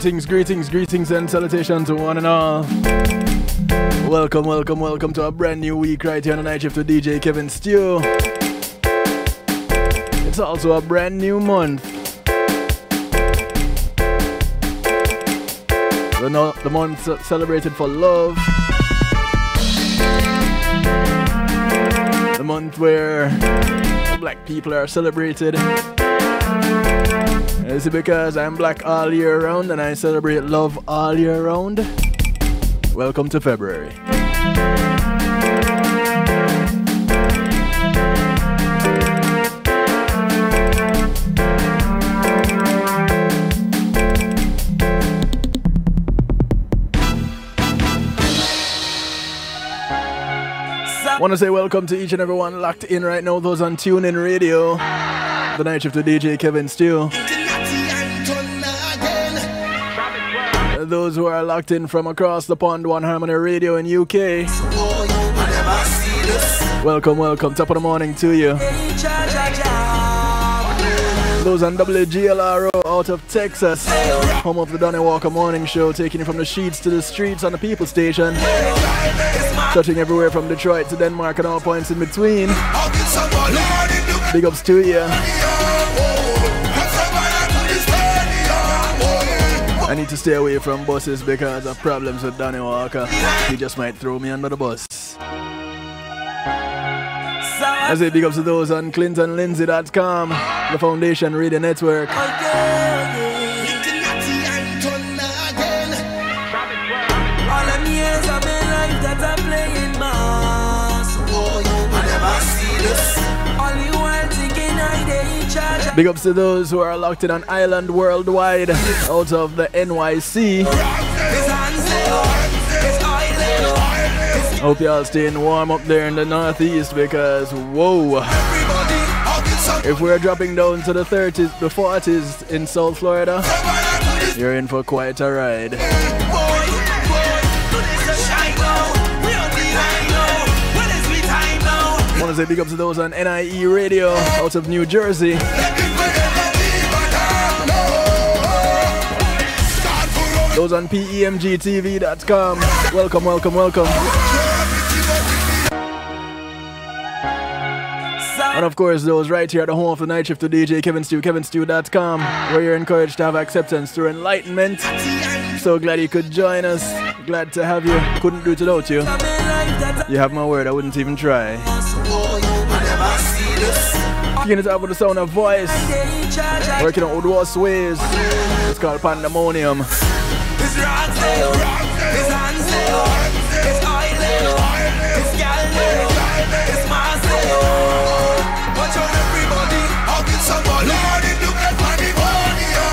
Greetings and salutations to one and all. Welcome to a brand new week right here on the night shift with DJ Kevin Stew. It's also a brand new month. The month celebrated for love. The month where black people are celebrated. Is it because I'm black all year round and I celebrate love all year round? Welcome to February. Want to say welcome to each and everyone locked in right now, those on TuneIn Radio. The night shift with DJ Kevin Stew. Those who are locked in from across the pond, One Harmony Radio in UK. Welcome, top of the morning to you. Those on WGLRO out of Texas, home of the Donnie Walker Morning Show, taking you from the sheets to the streets on the People Station. Touching everywhere from Detroit to Denmark and all points in between. Big ups to you. I need to stay away from buses because of problems with Donnie Walker. He just might throw me under the bus. I say big ups to those on ClintonLindsay.com, the Foundation Radio Network. Big ups to those who are locked in on Island worldwide out of the NYC. Hope y'all staying warm up there in the Northeast because, whoa, if we're dropping down to the 30s, the 40s in South Florida, you're in for quite a ride. I want to say big ups to those on NIE Radio out of New Jersey. Those on PEMGTV.com. Welcome. And of course, those right here at the home of the night shift to DJ Kevin Stew, KevinStew.com, where you're encouraged to have acceptance through enlightenment. So glad you could join us. Glad to have you. Couldn't do it without you. You have my word, I wouldn't even try. Kicking it up with the sound of voice. Working on Woodworth's ways. It's called Pandemonium. Watch out everybody, I'll get somebody. Lord, it look like pandemonium.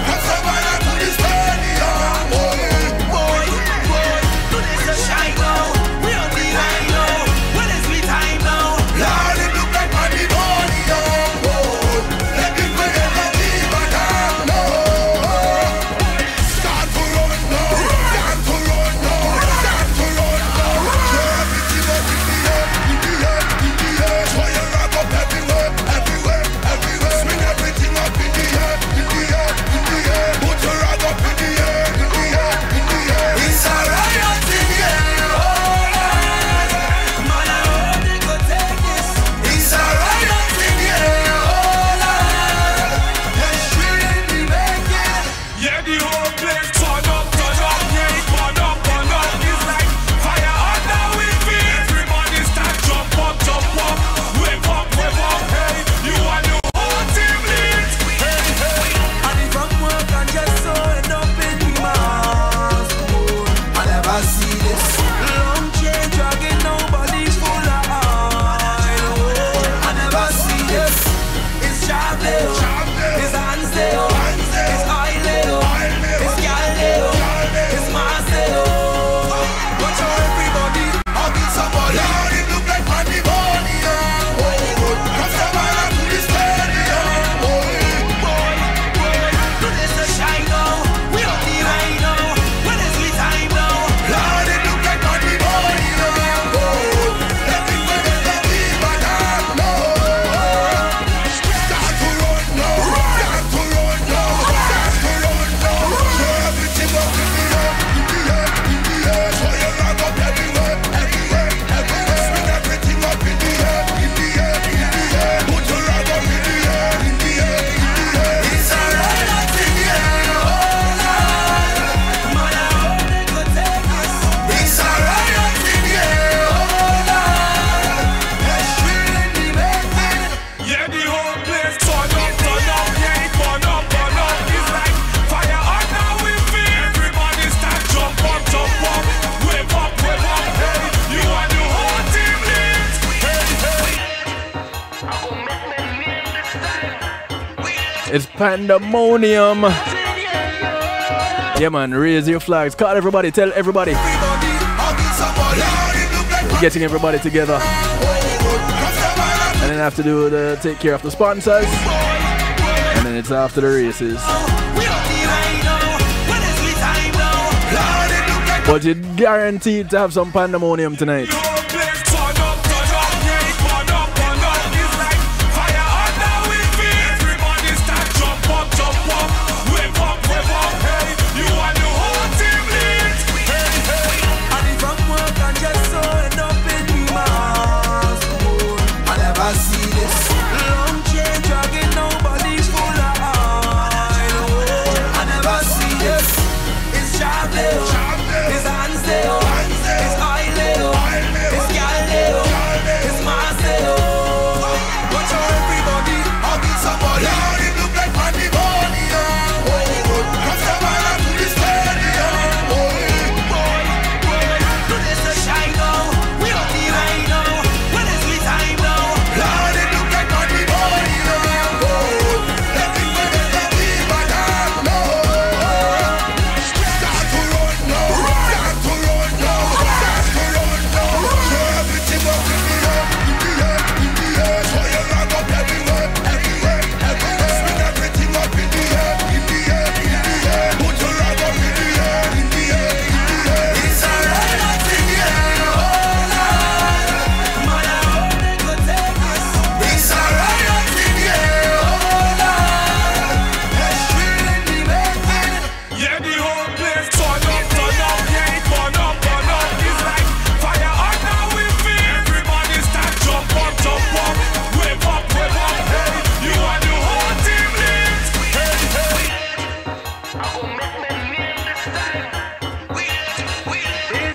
Have somebody to this stadium. Boy, do this a shine now. We on the line now. When is we time now? Lord, it look like pandemonium. Let me forget the people now. Start to run now. Start to run now. Start to run now. Sure, bitchy, but it's the end. It's pandemonium. Yeah, man, raise your flags. Call everybody, tell everybody. Getting everybody together. And then have to do the take care of the sponsors. And then it's after the races. But you're guaranteed to have some pandemonium tonight.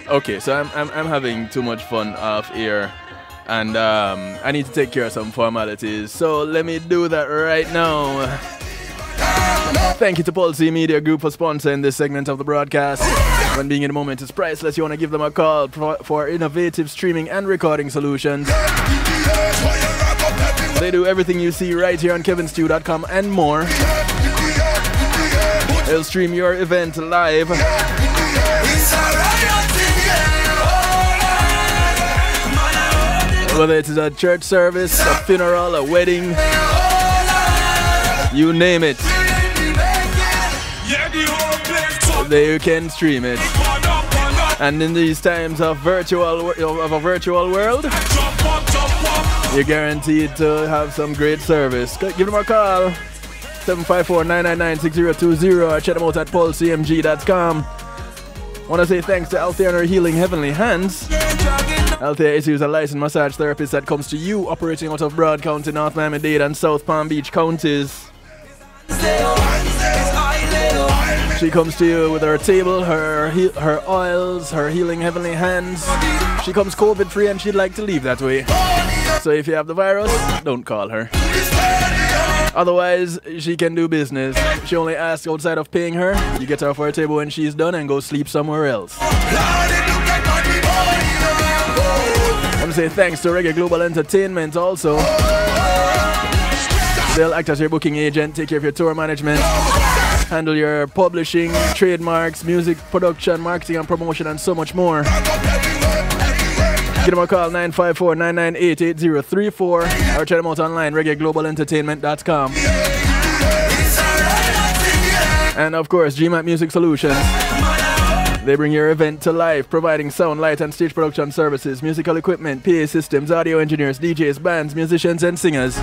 Okay, so I'm having too much fun off air, and I need to take care of some formalities. So let me do that right now. Thank you to Pulse Media Group for sponsoring this segment of the broadcast. When being in the moment is priceless, you want to give them a call for innovative streaming and recording solutions. They do everything you see right here on kevinstew.com and more. They'll stream your event live. Whether it's a church service, a funeral, a wedding, you name it, they can stream it. And in these times of a virtual world, you're guaranteed to have some great service. Give them a call, 754-999-6020, or check them out at pulsecmg.com. I want to say thanks to Althea and her Healing Heavenly Hands. Althea is a licensed massage therapist that comes to you operating out of Broad County, North Miami-Dade, and South Palm Beach counties. She comes to you with her table, her oils, her Healing Heavenly Hands. She comes COVID free and she'd like to leave that way. So if you have the virus, don't call her. Otherwise, she can do business. She only asks outside of paying her. You get her off her table when she's done and go sleep somewhere else. I'm saying thanks to Reggae Global Entertainment also. They'll act as your booking agent, take care of your tour management, handle your publishing, trademarks, music production, marketing and promotion, and so much more. Give them a call, 954-998-8034, or check them out online, reggaeglobalentertainment.com. And of course, GMAT Music Solutions. They bring your event to life, providing sound, light, and stage production services, musical equipment, PA systems, audio engineers, DJs, bands, musicians, and singers.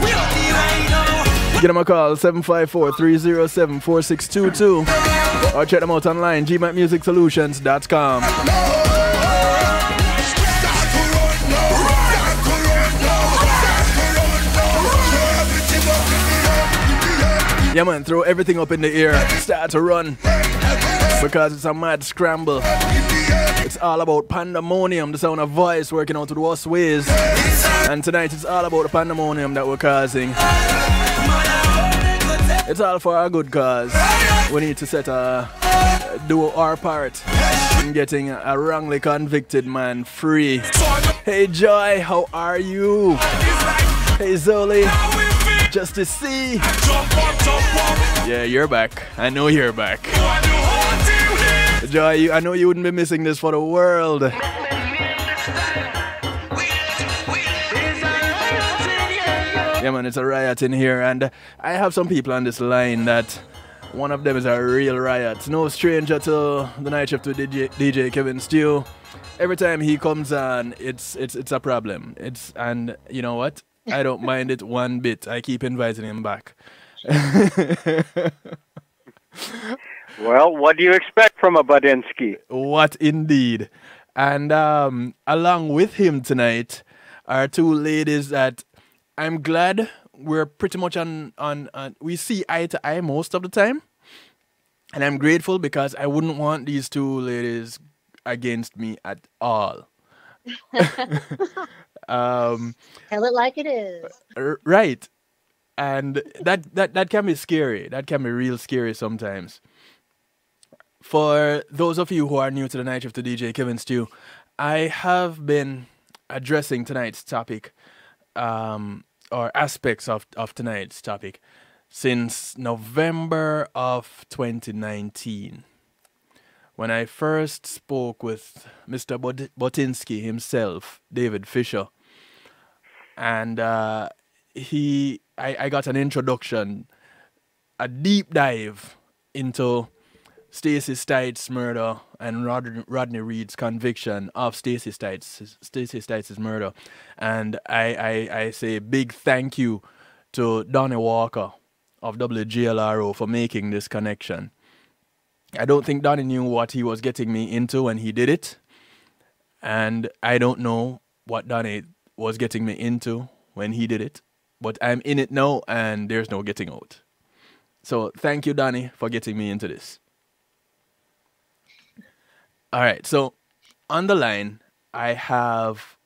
Give them a call, 754-307-4622, or check them out online, gmatmusicsolutions.com. Yeah, man, throw everything up in the air, start to run, because it's a mad scramble. It's all about pandemonium, the sound of voice working out to the worst ways. And tonight it's all about the pandemonium that we're causing. It's all for a good cause. We need to do our part in getting a wrongly convicted man free. Hey Joy, how are you? Hey Zoli, just to see. Jump up. Yeah, you're back. I know you're back. You and your whole team here. Joy, I know you wouldn't be missing this for the world. Yeah, man, it's a riot in here, and I have some people on this line that one of them is a real riot. No stranger to the night shift with DJ Kevin Stew. Every time he comes on, it's a problem. And you know what? I don't mind it one bit. I keep inviting him back. Well, what do you expect from a Budinsky? What indeed. And along with him tonight are two ladies that I'm glad we're pretty much on we see eye to eye most of the time. And I'm grateful because I wouldn't want these two ladies against me at all. Tell it like it is. Right. And that can be scary. That can be real scary sometimes. For those of you who are new to the night shift to DJ Kevin Stew, I have been addressing tonight's topic, or aspects of tonight's topic, since November of 2019. When I first spoke with Mr. Botinsky himself, David Fisher, and I got an introduction, a deep dive into Stacey Stites' murder and Rodney Reed's conviction of Stacey Stites' murder. And I say big thank you to Donnie Walker of WGLRO for making this connection. I don't think Donnie knew what he was getting me into when he did it. And I don't know what Donnie was getting me into when he did it. But I'm in it now and there's no getting out. So thank you, Donnie, for getting me into this. All right, so on the line, I have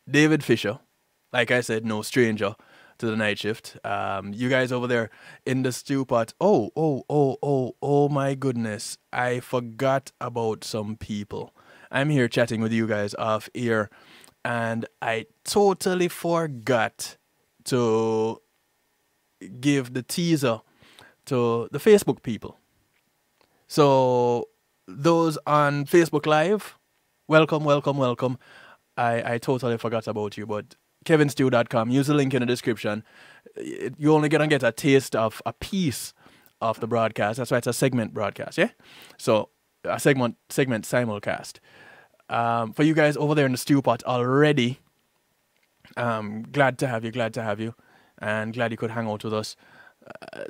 David Fisher. Like I said, no stranger to the night shift. You guys over there in the stew pot. Oh my goodness. I forgot about some people. I'm here chatting with you guys off air, and I totally forgot to give the teaser to the Facebook people. So those on Facebook Live, welcome. I totally forgot about you, but kevinstew.com, use the link in the description. You're only going to get a taste of a piece of the broadcast. That's why it's a segment broadcast, yeah? So a segment simulcast. For you guys over there in the stew pot already, glad to have you, and glad you could hang out with us.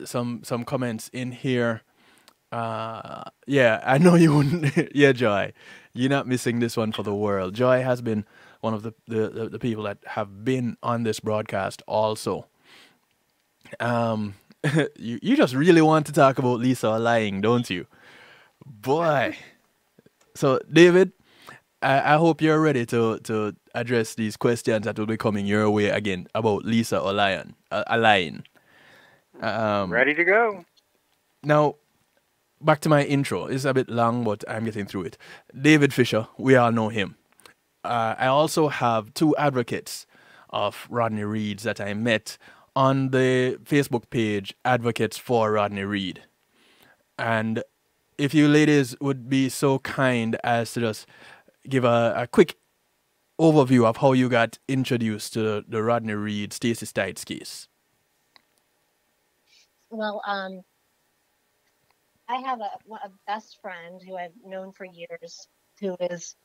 Some comments in here. Yeah, I know you wouldn't. Yeah, Joy, you're not missing this one for the world. Joy has been one of the people that have been on this broadcast also. You just really want to talk about Lisa lying, don't you? Boy. So, David, I hope you're ready to address these questions that will be coming your way again about Lisa or lying. Ready to go. Now, back to my intro. It's a bit long, but I'm getting through it. David Fisher, we all know him. I also have two advocates of Rodney Reed's that I met on the Facebook page, Advocates for Rodney Reed. And if you ladies would be so kind as to just give a quick overview of how you got introduced to the Rodney Reed Stacey Stites case. Well, I have a best friend who I've known for years, who is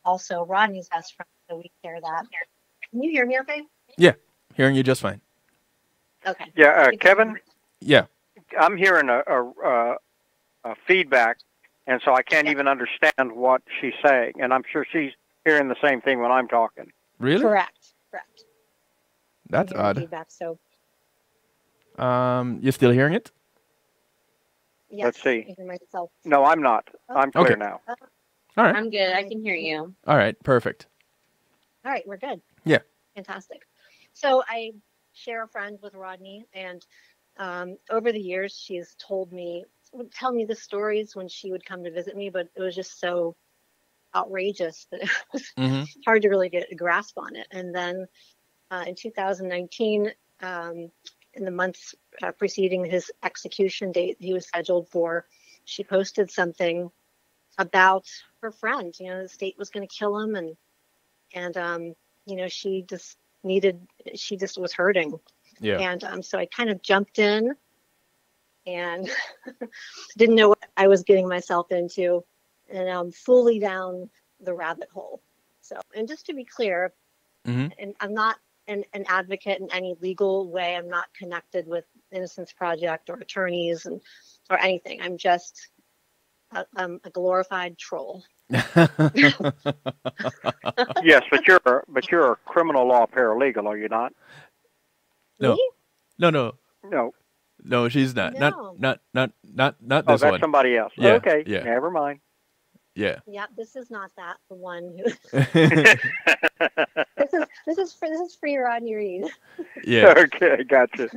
also Rodney's best friend, so we share that. Can you hear me okay? Yeah, hearing you just fine. Okay. Yeah, Kevin, Yeah. I'm hearing a feedback, and so I can't even understand what she's saying. And I'm sure she's hearing the same thing when I'm talking. Really? Correct. That's odd. Feedback, so You're still hearing it? yes, Let's see. I hear myself. No, I'm not. I'm clear Okay. now. All right. I'm good. I can hear you. All right. Perfect. All right, we're good. Yeah. Fantastic. So I share a friend with Rodney, and over the years, she's would tell me the stories when she would come to visit me, but it was just so outrageous that it was hard to really get a grasp on it. And then in 2019, in the months preceding his execution date he was scheduled for, she posted something about her friend. You know, the state was going to kill him, and you know, she just was hurting. Yeah. And so I kind of jumped in and didn't know what I was getting myself into, and I'm fully down the rabbit hole. So, and just to be clear, and I'm not an advocate in any legal way. I'm not connected with Innocence Project or attorneys or anything. I'm just a glorified troll. Yes, but you're a criminal law paralegal, are you not? No. Me? No. No, she's not. No. Not Oh, this that's one. somebody else. Yeah, Okay. yeah. Never mind. Yeah. Yeah, this is not that. The one who. Yeah. This is for your Rodney Reed. Okay, gotcha.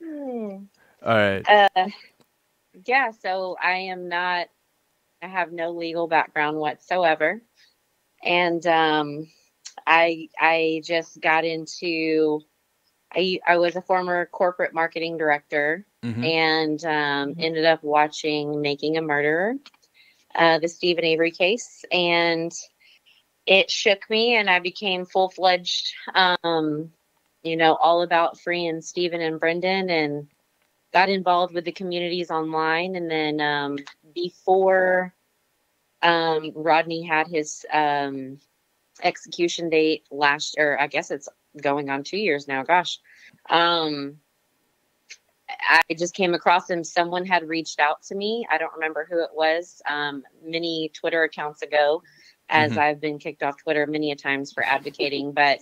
All right. Yeah, so I have no legal background whatsoever. And I just got into, I was a former corporate marketing director and ended up watching Making a Murderer, the Stephen Avery case. And it shook me, and I became full-fledged, you know, all about freeing Stephen and Brendan, and got involved with the communities online. And then before Rodney had his execution date I guess it's going on 2 years now. Gosh. I just came across him. Someone had reached out to me. I don't remember who it was, many Twitter accounts ago, as I've been kicked off Twitter many a times for advocating. But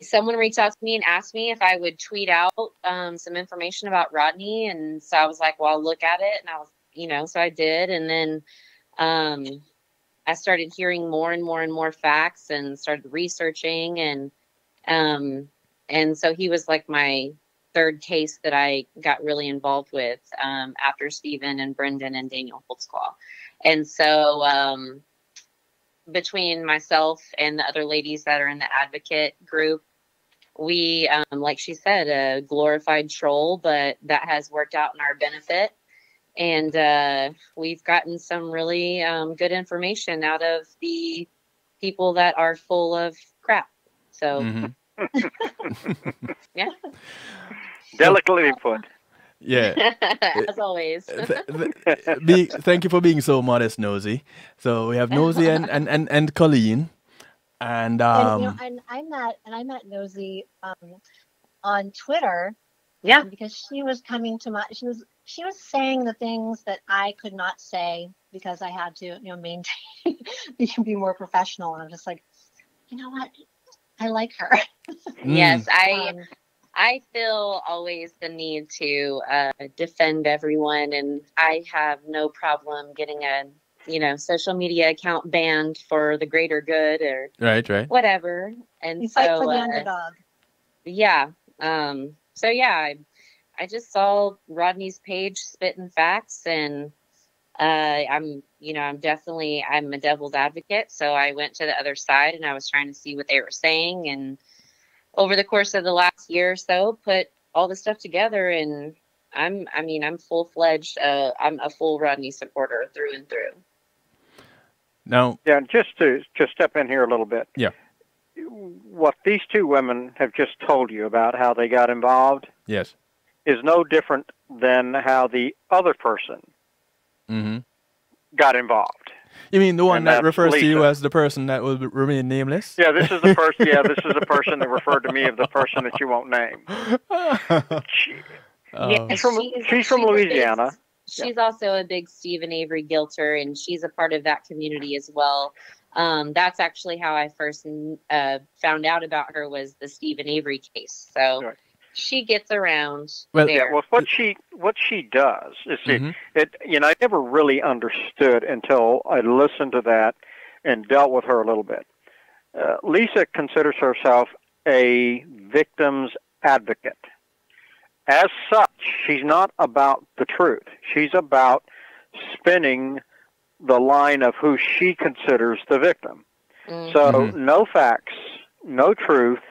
someone reached out to me and asked me if I would tweet out some information about Rodney. And so I was like, well, I'll look at it. And I was, you know, so I did. And then I started hearing more and more and more facts and started researching. And so he was like my third case that I got really involved with after Stephen and Brendan and Daniel Holtzclaw. And so between myself and the other ladies that are in the advocate group, we, like she said, a glorified troll, but that has worked out in our benefit. And we've gotten some really good information out of the people that are full of crap. So, yeah. Delicately put. Yeah. As always. Thank you for being so modest, Nosy. So we have Nosy and Colleen. And you know, and I met Nosy on Twitter. Yeah. Because she was coming to she was saying the things that I could not say because I had to, you know, maintain be more professional. And I'm just like, you know what? I like her. Yes, I feel always the need to defend everyone, and I have no problem getting a, you know, social media account banned for the greater good or right whatever. And You so fight for the underdog. yeah. So yeah, I just saw Rodney's page spitting facts, and I'm a devil's advocate. So I went to the other side and I was trying to see what they were saying. And over the course of the last year or so, put all the stuff together, and I'm full-fledged. I'm a full Rodney supporter through and through. Now, Yeah, and just to step in here a little bit. Yeah. What these two women have just told you about how they got involved yes. is no different than how the other person got involved. You mean the one And that that's refers to you Lisa. as the person that will remain nameless? Yeah, this is the person. Yeah, this is the person that referred to me as the person that you won't name. Yeah, She's from Louisiana. She's also a big Stephen Avery guilter, and she's a part of that community as well. That's actually how I first found out about her, was the Stephen Avery case. So Right. she gets around Well, there. Yeah, well, what she does is I never really understood until I listened to that and dealt with her a little bit. Lisa considers herself a victim's advocate. As such, she's not about the truth. She's about spinning the line of who she considers the victim. So no facts, no truth,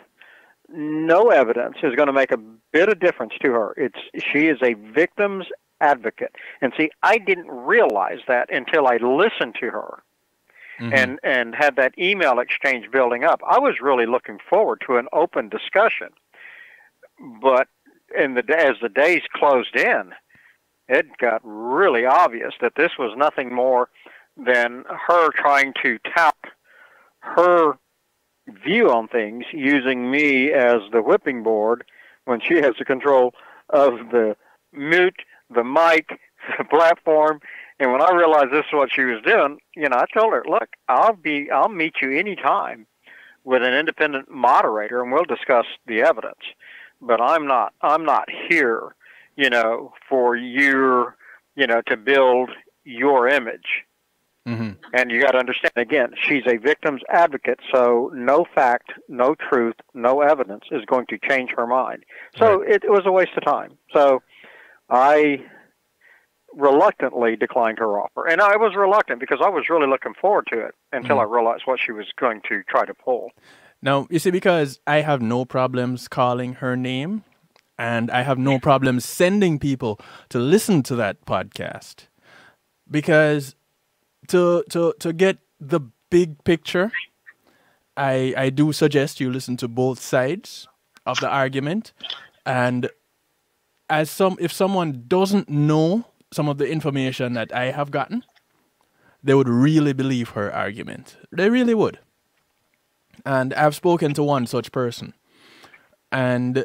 no evidence is going to make a bit of difference to her. She is a victim's advocate. And see, I didn't realize that until I listened to her and had that email exchange building up. I was really looking forward to an open discussion. But as the days closed in, it got really obvious that this was nothing more than her trying to tout her view on things using me as the whipping board when she has the control of the mute, the mic, the platform. And when I realized this is what she was doing, I told her, look, I'll meet you anytime with an independent moderator and we'll discuss the evidence. But I'm not here, for your, to build your image. And you got to understand, again, she's a victim's advocate, so no fact, no truth, no evidence is going to change her mind. So it was a waste of time. So I reluctantly declined her offer. And I was reluctant because I was really looking forward to it until I realized what she was going to try to pull. Now, you see, because I have no problems calling her name, and I have no problems sending people to listen to that podcast, because to get the big picture, I do suggest you listen to both sides of the argument. And if someone doesn't know some of the information that I have gotten, they would really believe her argument. They really would. And I've spoken to one such person. And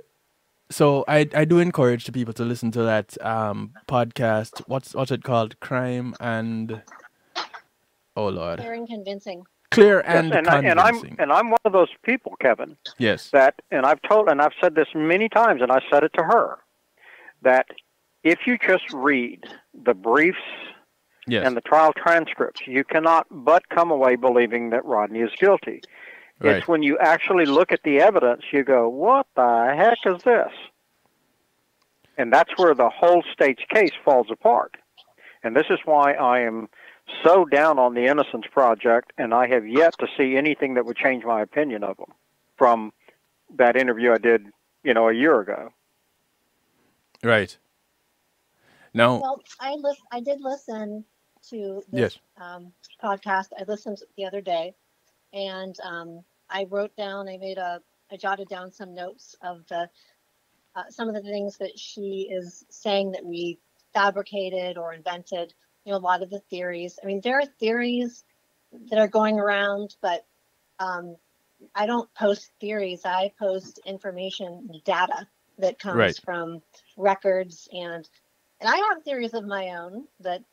so I do encourage the people to listen to that podcast. What's it called? Crime and... Oh, Lord. Clear and convincing. Clear and convincing. And I'm one of those people, Kevin. Yes. And I've said this many times, and I said it to her, that if you just read the briefs and the trial transcripts, you cannot but come away believing that Rodney is guilty. Right. It's when you actually look at the evidence, you go, what the heck is this? And that's where the whole state's case falls apart. And this is why I am so down on the Innocence Project, and I have yet to see anything that would change my opinion of them from that interview I did, a year ago. Right. Now, well, I did listen to this podcast. I listened the other day, and I wrote down. I jotted down some notes of some of the things that she is saying that we fabricated or invented. A lot of the theories. I mean, there are theories that are going around, but I don't post theories. I post information, data that comes from records, and I have theories of my own. But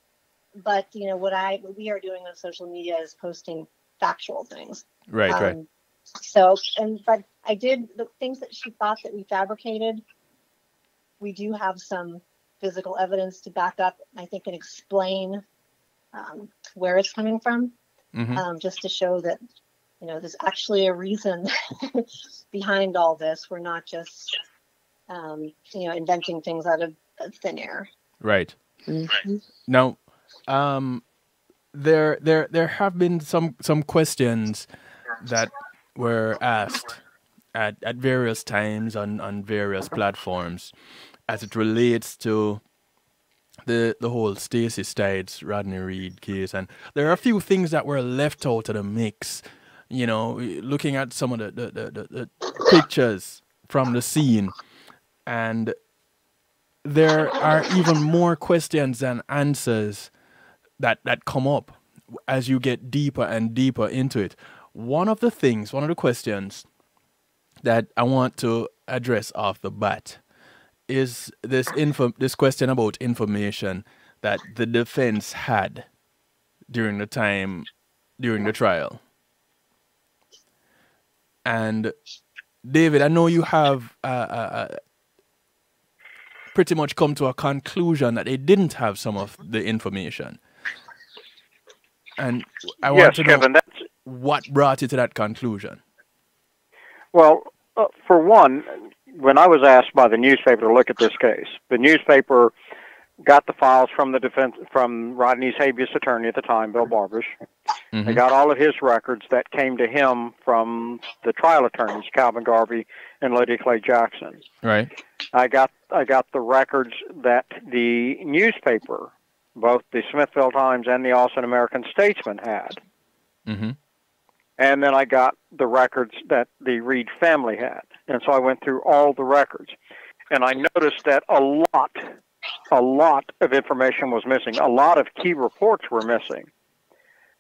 what we are doing on social media is posting factual things. Right. So, but I did the things that she thought that we fabricated. We do have some physical evidence to back up, I think, and explain where it's coming from, just to show that, there's actually a reason behind all this. We're not just, inventing things out of thin air. Right. Now, there have been some questions that were asked at various times on various platforms, as it relates to the whole Stacey Stites, Rodney Reed case. And there are a few things that were left out of the mix. Looking at some of the pictures from the scene, and there are even more questions than answers that come up as you get deeper and deeper into it. One of the questions that I want to address off the bat is this question about information that the defense had during the trial. And David, I know you have pretty much come to a conclusion that they didn't have some of the information. And I want to know, Kevin, what brought you to that conclusion? Well, for one, when I was asked by the newspaper to look at this case, the newspaper got the files from the defense, from Rodney's habeas attorney at the time, Bill Barbish. They got all of his records that came to him from the trial attorneys, Calvin Garvey and Lydia Clay Jackson. Right. I got the records that the newspaper, both the Smithville Times and the Austin American Statesman, had. And then I got the records that the Reed family had. And so I went through all the records. And I noticed that a lot of information was missing. A lot of key reports were missing.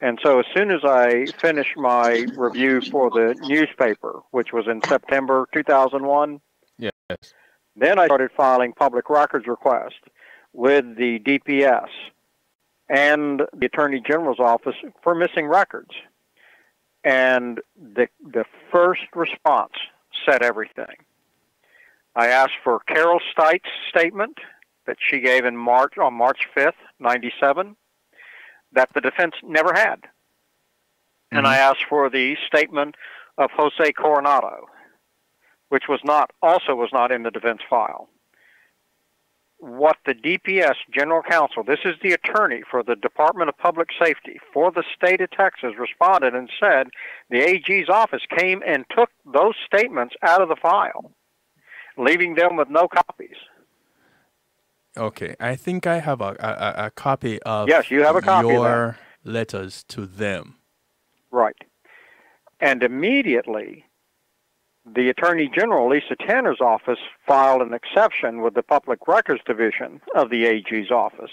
And so as soon as I finished my review for the newspaper, which was in September 2001, yes, then I started filing public records requests with the DPS and the Attorney General's office for missing records. And the first response said everything. I asked for Carol Stite's statement that she gave on March 5th, 97, that the defense never had. And I asked for the statement of Jose Coronado, which was not in the defense file. What the DPS General Counsel, this is the attorney for the Department of Public Safety for the state of Texas, responded and said the AG's office came and took those statements out of the file, leaving them with no copies. Okay, I think I have a copy of yes, you have a copy your of that. Letters to them. Right. And immediately, the Attorney General, Lisa Tanner's office, filed an exception with the Public Records Division of the AG's office,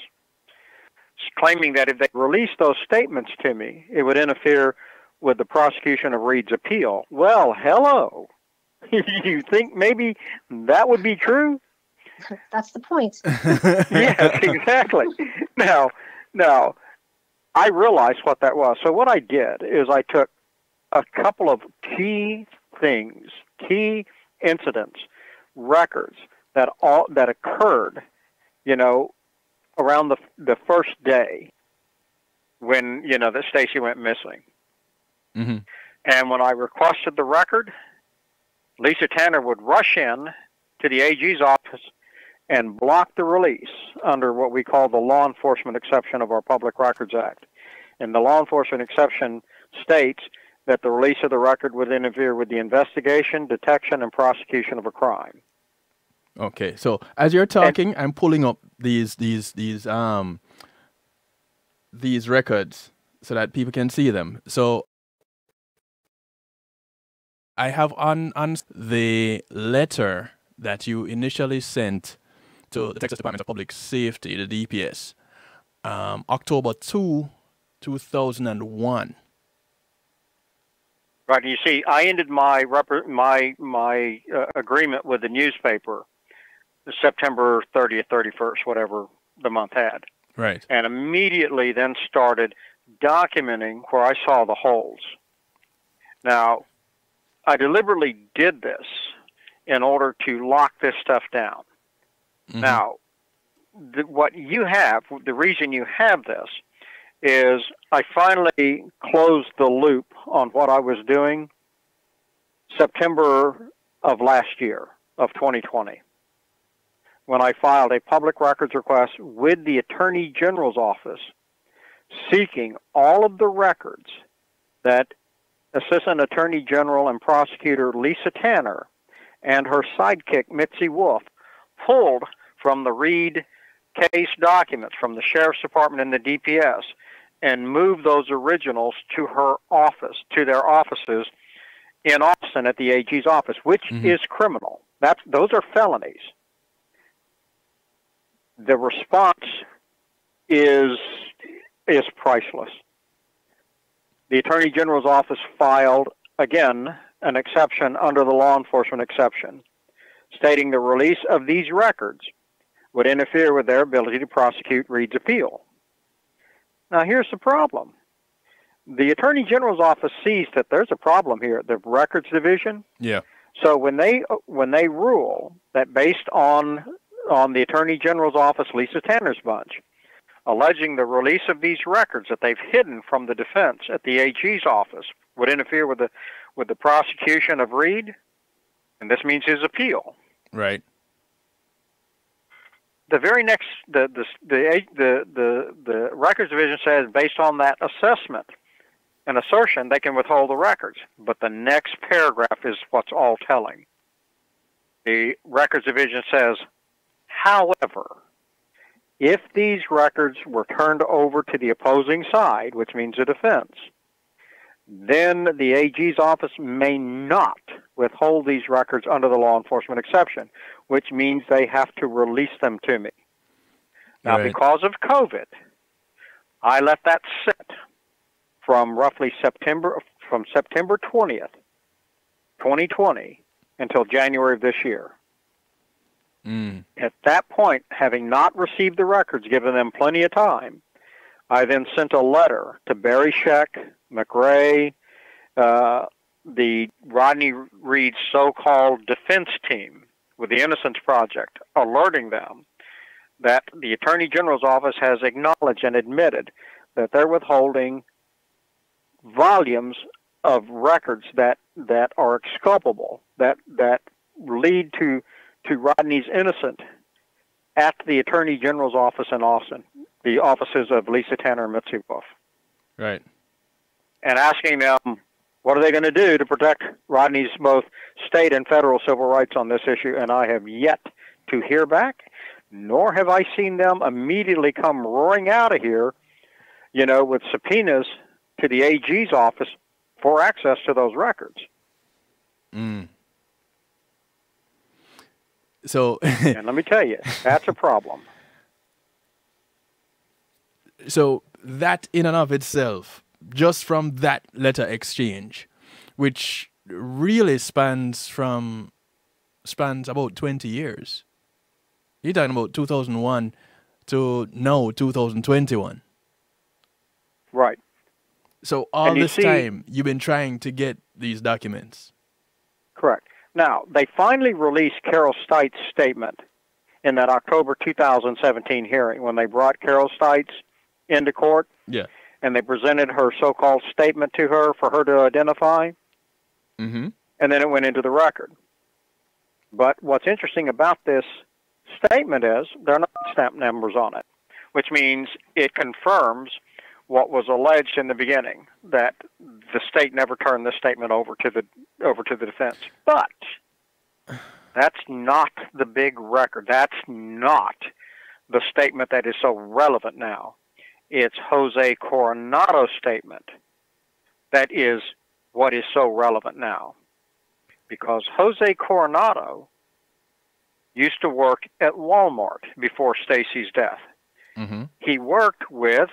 claiming that if they released those statements to me, it would interfere with the prosecution of Reed's appeal. Well, hello. You think maybe that would be true? That's the point. Yes, exactly. Now, I realized what that was. So what I did is I took a couple of key things, key incidents, records that occurred, around the first day when, that Stacy went missing. And when I requested the record, Lisa Tanner would rush in to the AG's office and block the release under what we call the law enforcement exception of our Public Records Act. And the law enforcement exception states that the release of the record would interfere with the investigation, detection, and prosecution of a crime. Okay, so as you're talking, I'm pulling up these records so that people can see them. So I have on the letter that you initially sent to the Texas Department of Public Safety, the DPS, October 2, 2001. Right. You see, I ended my agreement with the newspaper September 30th, 31st, whatever the month had. Right. And immediately then started documenting where I saw the holes. Now, I deliberately did this in order to lock this stuff down. Now, what you have, the reason you have this, is I finally closed the loop on what I was doing September of last year, of 2020, when I filed a public records request with the Attorney General's office seeking all of the records that Assistant Attorney General and Prosecutor Lisa Tanner and her sidekick Mitzi Wolf pulled from the Reed case documents from the Sheriff's Department and the DPS and moved those originals to her office, to their offices in Austin at the AG's office, which is criminal. Those are felonies. The response is priceless. The Attorney General's office filed, again, an exception under the law enforcement exception, stating the release of these records would interfere with their ability to prosecute Reed's appeal. Now, here's the problem. The Attorney General's office sees that there's a problem here at the Records Division. Yeah. So when they rule that based on the Attorney General's office, Lisa Tanner's bunch, alleging the release of these records that they've hidden from the defense at the AG's office would interfere with the prosecution of Reed, and this means his appeal. Right. the very next, the records division says based on that assessment and assertion, they can withhold the records. But the next paragraph is what's all telling. The records division says, however, if these records were turned over to the opposing side, which means the defense, then the AG's office may not withhold these records under the law enforcement exception, which means they have to release them to me. Now, because of COVID, I let that sit from roughly September 20th, 2020, until January of this year. At that point, having not received the records, given them plenty of time, I then sent a letter to Barry Scheck, McRae, the Rodney Reed so-called defense team with the Innocence Project, alerting them that the Attorney General's office has acknowledged and admitted that they're withholding volumes of records that are exculpable, that lead to Rodney's innocence at the Attorney General's office in Austin, the offices of Lisa Tanner and Mitzi Wolf. Right. And asking them, what are they going to do to protect Rodney's both state and federal civil rights on this issue? And I have yet to hear back, nor have I seen them immediately come roaring out of here, with subpoenas to the AG's office for access to those records. So, and let me tell you, that's a problem. So that in and of itself, just from that letter exchange, which really spans about 20 years. You're talking about 2001 to now 2021. Right. So all this time, you've been trying to get these documents. Correct. Now, they finally released Carol Steitz's statement in that October 2017 hearing when they brought Carol Steitz into court. Yeah. And they presented her so-called statement to her for her to identify. Mm-hmm. And then it went into the record. But what's interesting about this statement is there are no stamp numbers on it, which means it confirms what was alleged in the beginning, that the state never turned this statement over to the defense. But that's not the big record. That's not the statement that is so relevant now. It's Jose Coronado's statement that is what is so relevant now. Because Jose Coronado used to work at Walmart before Stacy's death. Mm-hmm. He worked with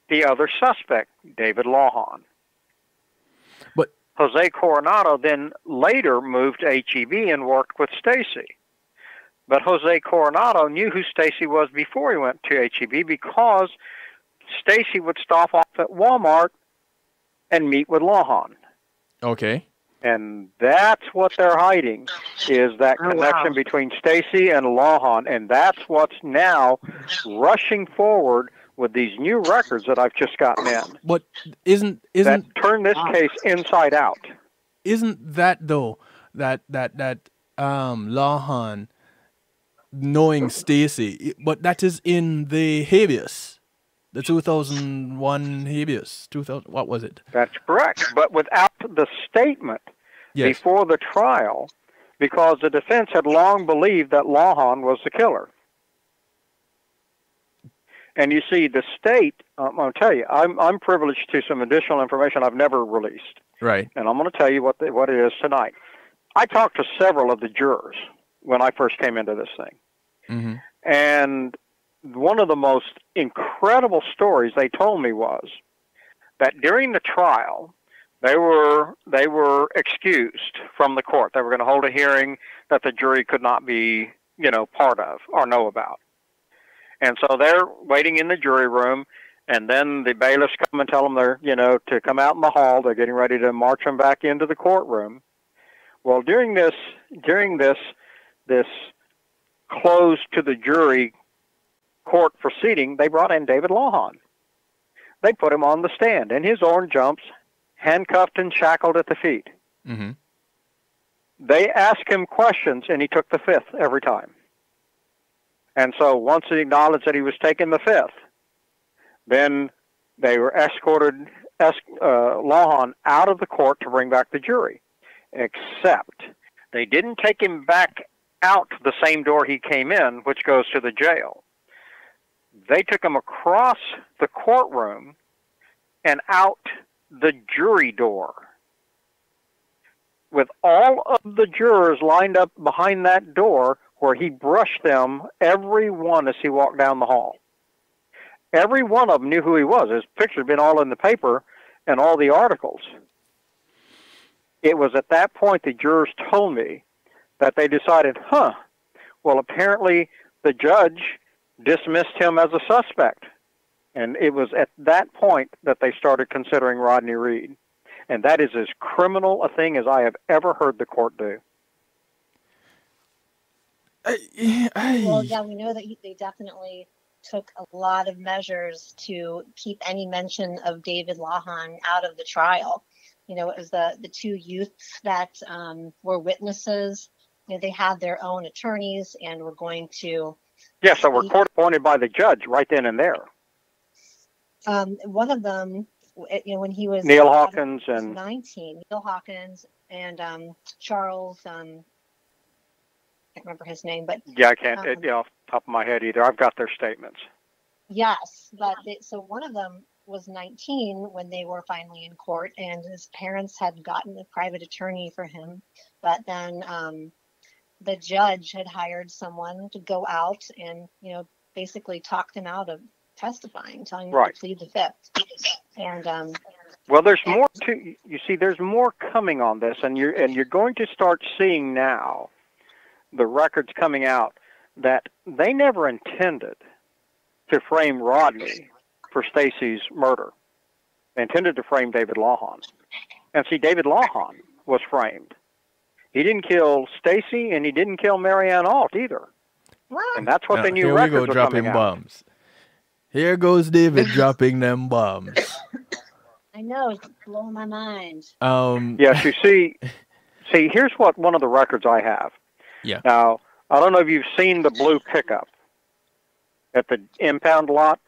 the other suspect, David Lawhon. But Jose Coronado then later moved to HEB and worked with Stacy. But Jose Coronado knew who Stacy was before he went to HEB because Stacy would stop off at Walmart and meet with Lawhon. Okay. And that's what they're hiding, is that connection between Stacy and Lawhon. And that's what's now rushing forward with these new records that I've just gotten in. But isn't that turn this case inside out? Isn't that though that Lawhon knowing Stacy, but that is in the habeas, the 2001 habeas, 2000. What was it? That's correct. But without the statement before the trial, because the defense had long believed that Lawhon was the killer. And you see, the state, I'm going to tell you, I'm privileged to some additional information I've never released. Right. And I'm going to tell you what it is tonight. I talked to several of the jurors when I first came into this thing. Mm-hmm. And one of the most incredible stories they told me was that during the trial, they were excused from the court. They were going to hold a hearing that the jury could not be, part of or know about. And so they're waiting in the jury room, and then the bailiffs come and tell them they're, to come out in the hall. They're getting ready to march them back into the courtroom. Well, during this close to the jury court proceeding, they brought in David Lawhon. They put him on the stand in his orange jumps, handcuffed and shackled at the feet. Mm-hmm. They asked him questions, and he took the fifth every time. And so once he acknowledged that he was taking the Fifth, then they were escorted Lawhon out of the court to bring back the jury. Except they didn't take him back out the same door he came in, which goes to the jail. They took him across the courtroom and out the jury door, with all of the jurors lined up behind that door, where he brushed them, every one, as he walked down the hall. Every one of them knew who he was. His picture had been all in the paper and all the articles. It was at that point the jurors told me that they decided, well, apparently the judge dismissed him as a suspect. And it was at that point that they started considering Rodney Reed. And that is as criminal a thing as I have ever heard the court do. Well, yeah, we know that they definitely took a lot of measures to keep any mention of David Lawhon out of the trial. You know, it was the two youths that were witnesses. You know, they had their own attorneys and were going to... Yes, so were court appointed by the judge right then and there. One of them, you know, when he was... Neil Hawkins and... 19. Neil Hawkins and Charles... I can't remember his name, but... Yeah, I can't, off the top of my head either. I've got their statements. Yes, but so one of them was 19 when they were finally in court, and his parents had gotten a private attorney for him. But then the judge had hired someone to go out and, you know, basically talk him out of testifying, telling him to plead the Fifth. And well, there's more to, you see, there's more coming on this, and you're going to start seeing now the records coming out that they never intended to frame Rodney for Stacy's murder. They intended to frame David Lawhon. And see, David Lawhon was framed. He didn't kill Stacy, and he didn't kill Marianne Alt either. And that's what they knew. Here we go, dropping bombs. Here goes David dropping them bombs. I know, it's blowing my mind. Yes, you see, here's what one of the records I have. Yeah. Now, I don't know if you've seen the blue pickup at the impound lot.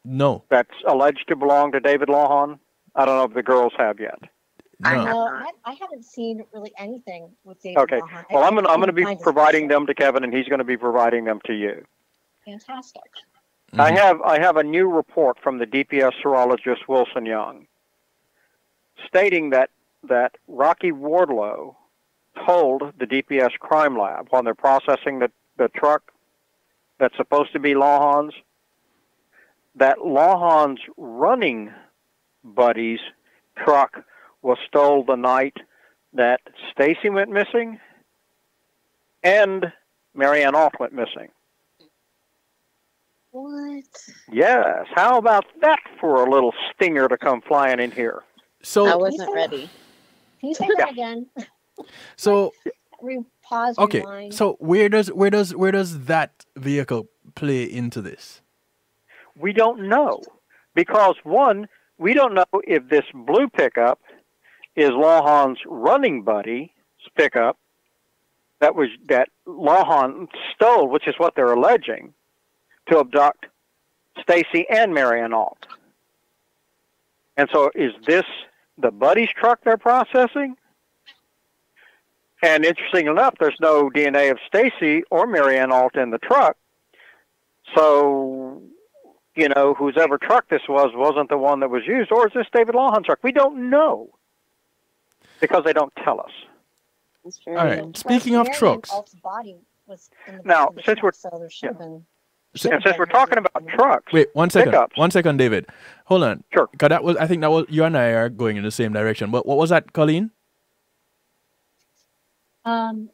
No. That's alleged to belong to David Lawhon. I don't know if the girls have yet. No. I haven't seen really anything with David Lawhon. Okay. Well, I'm going to be providing them to Kevin, and he's going to be providing them to you. Fantastic. Mm-hmm. I have a new report from the DPS serologist Wilson Young stating that Rocky Wardlow told the DPS crime lab when they're processing the truck that's supposed to be Lawhon's, that Lawhon's running buddy's truck was stole the night that Stacy went missing and Marianne Alt went missing. What? Yes. How about that for a little stinger to come flying in here? So I wasn't ready. Can you say that again? So pause. Okay. Rewind. So where does that vehicle play into this? We don't know, because one, we don't know if this blue pickup is Lawhon's running buddy's pickup that Lawhon stole, which is what they're alleging, to abduct Stacy and Marianne Alt. And so is this the buddy's truck they're processing? And interesting enough, there's no DNA of Stacy or Marianne Alt in the truck. So, you know, whose ever truck this wasn't the one that was used. Or is this David Lawhon's truck? We don't know, because they don't tell us. All right. Speaking of trucks. Now, since we're talking about trucks. Wait, one second. Pickups. 1 second, David. Hold on. Sure. Because I think that was you and I are going in the same direction. But what was that, Colleen? I'm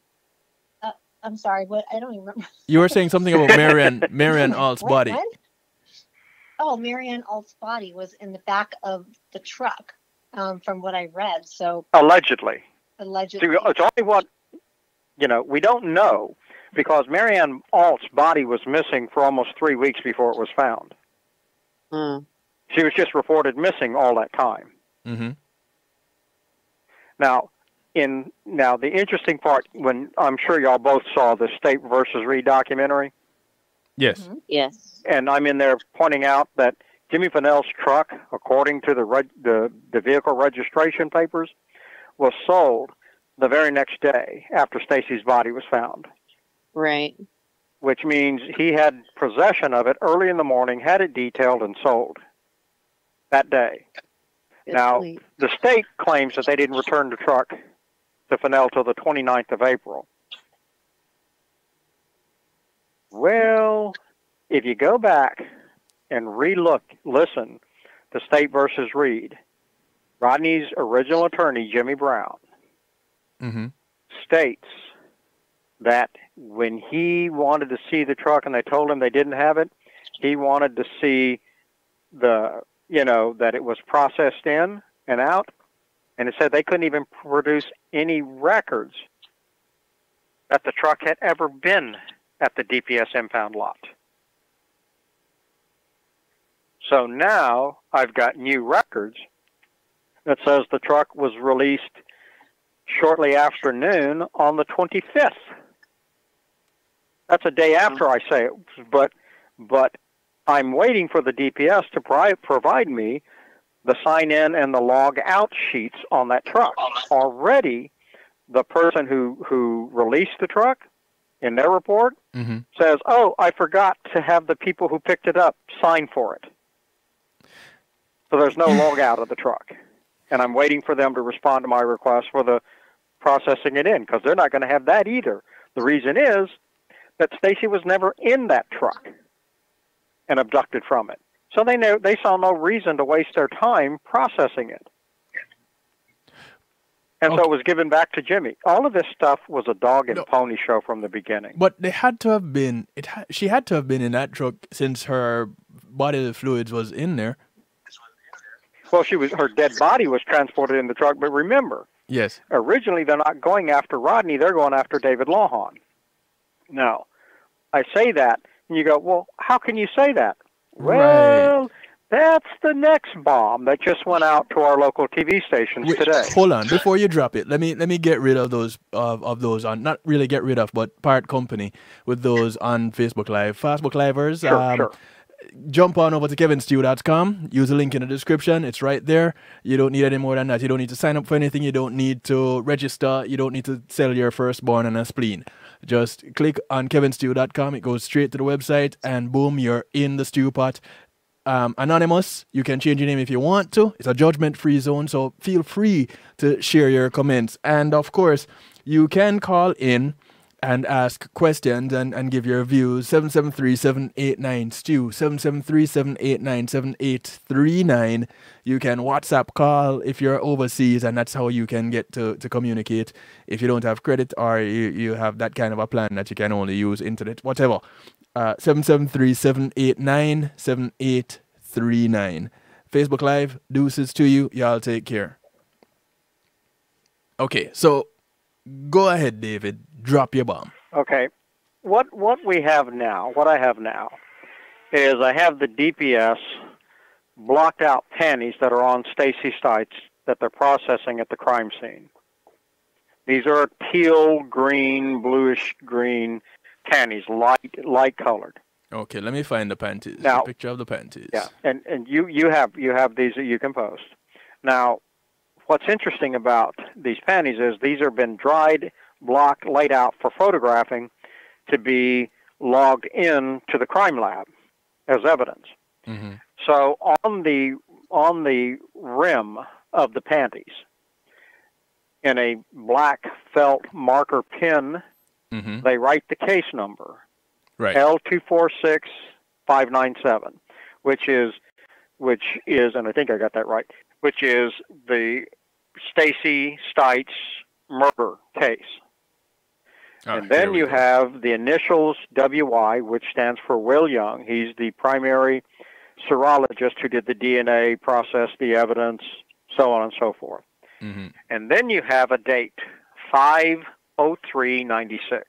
sorry, but I don't even remember. You were saying something about Marianne Alt's body. What? Oh, Marianne Alt's body was in the back of the truck, from what I read. So allegedly. Allegedly. See, it's only what, we don't know, because Marianne Alt's body was missing for almost 3 weeks before it was found. She was just reported missing all that time. Mm-hmm. Now, the interesting part, when I'm sure y'all both saw the State versus Reed documentary. Yes. Mhm. Yes. And I'm in there pointing out that Jimmy Fennell's truck, according to the vehicle registration papers, was sold the very next day after Stacy's body was found, Right. which means he had possession of it early in the morning, had it detailed and sold that day. Good Now, point. the state claims that they didn't return the truck to Fennell till the 29th of April. Well, if you go back and listen to State versus Reed, Rodney's original attorney, Jimmy Brown, states that when he wanted to see the truck and they told him they didn't have it, he wanted to see that it was processed in and out. And it said they couldn't even produce any records that the truck had ever been at the DPS impound lot. So now I've got new records that says the truck was released shortly after noon on the 25th. That's a day after I say it, but I'm waiting for the DPS to provide me the sign-in and the log-out sheets on that truck. Already, the person who released the truck in their report says, "Oh, I forgot to have the people who picked it up sign for it." So there's no log-out of the truck. And I'm waiting for them to respond to my request for the processing it in, because they're not going to have that either. The reason is that Stacy was never in that truck and abducted from it. So they saw no reason to waste their time processing it. And so it was given back to Jimmy. All of this stuff was a dog and pony show from the beginning. But they had to have been, she had to have been in that truck since her body fluids was in there. Well, her dead body was transported in the truck, but remember, yes, originally they're not going after Rodney, they're going after David Lawhon. Now, I say that, and you go, well, how can you say that? Well, that's the next bomb that just went out to our local TV stations today. Hold on, before you drop it, let me get rid of those on, not really get rid of, but part company with those on Facebook Live. Facebook Livers, Sure. Jump on over to kevinstew.com. Use the link in the description. It's right there. You don't need any more than that. You don't need to sign up for anything. You don't need to register. You don't need to sell your firstborn and a spleen. Just click on kevinstew.com. It goes straight to the website, and boom, you're in the stew pot. Anonymous, you can change your name if you want to. It's a judgment-free zone, so feel free to share your comments. And of course, you can call in and ask questions and give your views. 773-789-STEW, 773-789-7839. You can WhatsApp call if you're overseas, and that's how you can get to communicate if you don't have credit or you have that kind of a plan that you can only use internet, whatever. 773-789-7839. Facebook Live, deuces to you. Y'all take care. Okay, so go ahead, David. Drop your bomb. Okay. What I have now is I have the DPS blocked out panties that are on Stacy Stites that they're processing at the crime scene. These are teal green, bluish green panties, light colored. Okay, let me find the panties. Now, a picture of the panties. Yeah, and you have these that you can post. Now, what's interesting about these panties is these have been dried, blocked, laid out for photographing to be logged in to the crime lab as evidence. Mm-hmm. So on the rim of the panties, in a black felt marker pen, they write the case number, right, L246597, which is, and I think I got that right, which is the Stacy Stites murder case. And then you have the initials WY, which stands for Will Young. He's the primary serologist who did the DNA, processed the evidence, so on and so forth. Mm-hmm. And then you have a date, 5/03/96.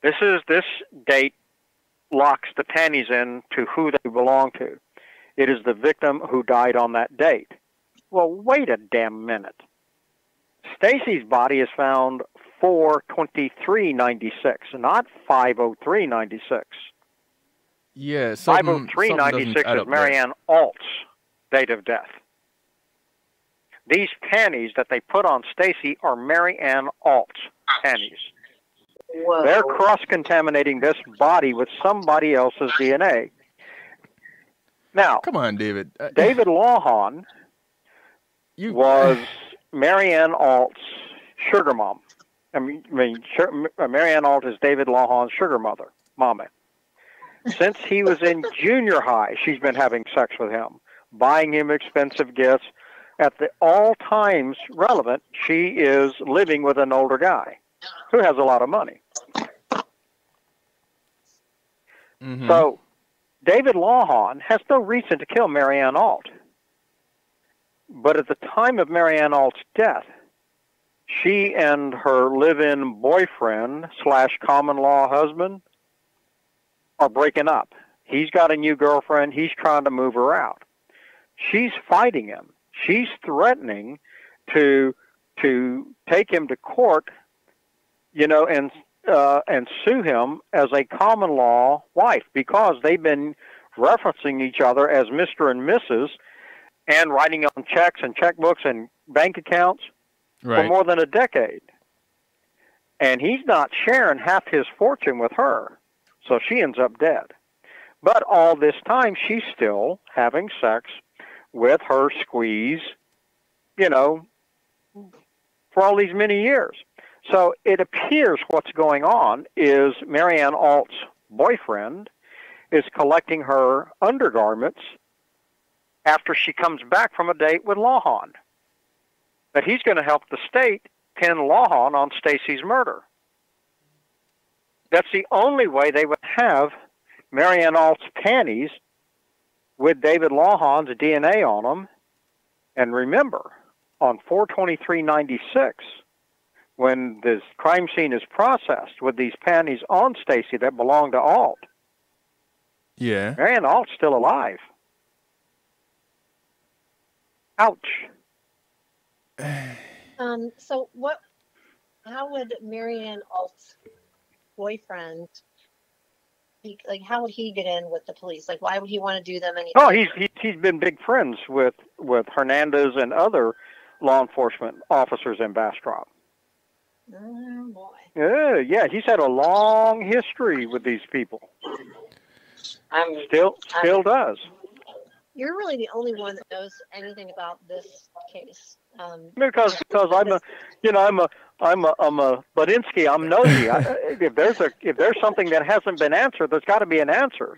This date locks the panties in to who they belong to. It is the victim who died on that date. Well, wait a damn minute. Stacy's body is found 4/23/96, not 5/03/96. Yeah, something 50396 doesn't add is up there. Marianne Alt's date of death. These panties that they put on Stacy are Marianne Alt's panties. Whoa. They're cross-contaminating this body with somebody else's DNA. Now, Come on, David. David Lawhon was Marianne Alt's sugar mom. Marianne Alt is David Lawhon's sugar mama. Since he was in junior high, she's been having sex with him, buying him expensive gifts. At all times relevant, she is living with an older guy who has a lot of money. Mm-hmm. So David Lawhon has no reason to kill Marianne Alt. But at the time of Marianne Alt's death, she and her live-in boyfriend / common law husband are breaking up. He's got a new girlfriend. He's trying to move her out. She's fighting him. She's threatening to take him to court, and sue him as a common law wife because they've been referencing each other as Mr. and Mrs. and writing on checks and checkbooks and bank accounts for more than a decade. And he's not sharing half his fortune with her, so she ends up dead. But all this time, she's still having sex with her squeeze, for all these many years. So it appears what's going on is Marianne Alt's boyfriend is collecting her undergarments after she comes back from a date with Lawhon. That he's going to help the state pin Lawhon on Stacy's murder. That's the only way they would have Marianne Alt's panties with David Lawhon's DNA on them. And remember, on 4/23/96, when this crime scene is processed with these panties on Stacy that belong to Alt, Marianne Alt's still alive. Ouch. So how would Marianne Alt's boyfriend, how would he get in with the police? Like, why would he want to do them anything? Oh, he's been big friends with Hernandez and other law enforcement officers in Bastrop. Oh, boy. Yeah, he's had a long history with these people. Still does. You're really the only one that knows anything about this case. Because I'm a Badinsky. I'm nosy. If there's something that hasn't been answered, there's got to be an answer.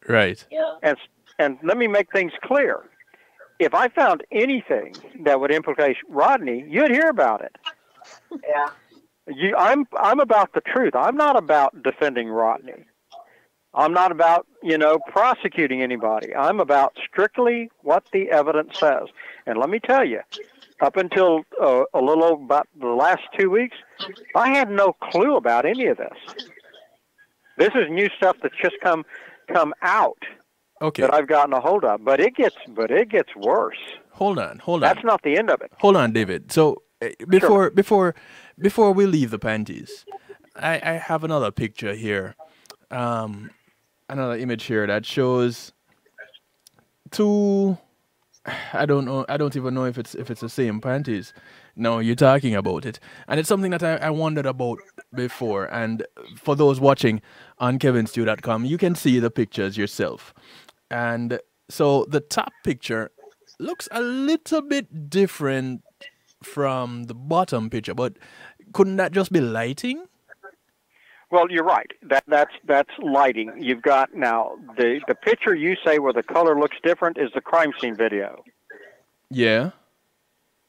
Right. Yeah. And let me make things clear. If I found anything that would implicate Rodney, you'd hear about it. Yeah. I'm about the truth. I'm not about defending Rodney. I'm not about, prosecuting anybody. I'm about strictly what the evidence says. And let me tell you, up until a little about the last 2 weeks, I had no clue about any of this. This is new stuff that's just come out that I've gotten a hold of. But it gets worse. Hold on. That's not the end of it. Hold on, David. So before we leave the panties, I have another picture here. Another image here that shows two. I don't know. I don't even know if it's the same panties. No, you're talking about it, and it's something that I wondered about before. And for those watching on kevinstew.com, you can see the pictures yourself. And so the top picture looks a little bit different from the bottom picture, but couldn't that just be lighting? Well, you're right. That's lighting. You've got now the picture you say where the color looks different is the crime scene video. Yeah.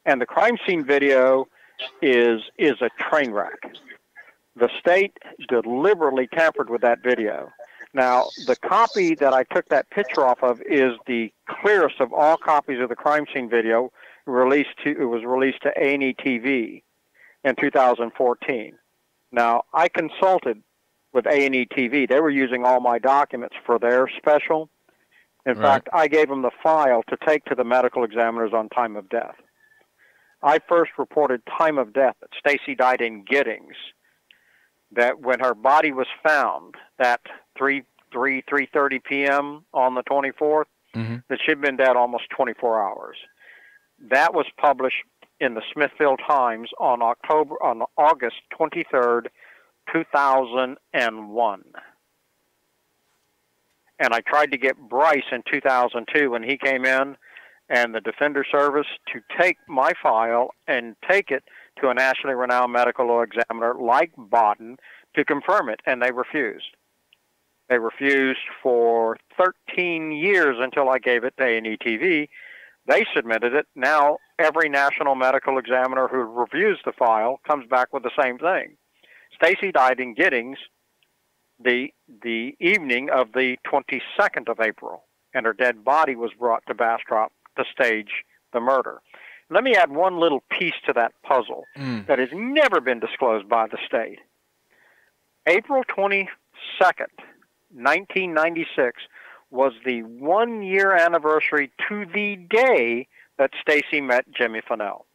And the crime scene video is a train wreck. The state deliberately tampered with that video. Now, the copy that I took that picture off of is the clearest of all copies of the crime scene video. It was released to A&E TV in 2014. Now, I consulted with A&E TV. They were using all my documents for their special. In fact, I gave them the file to take to the medical examiners on time of death. I first reported time of death that Stacy died in Giddings, that when her body was found, that three 3:30 p.m. on the 24th, that she'd been dead almost 24 hours. That was published in the Smithfield Times on August 23rd, 2001. And I tried to get Bryce in 2002 when he came in, and the Defender Service, to take my file and take it to a nationally renowned medical law examiner like Bodden to confirm it, and they refused. They refused for 13 years until I gave it to A&E TV. They submitted it. Now every national medical examiner who reviews the file comes back with the same thing. Stacy died in Giddings the evening of the 22nd of April, and her dead body was brought to Bastrop to stage the murder. Let me add one little piece to that puzzle that has never been disclosed by the state. April 22nd, 1996, was the 1-year anniversary to the day that Stacy met Jimmy Fennell.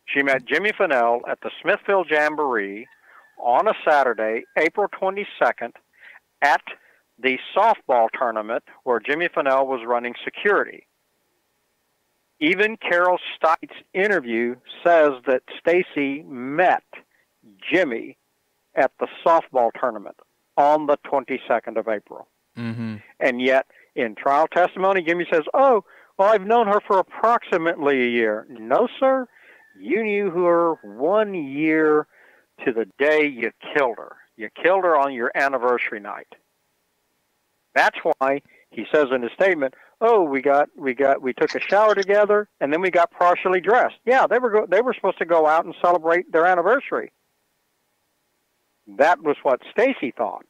She met Jimmy Fennell at the Smithfield Jamboree on a Saturday, April 22nd, at the softball tournament where Jimmy Fennell was running security. Even Carol Stite's interview says that Stacy met Jimmy at the softball tournament on the 22nd of April. And yet, in trial testimony, Jimmy says, oh, well, I've known her for approximately a year. No, sir. You knew her 1 year to the day you killed her. You killed her on your anniversary night. That's why he says in his statement, oh, we took a shower together and then we got partially dressed. Yeah, they were supposed to go out and celebrate their anniversary. That was what Stacy thought.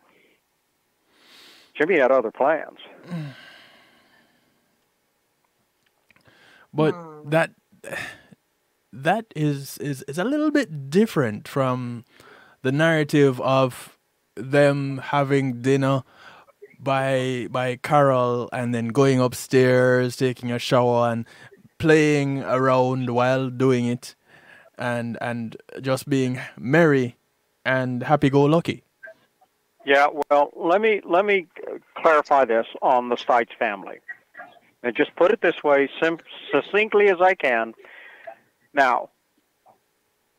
Jimmy had other plans. But that is a little bit different from the narrative of them having dinner by Carol and then going upstairs, taking a shower and playing around while doing it, and just being merry and happy-go-lucky. Yeah, well, let me clarify this on the Stites family, and just put it this way, succinctly as I can. Now,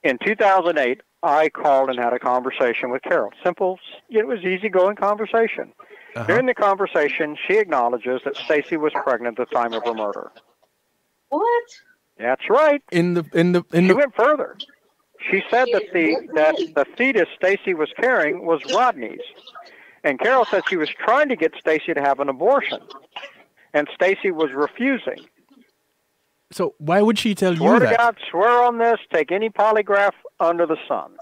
in 2008, I called and had a conversation with Carol. Simple, it was easygoing conversation. During the conversation, she acknowledges that Stacy was pregnant at the time of her murder. What? That's right. She went further. She said that the fetus Stacy was carrying was Rodney's, and Carol said she was trying to get Stacy to have an abortion, and Stacy was refusing. So why would she tell you that? Swear to God, swear on this. Take any polygraph under the sun.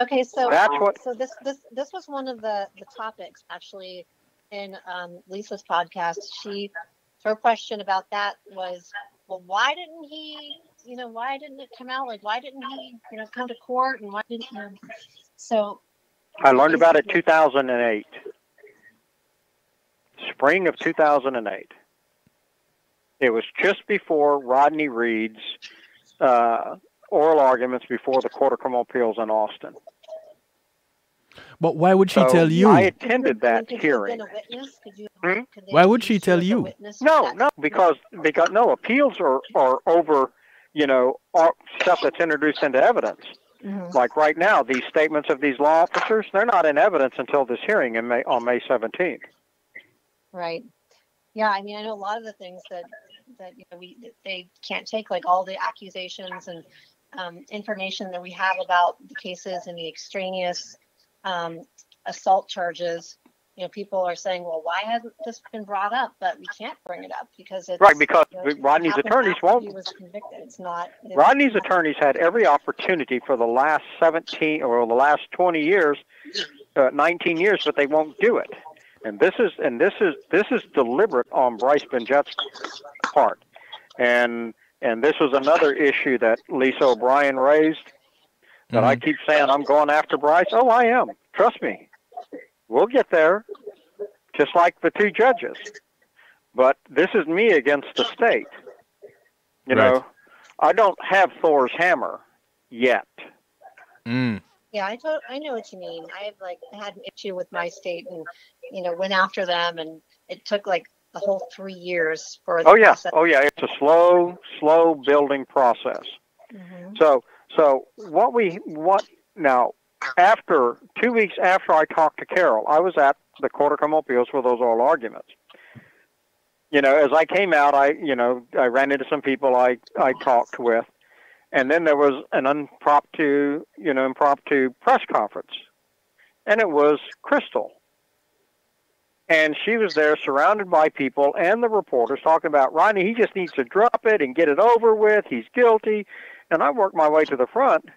Okay, so that's what. So this was one of the topics actually in Lisa's podcast. Her question about that was, well, why didn't he? Why didn't it come out? Like, why didn't he? Come to court, and why didn't? So. I learned about it 2008, spring of 2008. It was just before Rodney Reed's oral arguments before the Court of Criminal Appeals in Austin. But why would she tell you? I attended that hearing. Why would she tell you? No, because no, appeals are over, stuff that's introduced into evidence. Like right now, these statements of these law officers, they're not in evidence until this hearing on May 17th. Right. Yeah, I mean, I know a lot of the things that they can't take, like all the accusations and information that we have about the cases and the extraneous assault charges. People are saying, well, why hasn't this been brought up? But we can't bring it up because it's... Right, because Rodney's attorneys won't... He was convicted. It's not... Rodney's attorneys had every opportunity for the last 17 or the last 20 years, 19 years, but they won't do it. And this is deliberate on Bryce Benjett's part. And this was another issue that Lisa O'Brien raised, that I keep saying I'm going after Bryce. Oh, I am. Trust me. We'll get there, just like the two judges. But this is me against the state. You know, I don't have Thor's hammer yet. Yeah, Yeah, I know what you mean. I've like had an issue with my state, and went after them, and it took like the whole 3 years for the Oh yeah, process. oh yeah. It's a slow building process. Hmm. So what now? After 2 weeks after I talked to Carol, I was at the Court of Criminal Appeals for those oral arguments. As I came out, I ran into some people I talked with, and then there was an impromptu press conference, and it was Crystal. And she was there surrounded by people and the reporters talking about Rodney, he just needs to drop it and get it over with. He's guilty. And I worked my way to the front,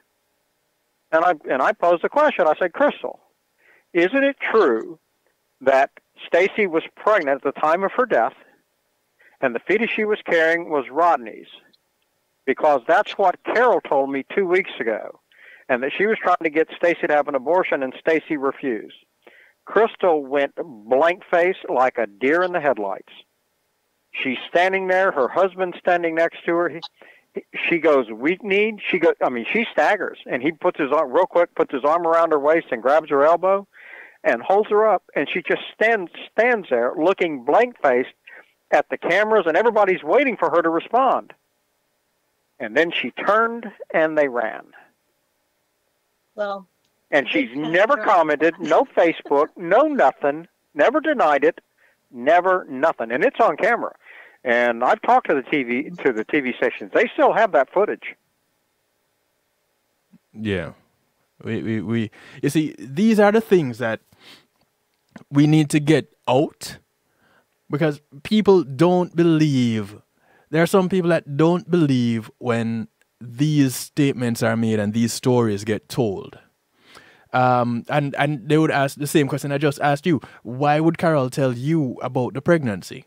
and I posed a question. I said, Crystal, isn't it true that Stacy was pregnant at the time of her death and the fetus she was carrying was Rodney's? Because that's what Carol told me 2 weeks ago, and that she was trying to get Stacy to have an abortion, and Stacy refused. Crystal went blank-faced like a deer in the headlights. She's standing there. Her husband's standing next to her. She goes weak-kneed. She staggers, and he puts his arm around her waist and grabs her elbow and holds her up, and she just stands there looking blank-faced at the cameras, and everybody's waiting for her to respond. And then she turned, and they ran. Well, and she's never commented, no Facebook, no nothing, never denied it, never nothing, and it's on camera. And I've talked to the TV stations. They still have that footage. Yeah, we you see, these are the things that we need to get out, because people don't believe. There are some people that don't believe when these statements are made and these stories get told. And they would ask the same question I just asked you. Why would Carol tell you about the pregnancy?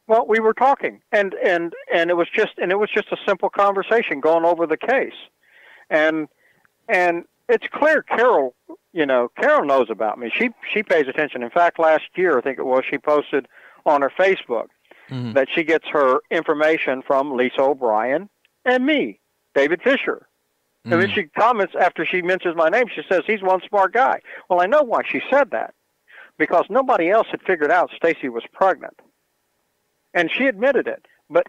Well, we were talking, and it was just a simple conversation going over the case, and it's clear Carol knows about me. She pays attention. In fact, last year I think it was, she posted on her Facebook that she gets her information from Lisa O'Brien and me, David Fisher. And then she comments after she mentions my name. She says, he's one smart guy. Well, I know why she said that, because nobody else had figured out Stacy was pregnant. And she admitted it. But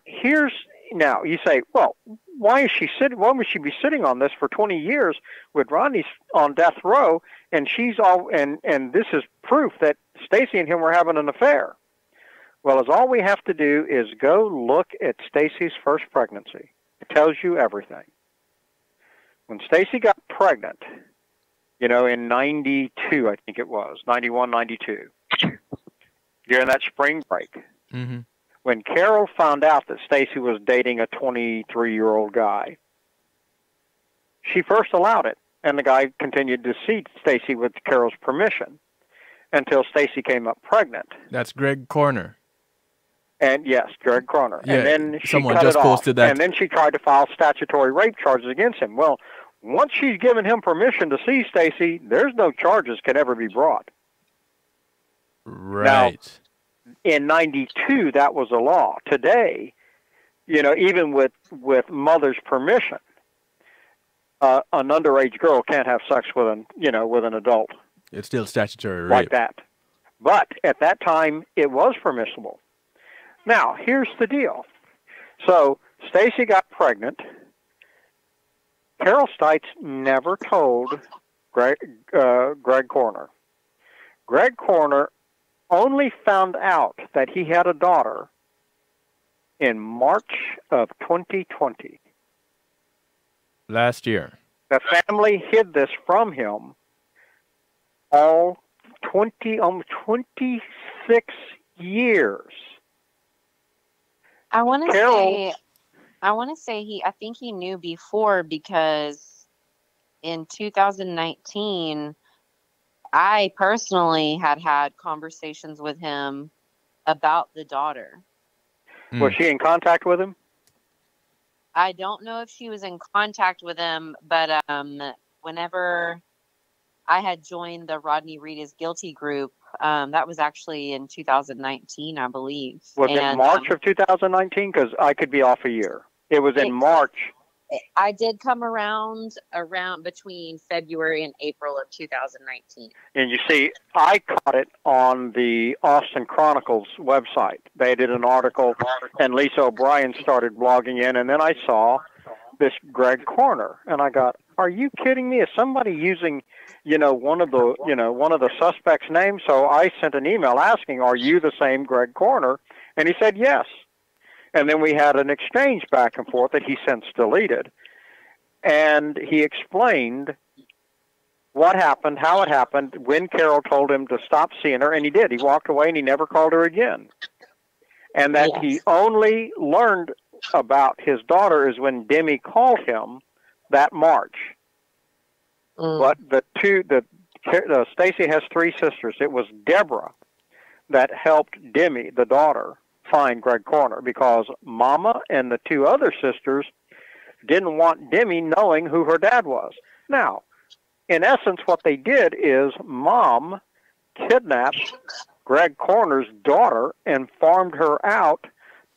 now you say, well, why would she be sitting on this for 20 years with Rodney on death row, and and this is proof that Stacy and him were having an affair? Well, all we have to do is go look at Stacy's first pregnancy. It tells you everything. When Stacy got pregnant, in 92, I think it was, 91, 92, during that spring break, when Carol found out that Stacy was dating a 23-year-old guy, she first allowed it, and the guy continued to see Stacy with Carol's permission until Stacy came up pregnant. That's Greg Corner. And yes, Greg Corner. Yeah, and then she someone cut just it posted off. that. And then she tried to file statutory rape charges against him. Well, once she's given him permission to see Stacy, there's no charges can ever be brought. Right. Now, in 92, that was a law. Today, even with mother's permission, an underage girl can't have sex with an adult. It's still statutory rape. Like that. But at that time, it was permissible. Now, here's the deal. So, Stacy got pregnant. Carol Stites never told Greg Corner. Greg Corner only found out that he had a daughter in March of 2020. Last year. The family hid this from him almost 26 years. I want to say I think he knew before, because in 2019, I personally had conversations with him about the daughter. Was she in contact with him? I don't know if she was in contact with him, but whenever I had joined the Rodney Reed is Guilty group, that was actually in 2019, I believe. Was it March of 2019? Because I could be off a year. It was in March. I did come around between February and April of 2019. And you see, I caught it on the Austin Chronicles website. They did an article, and Lisa O'Brien started blogging in, and then I saw this Greg Corner, and I got, "Are you kidding me? Is somebody using, one of the suspects' names?" So I sent an email asking, "Are you the same Greg Corner?" And he said yes. And then we had an exchange back and forth that he since deleted, and he explained what happened, how it happened, when Carol told him to stop seeing her, and he did. He walked away and he never called her again. And that he only learned about his daughter is when Demi called him that March. But Stacy has 3 sisters. It was Deborah that helped Demi, the daughter, find Greg Corner, because Mama and the 2 other sisters didn't want Demi knowing who her dad was. Now, in essence, what they did is Mom kidnapped Greg Corner's daughter and farmed her out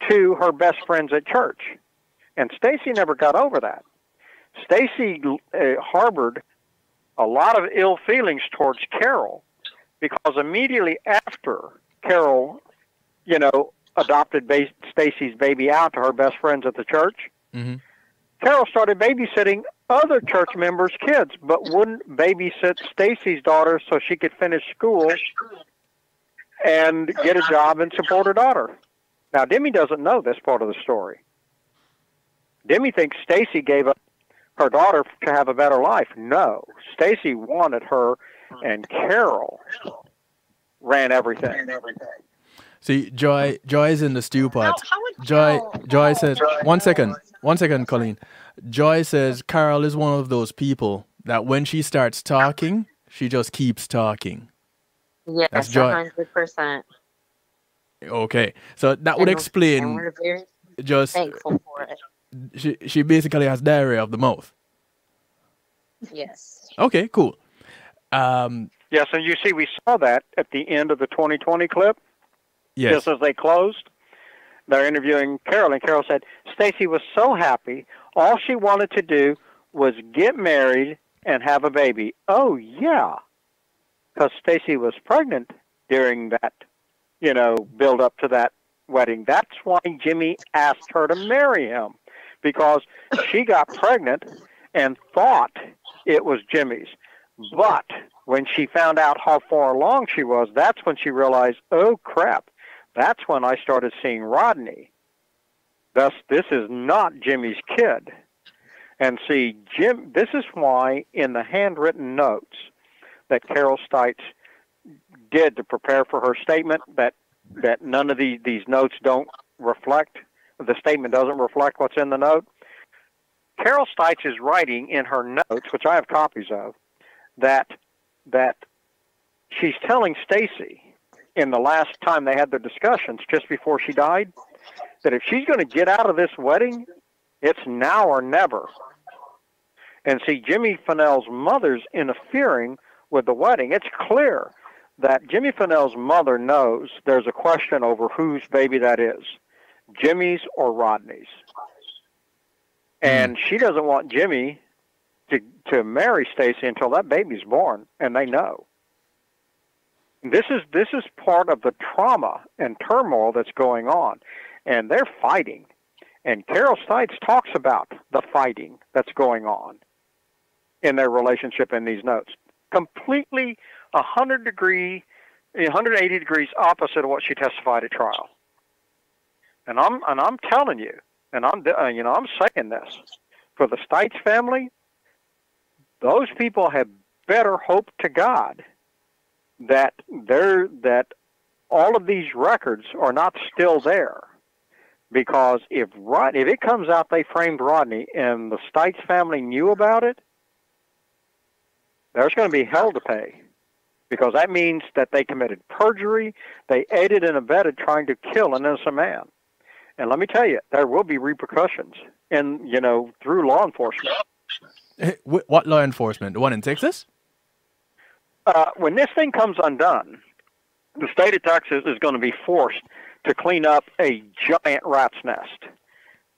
to her best friends at church. And Stacy never got over that. Stacy harbored a lot of ill feelings towards Carol, because immediately after Carol, adopted Stacy's baby out to her best friends at the church, Carol started babysitting other church members' kids, but wouldn't babysit Stacy's daughter so she could finish school and get a job and support her daughter. Now, Demi doesn't know this part of the story. Demi thinks Stacy gave up her daughter to have a better life. No, Stacy wanted her, and Carol ran everything. See, Joy is in the stew pot. Joy says, one second, Colleen. Joy says Carol is one of those people that when she starts talking, she just keeps talking. Yes, that's Joy. 100%. Okay, so that would explain. And we're very just thankful for it. She basically has diarrhea of the mouth. Yes. Okay, cool. Yes, and you see, we saw that at the end of the 2020 clip. Yes. Just as they closed, they're interviewing Carol, and Carol said Stacy was so happy. All she wanted to do was get married and have a baby. Oh, yeah, because Stacy was pregnant during that, build up to that wedding. That's why Jimmy asked her to marry him, because she got pregnant and thought it was Jimmy's. But when she found out how far along she was, that's when she realized, oh, crap. That's when I started seeing Rodney. Thus, this is not Jimmy's kid. And see, this is why in the handwritten notes that Carol Stites did to prepare for her statement, that none of these notes don't reflect, the statement doesn't reflect what's in the note. Carol Stites is writing in her notes, which I have copies of, that she's telling Stacy in the last time they had their discussions just before she died, that if she's going to get out of this wedding, it's now or never. And see, Jimmy Fennell's mother's interfering with the wedding. It's clear that Jimmy Fennell's mother knows there's a question over whose baby that is, Jimmy's or Rodney's. And she doesn't want Jimmy to marry Stacy until that baby's born, and they know. This is part of the trauma and turmoil that's going on, and they're fighting. And Carol Stites talks about the fighting that's going on in their relationship in these notes. Completely 180 degrees opposite of what she testified at trial. And I'm telling you, and I'm saying this, for the Stites family, those people have better hope to God that all of these records are not still there, because if it comes out they framed Rodney and the Stites family knew about it, there's going to be hell to pay, because that means that they committed perjury, they aided and abetted trying to kill an innocent man. And let me tell you, there will be repercussions, and through law enforcement. What law enforcement? The one in Texas? When this thing comes undone, the state of Texas is going to be forced to clean up a giant rat's nest.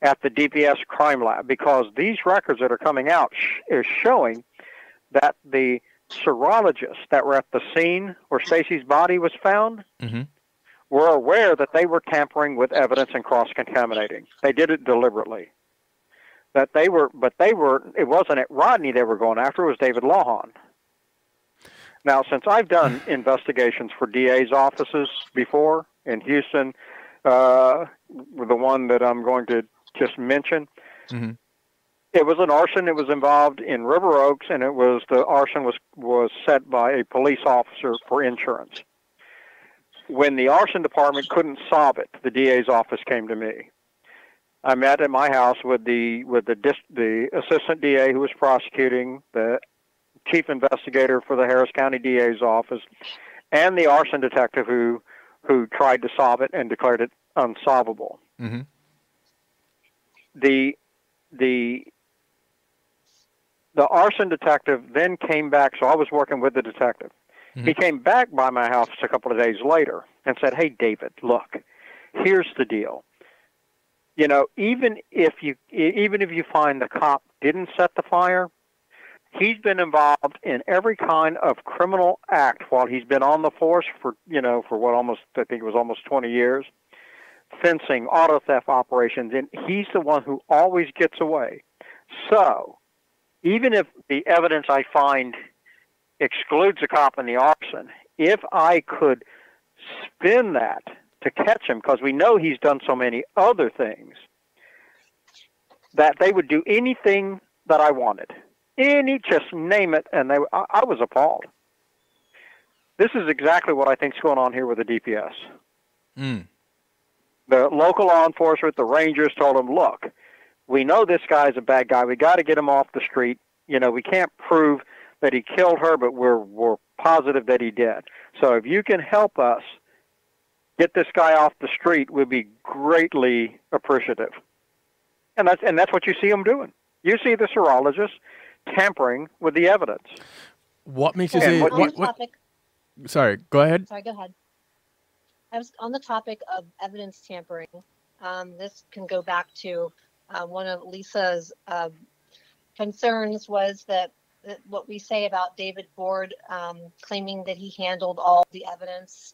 at the DPS crime lab, because these records that are coming out is showing that the serologists that were at the scene where Stacy's body was found were aware that they were tampering with evidence and cross-contaminating. They did it deliberately. But it wasn't at Rodney they were going after, it was David Lawhon. Now, since I've done investigations for DA's offices before in Houston, the one that I'm going to just mention, it was an arson that was involved in River Oaks, and the arson was set by a police officer for insurance. When the arson department couldn't solve it, the DA's office came to me. I met at my house with the assistant DA who was prosecuting, the chief investigator for the Harris County DA's office, and the arson detective who tried to solve it and declared it unsolvable. The arson detective then came back, so I was working with the detective. He came back by my house a couple of days later and said, "Hey, David, look, here's the deal. You know, even if you find the cop didn't set the fire, he's been involved in every kind of criminal act while he's been on the force for I think it was almost 20 years, fencing, auto theft operations, and he's the one who always gets away. So, even if the evidence I find excludes the cop in the arson, if I could spin that to catch him, because we know he's done so many other things, that they would do anything that I wanted. Just name it, and I was appalled. This is exactly what I think is going on here with the DPS. The local law enforcement, the Rangers, told him, look, we know this guy's a bad guy. We got to get him off the street. You know, we can't prove that he killed her, but we're positive that he did. So if you can help us get this guy off the street, we'd be greatly appreciative. And that's what you see them doing. You see the serologists tampering with the evidence. What makes you say... Sorry, go ahead. Sorry, go ahead. I was on the topic of evidence tampering. This can go back to one of Lisa's concerns was that what we say about David Board claiming that he handled all the evidence,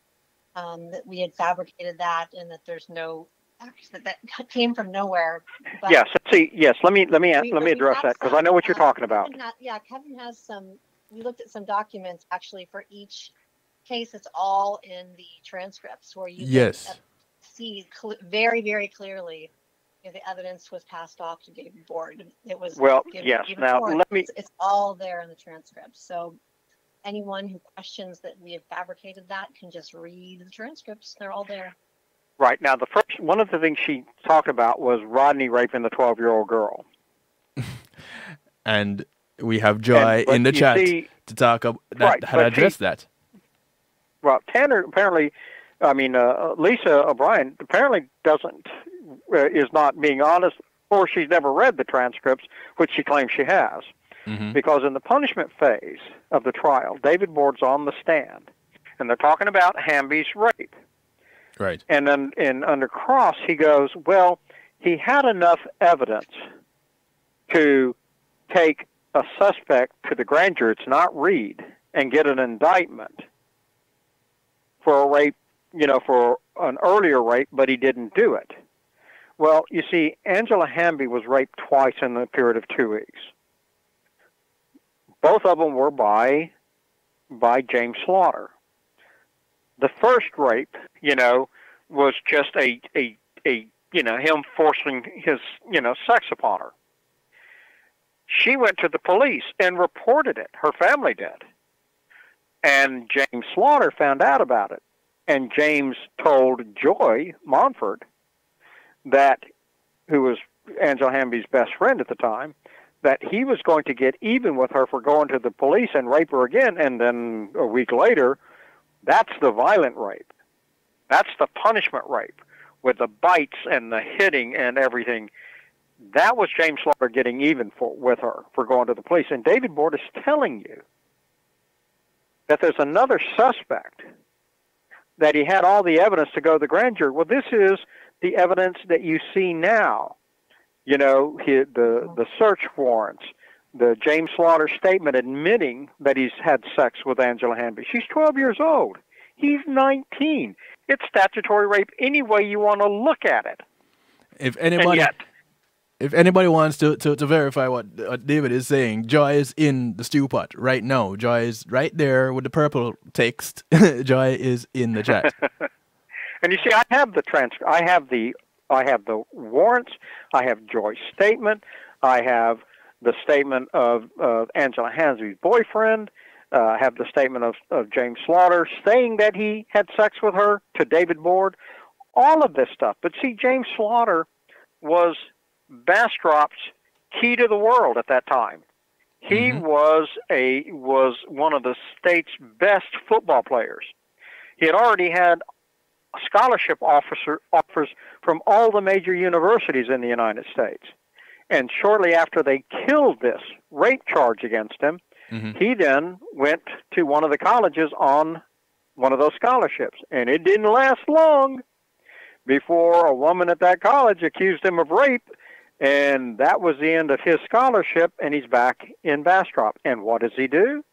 that we had fabricated that, and that there's no that came from nowhere. But yes. Let me address that, because I know what you're talking about. Kevin has some. We looked at some documents actually for each case. It's all in the transcripts where you can see very, very clearly the evidence was passed off to David Board. It was Now it's all there in the transcripts. So anyone who questions that we have fabricated that can just read the transcripts. They're all there. Right. Now, one of the things she talked about was Rodney raping the 12-year-old girl. And we have Joy in the chat to talk about how to address that. Well, Tanner Lisa O'Brien apparently is not being honest, or she's never read the transcripts, which she claims she has. Because in the punishment phase of the trial, David Board's on the stand, and they're talking about Hamby's rape. Right. And then under cross, he goes, well, he had enough evidence to take a suspect to the grand jury, it's not Reed, and get an indictment for a rape, for an earlier rape, but he didn't do it. Well, you see, Angela Hamby was raped twice in the period of 2 weeks. Both of them were by James Slaughter. The first rape, was just him forcing his, sex upon her. She went to the police and reported it. Her family did. And James Slaughter found out about it. And James told Joy Monfort, who was Angela Hamby's best friend at the time, that he was going to get even with her for going to the police and rape her again. And then a week later, that's the violent rape. That's the punishment rape with the bites and the hitting and everything. That was James Slaughter getting even with her for going to the police. And David Board is telling you that there's another suspect, that he had all the evidence to go to the grand jury. Well, this is the evidence that you see now. the search warrants, the James Slaughter statement admitting that he's had sex with Angela Hanby. She's 12 years old. He's 19. It's statutory rape any way you want to look at it. If anybody wants to verify what David is saying, Joy is in the stew pot right now. Joy is right there with the purple text. Joy is in the chat. And you see, I have the transcript. I have the warrants. I have Joy's statement. I have the statement of Angela Hanby's boyfriend. I have the statement of James Slaughter saying that he had sex with her to David Board. All of this stuff. But see, James Slaughter was Bastrop's key to the world at that time. He was one of the state's best football players. He had already had scholarship offers from all the major universities in the United States. And shortly after they killed this rape charge against him, he then went to one of the colleges on one of those scholarships. And it didn't last long before a woman at that college accused him of rape, and that was the end of his scholarship, and he's back in Bastrop. And what does he do?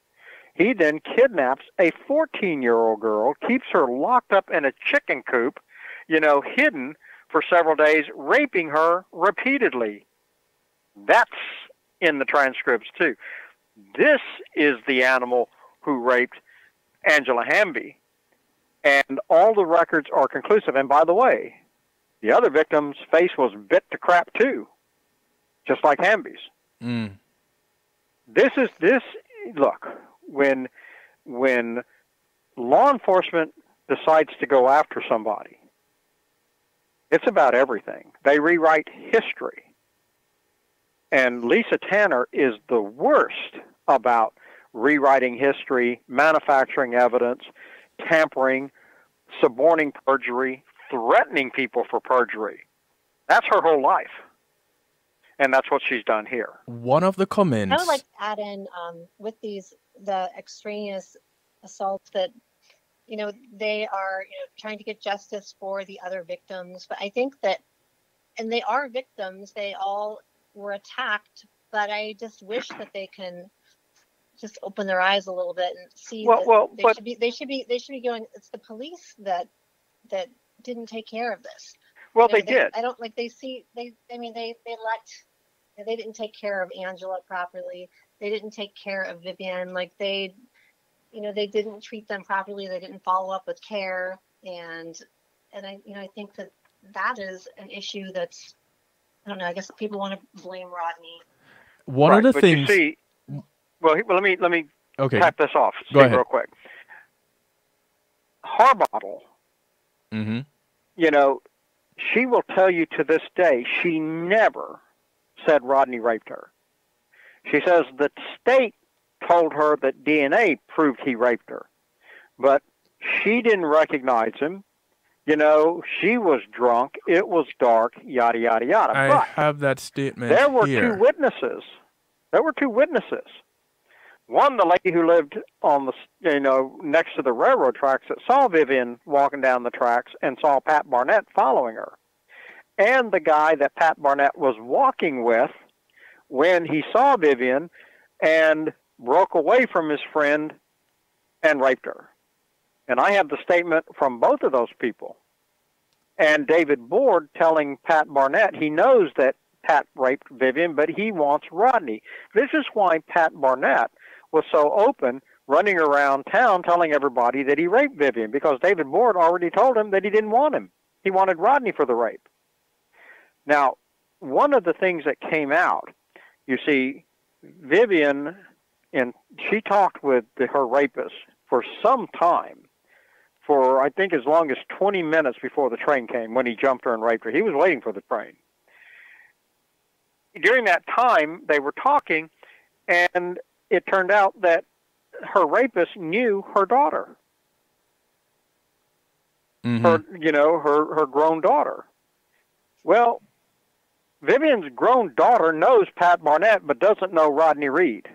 He then kidnaps a 14-year-old girl, keeps her locked up in a chicken coop, hidden for several days, raping her repeatedly. That's in the transcripts, too. This is the animal who raped Angela Hanby. And all the records are conclusive. And by the way, the other victim's face was bit to crap, too, just like Hanby's. Look, when law enforcement decides to go after somebody, it's about everything. They rewrite history. And Lisa Tanner is the worst about rewriting history, manufacturing evidence, tampering, suborning perjury, threatening people for perjury. That's her whole life. And that's what she's done here. One of the comments... I would like to add in with the extraneous assaults that, they are trying to get justice for the other victims. But I think that, and they are victims, they all were attacked, but I just wish that they can just open their eyes a little bit and see they should be going, it's the police that didn't take care of this. They did. I don't like they didn't take care of Angela properly. They didn't take care of Vivian. Like they didn't treat them properly. They didn't follow up with care. And I think that is an issue that's, I don't know, I guess people want to blame Rodney. One of the things... You see, let me tap this off real quick. Harbottle, she will tell you to this day she never said Rodney raped her. She says the state told her that DNA proved he raped her, but she didn't recognize him. She was drunk. It was dark, yada, yada, yada. I have that statement There were here. two witnesses. One, the lady who lived on the, next to the railroad tracks that saw Vivian walking down the tracks and saw Pat Barnett following her. And the guy that Pat Barnett was walking with when he saw Vivian and broke away from his friend and raped her. And I have the statement from both of those people. And David Board telling Pat Barnett he knows that Pat raped Vivian, but he wants Rodney. This is why Pat Barnett was so open, running around town telling everybody that he raped Vivian, because David Board already told him that he didn't want him. He wanted Rodney for the rape. Now, one of the things that came out, you see, Vivian, and she talked with her rapist for some time, for I think as long as 20 minutes before the train came, when he jumped her and raped her. He was waiting for the train. During that time, they were talking, and it turned out that her rapist knew her daughter, her grown daughter. Well, Vivian's grown daughter knows Pat Barnett, but doesn't know Rodney Reed.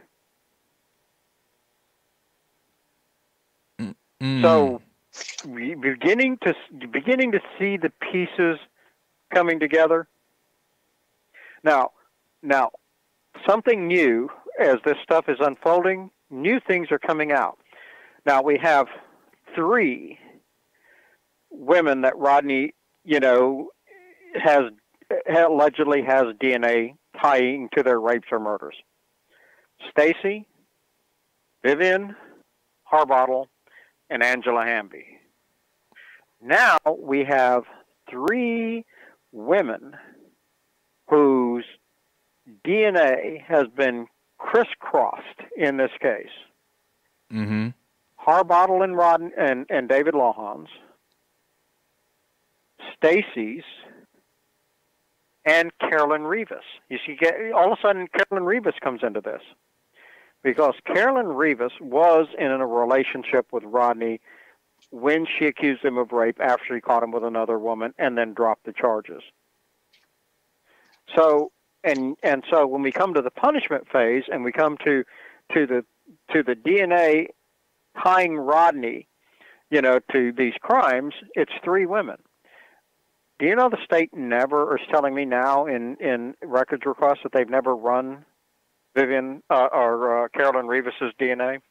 So, beginning to see the pieces coming together. Now, something new as this stuff is unfolding. New things are coming out. Now we have 3 women that Rodney, allegedly has DNA tying to their rapes or murders. Stacy, Vivian Harbottle, and Angela Hamby. Now we have 3 women whose DNA has been crisscrossed in this case. Mm-hmm. Harbottle and Rodney and David Lawhons, Stacy's, and Carolyn Rivas. You see, all of a sudden Carolyn Rivas comes into this because Carolyn Rivas was in a relationship with Rodney when she accused him of rape after he caught him with another woman and then dropped the charges. So so when we come to the punishment phase and we come to the DNA tying Rodney, to these crimes, it's 3 women. Do you know the state never is telling me now in records requests that they've never run Vivian or Carolyn Rivas's DNA?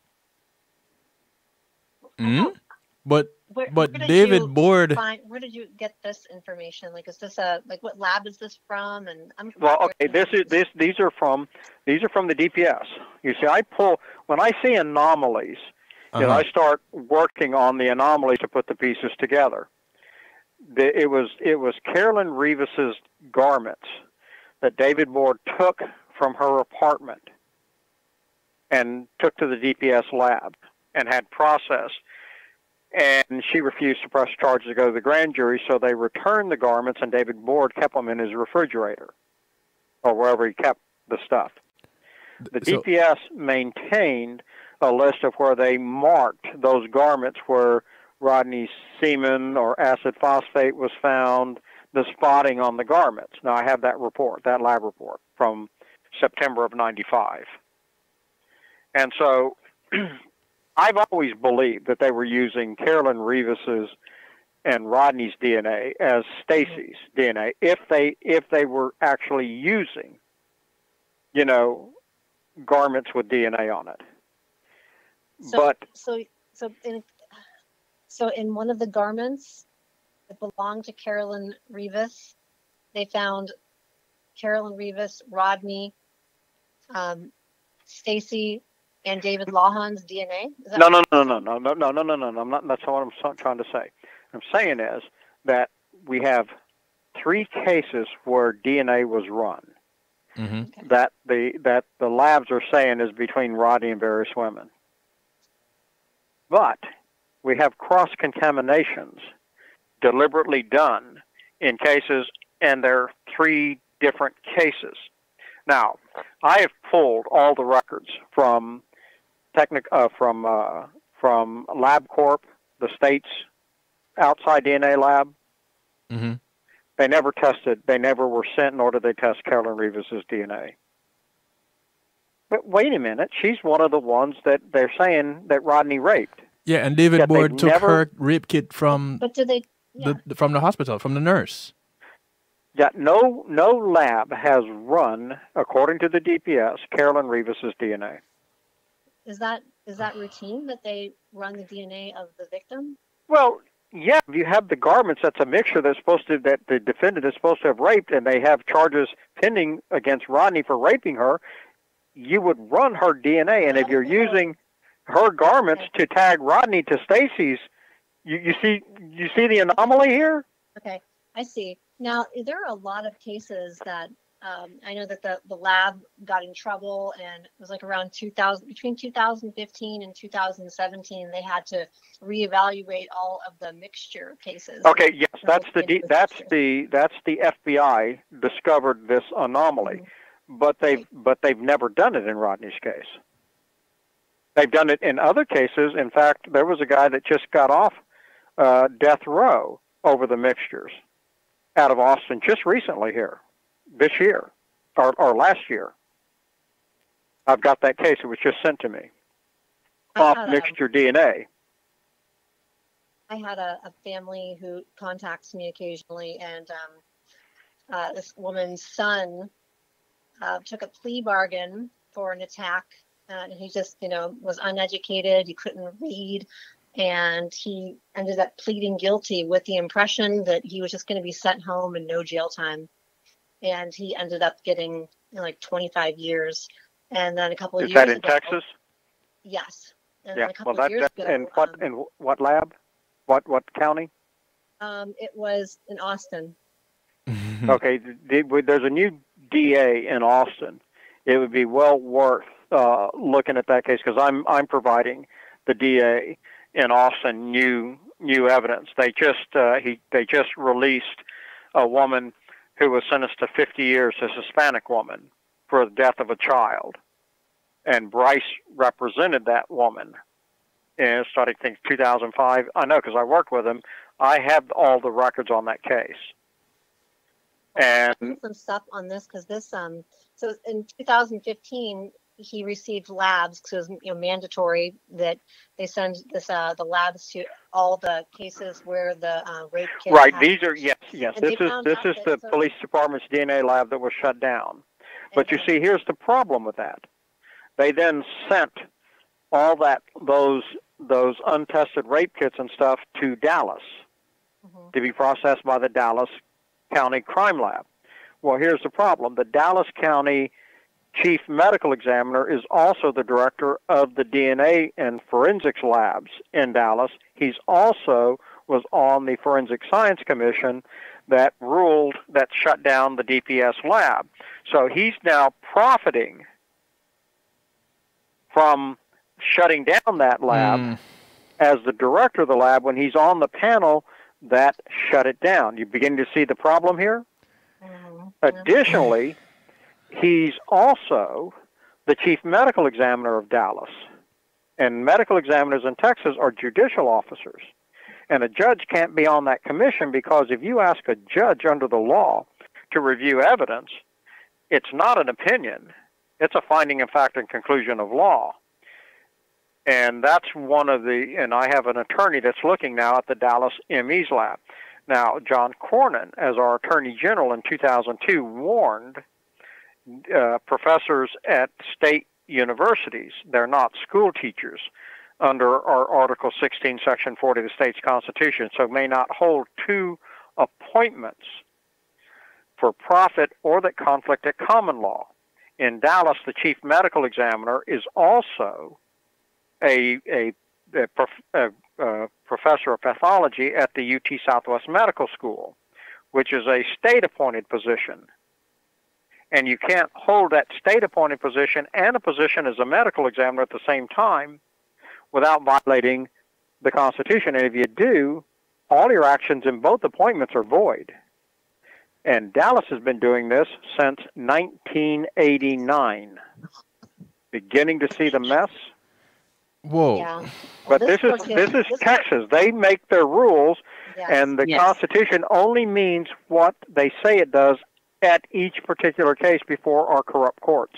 Mm-hmm. But Where did David Board. Where did you get this information? Like, is this what lab is this from? And Okay. These are from the DPS. You see, when I see anomalies, I start working on the anomalies to put the pieces together. It was Carolyn Rivas's garments that David Board took from her apartment and took to the DPS lab and had processed. And she refused to press charges to go to the grand jury, so they returned the garments, and David Board kept them in his refrigerator or wherever he kept the stuff. The DPS maintained a list of where they marked those garments where Rodney's semen or acid phosphate was found, the spotting on the garments. Now, I have that report, that lab report from September of '95. And so I've always believed that they were using Carolyn Rivas's and Rodney's DNA as Stacy's DNA if they were actually using, garments with DNA on it. So in one of the garments that belonged to Carolyn Rivas, they found Carolyn Rivas, Rodney, Stacy, and David Lawhon's DNA. No. I'm not. That's what I'm trying to say. I'm saying is that we have 3 cases where DNA was run. Mm-hmm. That the labs are saying is between Rodney and various women. But we have cross-contaminations deliberately done in cases, and there are 3 different cases. Now, I have pulled all the records from from LabCorp, the state's outside DNA lab. Mm-hmm. They never were sent, nor did they test Carolyn Rivas's DNA. But wait a minute, she's one of the ones that they're saying that Rodney raped. Yeah, and David Board took her rape kit from from the hospital, from the nurse. Yeah, no lab has run, according to the DPS, Carolyn Rivas's DNA. Is that routine that they run the DNA of the victim? Well, yeah, if you have the garments, that's a mixture that the defendant is supposed to have raped, and they have charges pending against Rodney for raping her, you would run her DNA, and if you're using her garments to tag Rodney to Stacy's, you see the anomaly here? Okay, I see. Now, there are a lot of cases that I know that the lab got in trouble, and it was like around between 2015 and 2017, they had to reevaluate all of the mixture cases. Okay, yes, that's the FBI discovered this anomaly, mm-hmm. but they've never done it in Rodney's case. They've done it in other cases. In fact, there was a guy that just got off death row over the mixtures out of Austin just recently here. This year, or last year. I've got that case. It was just sent to me. Off mixture DNA. I had a family who contacts me occasionally, and this woman's son took a plea bargain for an attack. And he just, was uneducated. He couldn't read. And he ended up pleading guilty with the impression that he was just going to be sent home and no jail time. And he ended up getting like 25 years. And then a couple of years ago. Is that in Texas? Yes. And Yeah. a couple Well, of years ago. and what lab? What county? It was in Austin. Okay. There's a new DA in Austin. It would be well worth looking at that case because I'm providing the DA in Austin new evidence. They just released a woman who was sentenced to 50 years, a Hispanic woman, for the death of a child, and Bryce represented that woman. And it started, I think, 2005. I know because I worked with him. I have all the records on that case. And some stuff on this because this so in 2015 he received labs because it was mandatory that they send this the labs to all the cases where the rape kit right. happened. These are yes. This is the police department's DNA lab that was shut down. But you see, here's the problem with that. They then sent all those untested rape kits and stuff to Dallas to be processed by the Dallas County Crime Lab. Well, here's the problem. The Dallas County Chief Medical Examiner is also the director of the DNA and forensics labs in Dallas. He's also was on the Forensic Science Commission that shut down the DPS lab. So he's now profiting from shutting down that lab as the director of the lab when he's on the panel that shut it down. You begin to see the problem here? Additionally, he's also the chief medical examiner of Dallas. And medical examiners in Texas are judicial officers. And a judge can't be on that commission because if you ask a judge under the law to review evidence, it's not an opinion. It's a finding of fact and conclusion of law. And that's and I have an attorney that's looking now at the Dallas ME's lab. Now, John Cornyn, as our Attorney General in 2002, warned professors at state universities, they're not school teachers, under our Article 16, Section 40 of the state's Constitution, so may not hold two appointments for profit or that conflict at common law. In Dallas, the chief medical examiner is also a professor of pathology at the UT Southwest Medical School, which is a state-appointed position. And you can't hold that state-appointed position and a position as a medical examiner at the same time without violating the Constitution. And if you do, all your actions in both appointments are void. And Dallas has been doing this since 1989. Beginning to see the mess? Whoa. Yeah. But this is Texas. They make their rules, and the Constitution only means what they say it does at each particular case before our corrupt courts.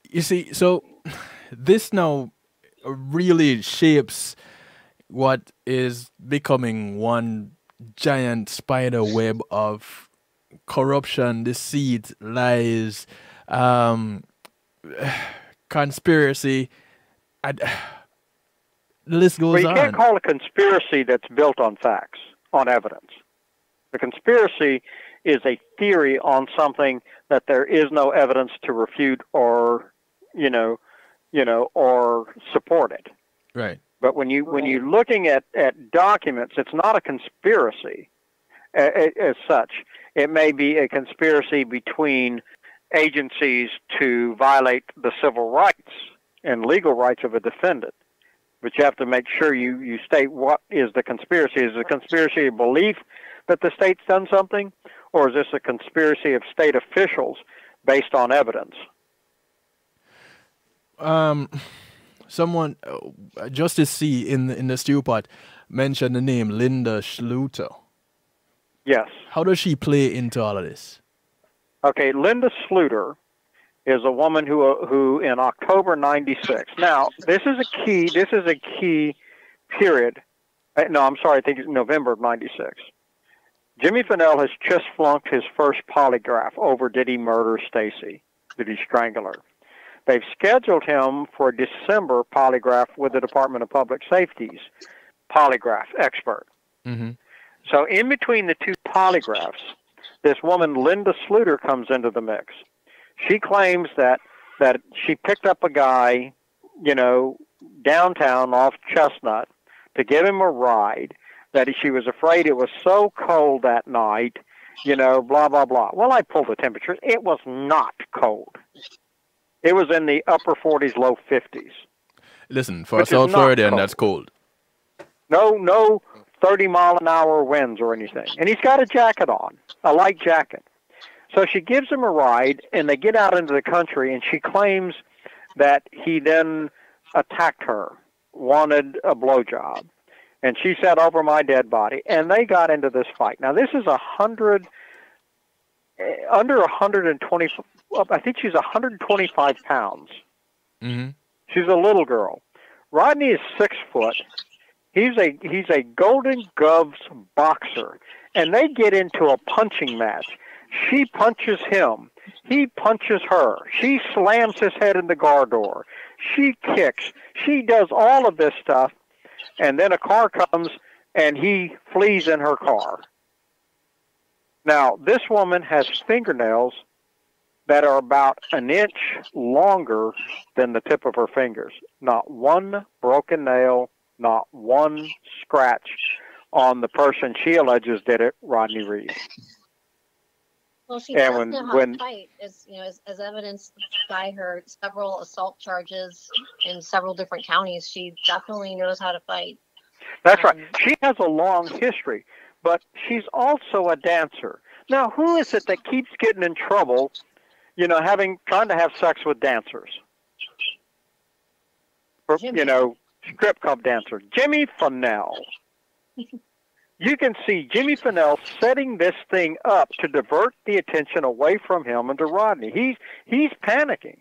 You see, so this now really shapes what is becoming one giant spider web of corruption, deceit, lies, conspiracy. The list goes on. You can't call a conspiracy that's built on facts, on evidence. The conspiracy is a theory on something that there is no evidence to refute or, or support it. Right. But when you're looking at documents, it's not a conspiracy as such. It may be a conspiracy between agencies to violate the civil rights and legal rights of a defendant. But you have to make sure you state what is the conspiracy. Is it a conspiracy of belief that the state's done something, or is this a conspiracy of state officials based on evidence? Someone, Justice C in the stew pot, mentioned the name Linda Schluter. Yes. How does she play into all of this? Okay, Linda Schluter is a woman who in October '96. Now, this is a key period. No, I'm sorry, I think it's November of '96. Jimmy Fennell has just flunked his first polygraph over did he murder Stacy? Did he strangle her? They've scheduled him for a December polygraph with the Department of Public Safety's polygraph expert. Mm-hmm. So in between the two polygraphs, this woman, Linda Sluter, comes into the mix. She claims that she picked up a guy, downtown off Chestnut to give him a ride, that she was afraid it was so cold that night, blah, blah, blah. Well, I pulled the temperature. It was not cold. It was in the upper 40s, low 50s. Listen, for a South Floridian, that's cold. No 30-mile-an-hour winds or anything. And he's got a jacket on, a light jacket. So she gives him a ride, and they get out into the country, and she claims that he then attacked her, wanted a blowjob. And she said, over my dead body. And they got into this fight. Now, this is under 120, I think she's 125 pounds. Mm-hmm. She's a little girl. Rodney is 6 foot. He's a Golden Gloves boxer, and they get into a punching match. She punches him. He punches her. She slams his head in the car door. She kicks. She does all of this stuff, and then a car comes, and he flees in her car. Now, this woman has fingernails that are about an inch longer than the tip of her fingers. Not one broken nail, not one scratch on the person she alleges did it, Rodney Reed. Well, she does know how to fight, as evidenced by her several assault charges in several different counties. She definitely knows how to fight. That's right. She has a long history, but she's also a dancer. Now, who is it that keeps getting in trouble, trying to have sex with dancers? Strip club dancer. Jimmy Fennell. You can see Jimmy Fennell setting this thing up to divert the attention away from him and to Rodney. He's panicking.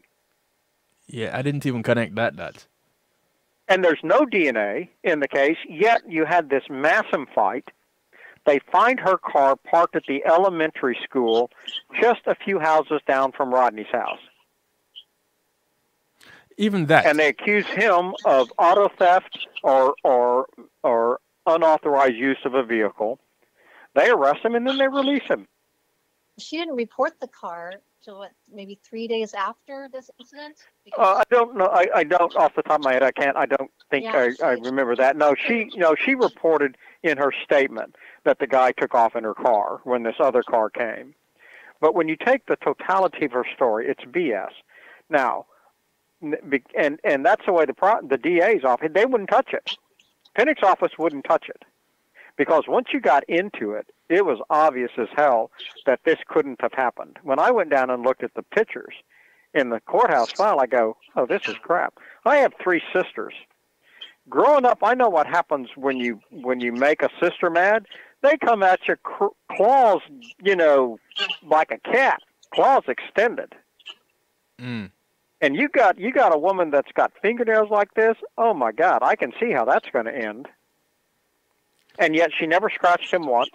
Yeah, I didn't even connect that. And there's no DNA in the case, yet you had this massive fight. They find her car parked at the elementary school just a few houses down from Rodney's house. Even that. And they accuse him of auto theft or unauthorized use of a vehicle. They arrest him and then they release him. She didn't report the car till maybe 3 days after this incident? I don't know. I don't off the top of my head. I don't think I remember that. No, she reported in her statement that the guy took off in her car when this other car came. But when you take the totality of her story, it's BS. Now, and that's the way the DA's office, they wouldn't touch it. Pinnock's office wouldn't touch it. Because once you got into it, it was obvious as hell that this couldn't have happened. When I went down and looked at the pictures in the courthouse file, I go, oh, this is crap. I have 3 sisters. Growing up, I know what happens when you make a sister mad. They come at you claws, like a cat, claws extended. Mm. And you got a woman that's got fingernails like this. Oh my God, I can see how that's going to end. And yet she never scratched him once.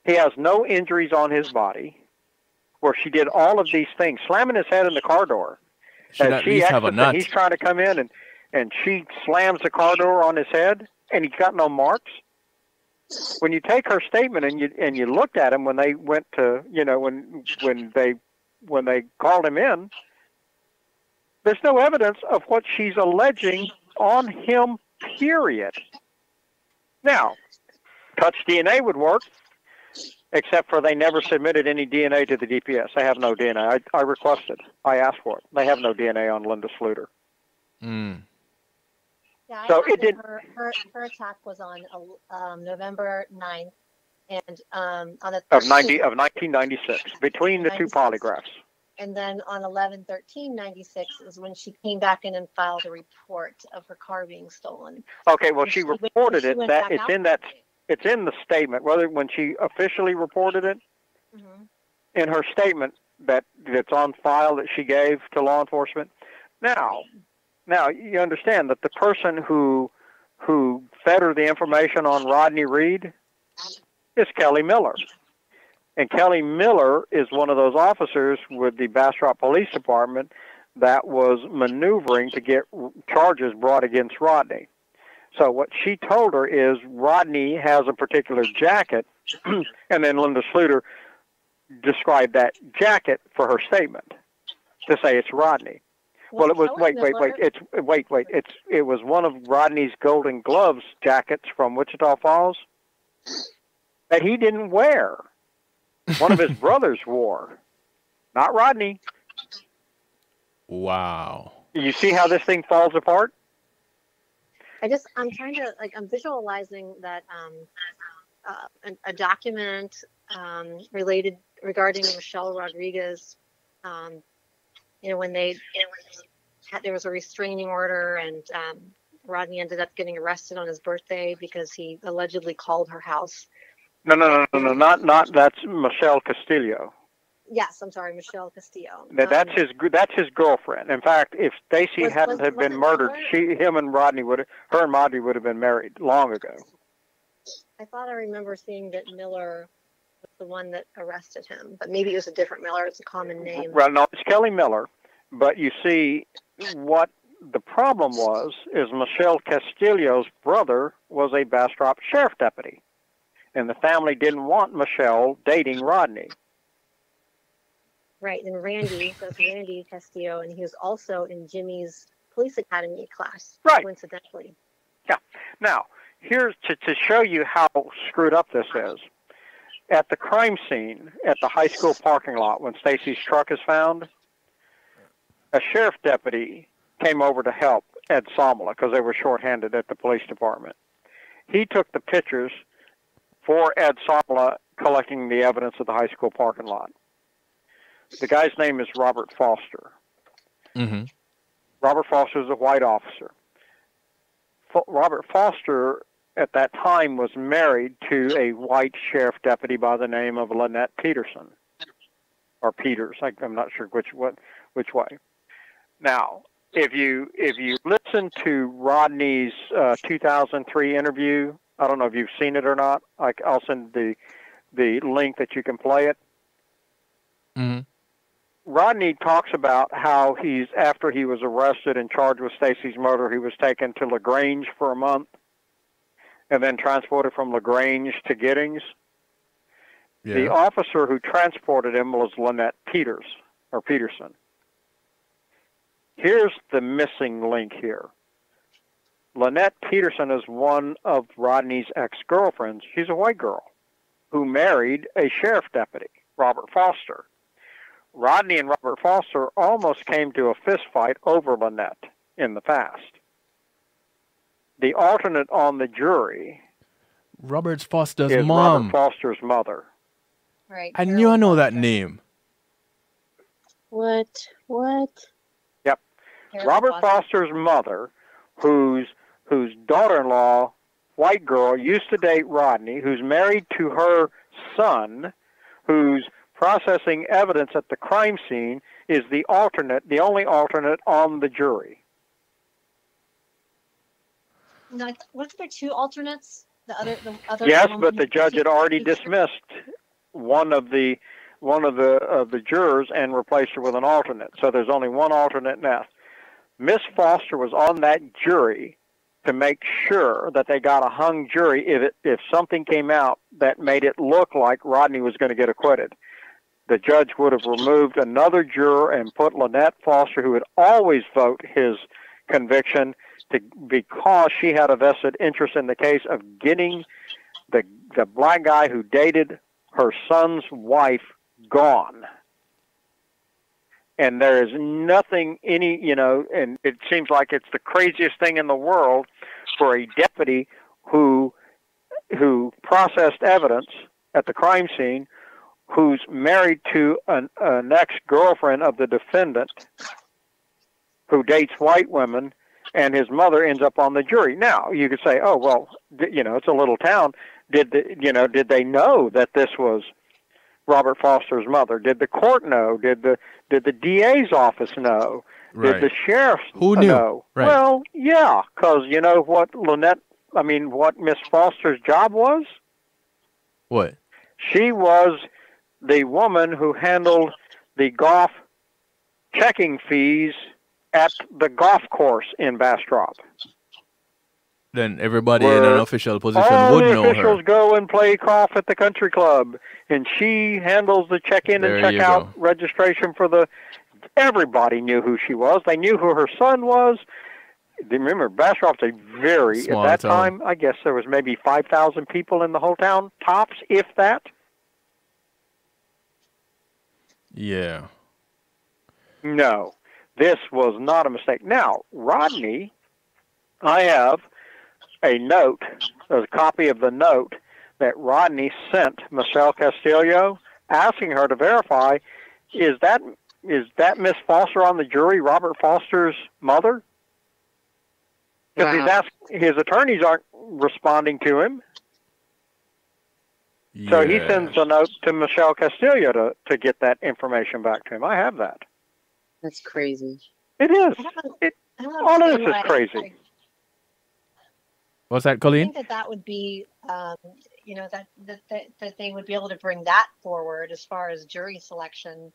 He has no injuries on his body. Where she did all of these things, slamming his head in the car door. Should at least have a nut. He's trying to come in, and she slams the car door on his head, and he's got no marks. When you take her statement and you looked at him when they went to, when they called him in, there's no evidence of what she's alleging on him, period. Now, touch DNA would work, except for they never submitted any DNA to the DPS. They have no DNA. I requested. I asked for it. They have no DNA on Linda Sluter. Mm. Yeah, so it did. Her attack was on November 9th, and on the of 1996, between the 2 polygraphs. And then on 11/13/96 is when she came back in and filed a report of her car being stolen. Okay, well, she reported it. That it's in that. It's in the statement. When she officially reported it, in her statement that's on file that she gave to law enforcement. Now you understand that the person who fed her the information on Rodney Reed is Kelly Miller. And Kelly Miller is one of those officers with the Bastrop Police Department that was maneuvering to get charges brought against Rodney. So what she told her is Rodney has a particular jacket, and then Linda Sluter described that jacket for her statement to say it's Rodney. Well, it was it was one of Rodney's Golden Gloves jackets from Wichita Falls that he didn't wear. One of his brothers wore, not Rodney. Wow. You see how this thing falls apart? I'm trying to, I'm visualizing that a document regarding Michelle Rodriguez, when there was a restraining order and Rodney ended up getting arrested on his birthday because he allegedly called her house. No, not that's Michelle Castillo. Yes, I'm sorry, Michelle Castillo. That's his girlfriend. In fact, if Stacy hadn't been murdered, her and Rodney would have been married long ago. I thought I remember seeing that Miller was the one that arrested him, but maybe it was a different Miller. It's a common name. Right, no, it's Kelly Miller. But you see, what the problem is Michelle Castillo's brother was a Bastrop sheriff deputy, and the family didn't want Michelle dating Rodney. Right, and Randy Castillo, and he was also in Jimmy's police academy class, right, coincidentally. Yeah. Now, here's to show you how screwed up this is. At the crime scene, at the high school parking lot, when Stacy's truck is found, a sheriff deputy came over to help Ed Somala because they were shorthanded at the police department. He took the pictures for Ed Somala collecting the evidence at the high school parking lot. The guy's name is Robert Foster. Mm-hmm. Robert Foster is a white officer. Robert Foster, at that time, was married to a white sheriff deputy by the name of Lynette Peterson, or Peters. I'm not sure which way. Now, if you listen to Rodney's 2003 interview, I don't know if you've seen it or not. I'll send the link that you can play it. Mm-hmm. Rodney talks about how after he was arrested and charged with Stacy's murder, he was taken to LaGrange for a month and then transported from LaGrange to Giddings. Yeah. The officer who transported him was Lynette Peterson. Here's the missing link here. Lynette Peterson is one of Rodney's ex-girlfriends. She's a white girl who married a sheriff deputy, Robert Foster. Rodney and Robert Foster almost came to a fist fight over Lynette in the past. The alternate on the jury Robert Foster's is mom. Robert Foster's mother. Right. I knew I know that name. What? Yep. Robert Foster's mother, whose daughter-in-law, white girl, used to date Rodney, who's married to her son, who's processing evidence at the crime scene, is the only alternate on the jury. Now, wasn't there two alternates? The other. Yes, but the judge had already dismissed one of the jurors and replaced her with an alternate. So there's only one alternate now. Miss Foster was on that jury to make sure that they got a hung jury if something came out that made it look like Rodney was going to get acquitted. The judge would have removed another juror and put Lynette Foster, who would always vote his conviction, because she had a vested interest in the case of getting the black guy who dated her son's wife gone. And there is nothing and it seems like it's the craziest thing in the world for a deputy who processed evidence at the crime scene, who's married to an ex-girlfriend of the defendant who dates white women, and his mother ends up on the jury. Now, you could say, oh, well, it's a little town. Did they know that this was Robert Foster's mother? Did the court know? Did the DA's office know? Right. Did the sheriff know? Right. Well, yeah, because you know what what Miss Foster's job was? What? She was the woman who handled the golf checking fees at the golf course in Bastrop. Then everybody in an official position all would the know officials her. go and play golf at the country club, and she handles the check-in There and you check-out go. registration for the. Everybody knew who she was. They knew who her son was. Remember, Bastrop's a very Small at that town. time. I guess there was maybe 5,000 people in the whole town, tops, if that. Yeah. No, this was not a mistake. Now, Rodney, I have a note, a copy of the note that Rodney sent Michelle Castillo, asking her to verify, is that Miss Foster on the jury, Robert Foster's mother? Because Wow. his attorneys aren't responding to him. So he sends a note to Michelle Castillo to get that information back to him. I have that. That's crazy. It is. I don't All of understand this is why- crazy. What's that, I Colleen? think that would be, you know, that they would be able to bring that forward as far as jury selection.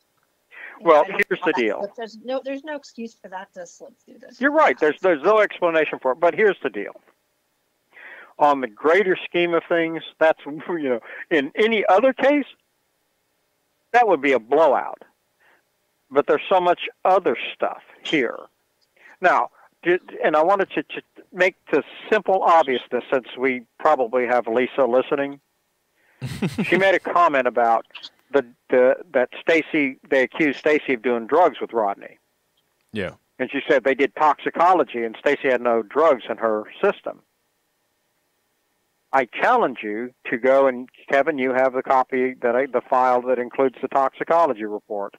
You know, Well, I don't here's know the how that deal. slips. There's no excuse for that to slip through this. You're right. There's no explanation for it. But here's the deal. On the greater scheme of things, that's, you know, in any other case, that would be a blowout. But there's so much other stuff here. Now, and I wanted to make the simple obviousness, since we probably have Lisa listening. She made a comment about that Stacy, they accused Stacy of doing drugs with Rodney. Yeah. And she said they did toxicology and Stacy had no drugs in her system. I challenge you to go, and Kevin, you have the copy, the file that includes the toxicology report.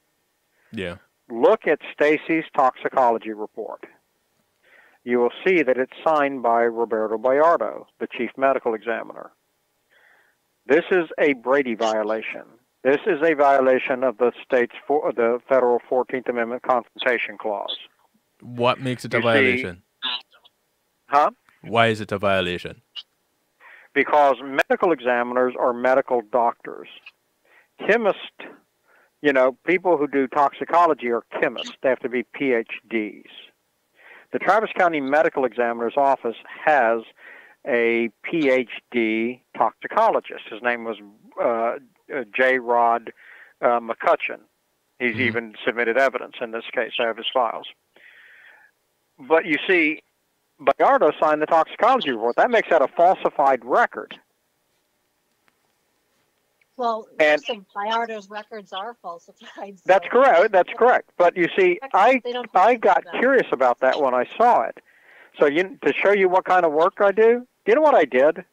Yeah. Look at Stacy's toxicology report. You will see that it's signed by Roberto Bayardo, the chief medical examiner. This is a Brady violation. This is a violation of the the federal 14th Amendment Confrontation Clause. What makes it a You see- violation? Huh? Why is it a violation? Because medical examiners are medical doctors. Chemists, you know, people who do toxicology are chemists. They have to be PhDs. The Travis County Medical Examiner's Office has a PhD toxicologist. His name was J. Rod McCutcheon. He's even submitted evidence in this case. I have his files. But you see, Bayardo signed the toxicology report. That makes that a falsified record. Well, And- most of Bayardo's records are falsified. That's so- correct. That's correct. But you see, I They don't got them. curious about that when I saw it. So to show you what kind of work I do, you know what I did?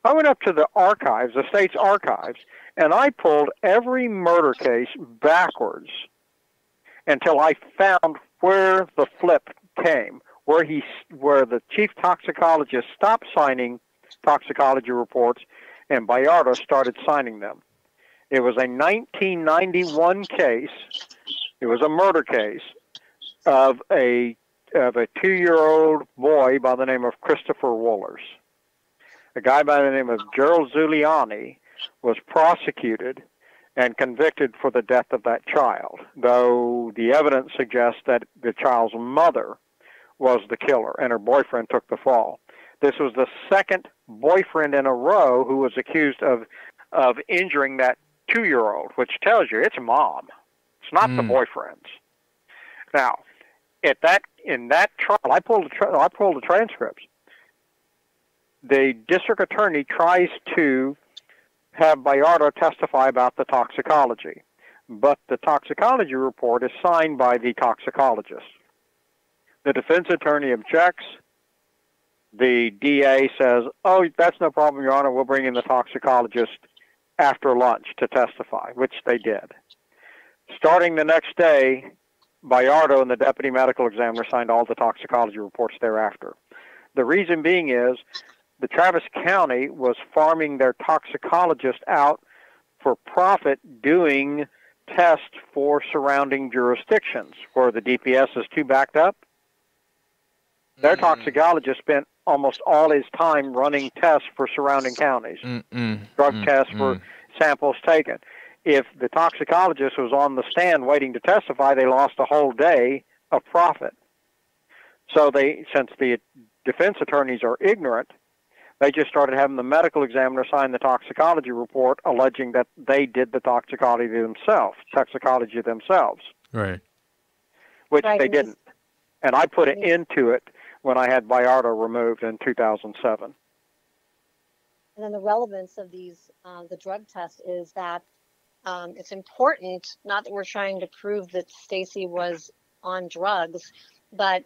I went up to the archives, the state's archives, and I pulled every murder case backwards until I found where the flip came, where the chief toxicologist stopped signing toxicology reports and Bayardo started signing them. It was a 1991 case. It was a murder case of a 2-year-old boy by the name of Christopher Wohlers. A guy by the name of Gerald Zuliani was prosecuted and convicted for the death of that child, though the evidence suggests that the child's mother was the killer and her boyfriend took the fall. This was the second boyfriend in a row who was accused of injuring that 2-year-old, which tells you it's mom. It's not the boyfriend's. Now, in that trial, I pulled the transcripts. The district attorney tries to have Bayardo testify about the toxicology, but the toxicology report is signed by the toxicologist. The defense attorney objects. The DA says, "Oh, that's no problem, Your Honor. We'll bring in the toxicologist after lunch to testify," which they did. Starting the next day, Bayardo and the deputy medical examiner signed all the toxicology reports thereafter. The reason being is the Travis County was farming their toxicologist out for profit doing tests for surrounding jurisdictions where the DPS is too backed up. Their toxicologist spent almost all his time running tests for surrounding counties, drug tests for samples taken. If the toxicologist was on the stand waiting to testify, they lost a whole day of profit. So since the defense attorneys are ignorant, they just started having the medical examiner sign the toxicology report alleging that they did the toxicology themselves. Right. Which they didn't. And I put an end to it when I had Bayardo removed in 2007. And then the relevance of these, the drug test, is that it's important, not that we're trying to prove that Stacy was on drugs, but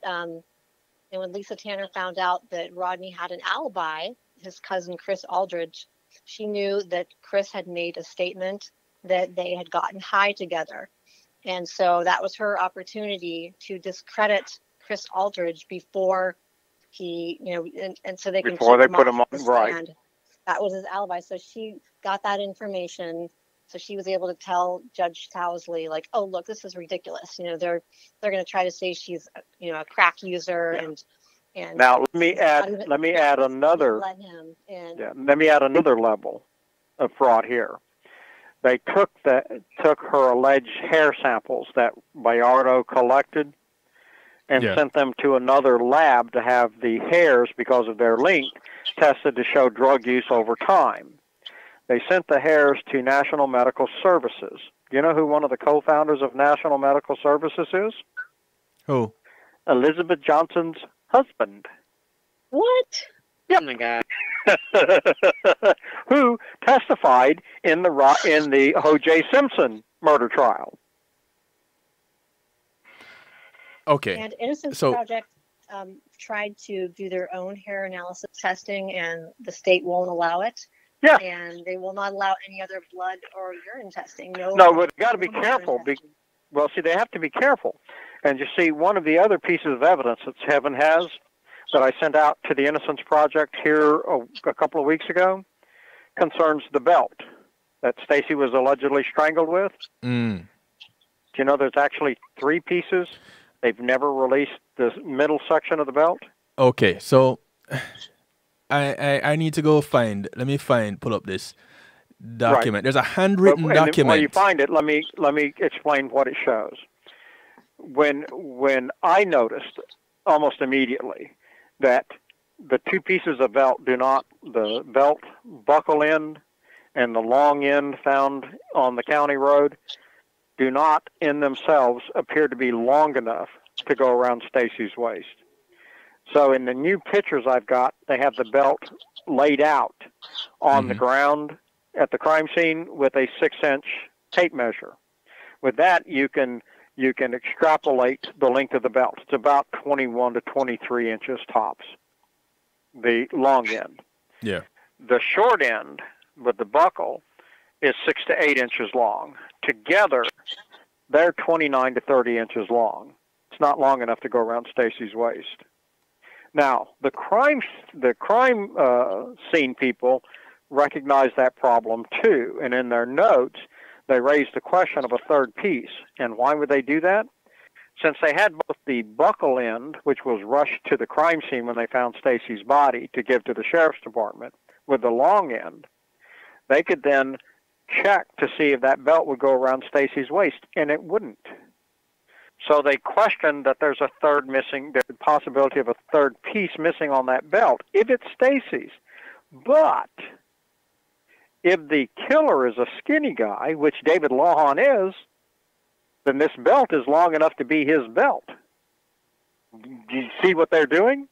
when Lisa Tanner found out that Rodney had an alibi, his cousin Chris Aldridge, she knew that Chris had made a statement that they had gotten high together. And so that was her opportunity to discredit Chris Aldridge before he, and so they can before they put him on, right. That was his alibi. So she got that information. So she was able to tell Judge Towsley, like, oh, look, this is ridiculous. They're going to try to say she's, a crack user. And now let me add another level of fraud here. They took her alleged hair samples that Bayardo collected and sent them to another lab to have the hairs, because of their length, tested to show drug use over time. They sent the hairs to National Medical Services. Do you know who one of the co-founders of National Medical Services is? Who? Elizabeth Johnson's husband. What? Yep. Oh my God. Who testified in the O.J. Simpson murder trial. Okay. And Innocence Project tried to do their own hair analysis testing, and the state won't allow it. Yeah. And they will not allow any other blood or urine testing. No, but you got to be careful. Well, see, they have to be careful. And you see, one of the other pieces of evidence that Heaven has that I sent out to the Innocence Project here a couple of weeks ago concerns the belt that Stacy was allegedly strangled with. Do you know there's actually 3 pieces? They've never released the middle section of the belt. Okay, so I need to go pull up this document. Right. There's a handwritten document. When you find it, let me explain what it shows. When I noticed almost immediately that the 2 pieces of belt the belt buckle end and the long end found on the county road do not in themselves appear to be long enough to go around Stacy's waist. So in the new pictures I've got, they have the belt laid out on the ground at the crime scene with a 6-inch tape measure. With that, you can extrapolate the length of the belt. It's about 21 to 23 inches tops, the long end. Yeah. The short end with the buckle is 6 to 8 inches long. Together, they're 29 to 30 inches long. It's not long enough to go around Stacy's waist. Now, the crime scene people recognize that problem too, and in their notes, they raised the question of a third piece. And why would they do that? Since they had both the buckle end, which was rushed to the crime scene when they found Stacy's body to give to the sheriff's department, with the long end, they could then check to see if that belt would go around Stacy's waist, and it wouldn't. So they questioned that there's the possibility of a third piece missing on that belt, if it's Stacy's. But if the killer is a skinny guy, which David Lawhon is, then this belt is long enough to be his belt. Do you see what they're doing?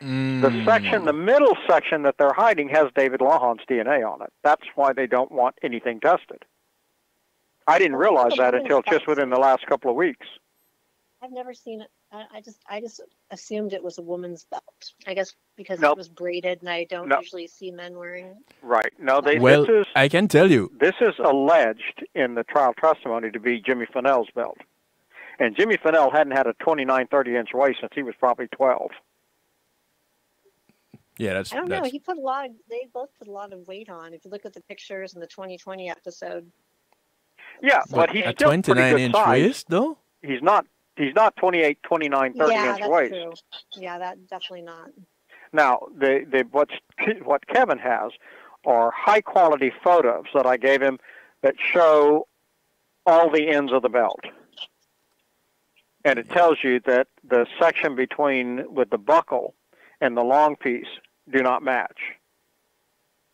The middle section that they're hiding has David Lawhon's DNA on it. That's why they don't want anything tested. I didn't realize that until just within the last couple of weeks. I've never seen it. I just assumed it was a woman's belt. I guess because it was braided, and I don't usually see men wearing it. Right. No, I can tell you. This is alleged in the trial testimony to be Jimmy Fennell's belt. And Jimmy Fennell hadn't had a 29, 30-inch waist since he was probably 12. Yeah, I don't know. They both put a lot of weight on. If you look at the pictures in the 2020 episode. Yeah, but he's still 29-inch waist, though? He's not 28, 29, 30-inch waist. True. Yeah, that's definitely not. Now, what Kevin has are high-quality photos that I gave him that show all the ends of the belt. And it tells you that the section with the buckle and the long piece do not match.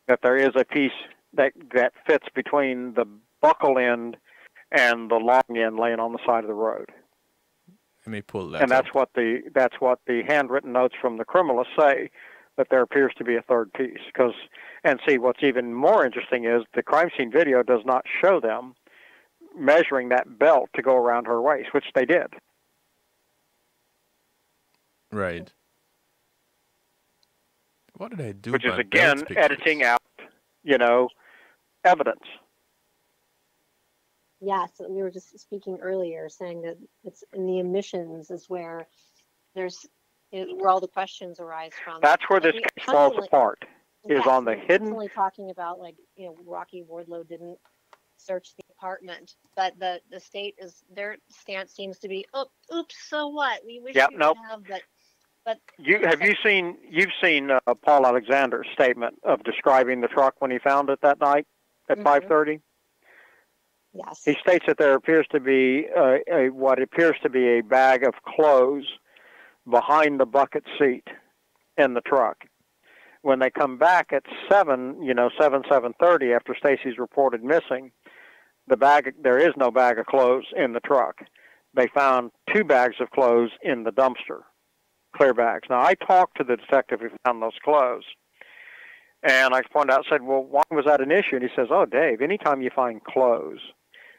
That there is a piece that fits between the buckle end and the long end laying on the side of the road. Let me pull that. And that's what the handwritten notes from the criminalist say, that there appears to be a third piece. And see, what's even more interesting is the crime scene video does not show them measuring that belt to go around her waist, which they did. Right. What did I do? Which is, again, editing out, evidence. Yes, we were just speaking earlier, saying that it's in the omissions is where where all the questions arise from. That's where this case falls apart. Is on the hidden. Constantly talking about Rocky Wardlow didn't search the apartment, but the state their stance seems to be, oops, so what? We wish we would have, but you've seen Paul Alexander's statement of describing the truck when he found it that night at 5:30. Yes. He states that there appears to be what appears to be a bag of clothes behind the bucket seat in the truck. When they come back at 7:30 after Stacy's reported missing, there is no bag of clothes in the truck. They found 2 bags of clothes in the dumpster, clear bags. Now, I talked to the detective who found those clothes, and I pointed out, said, well, why was that an issue? And he says, oh, Dave, anytime you find clothes,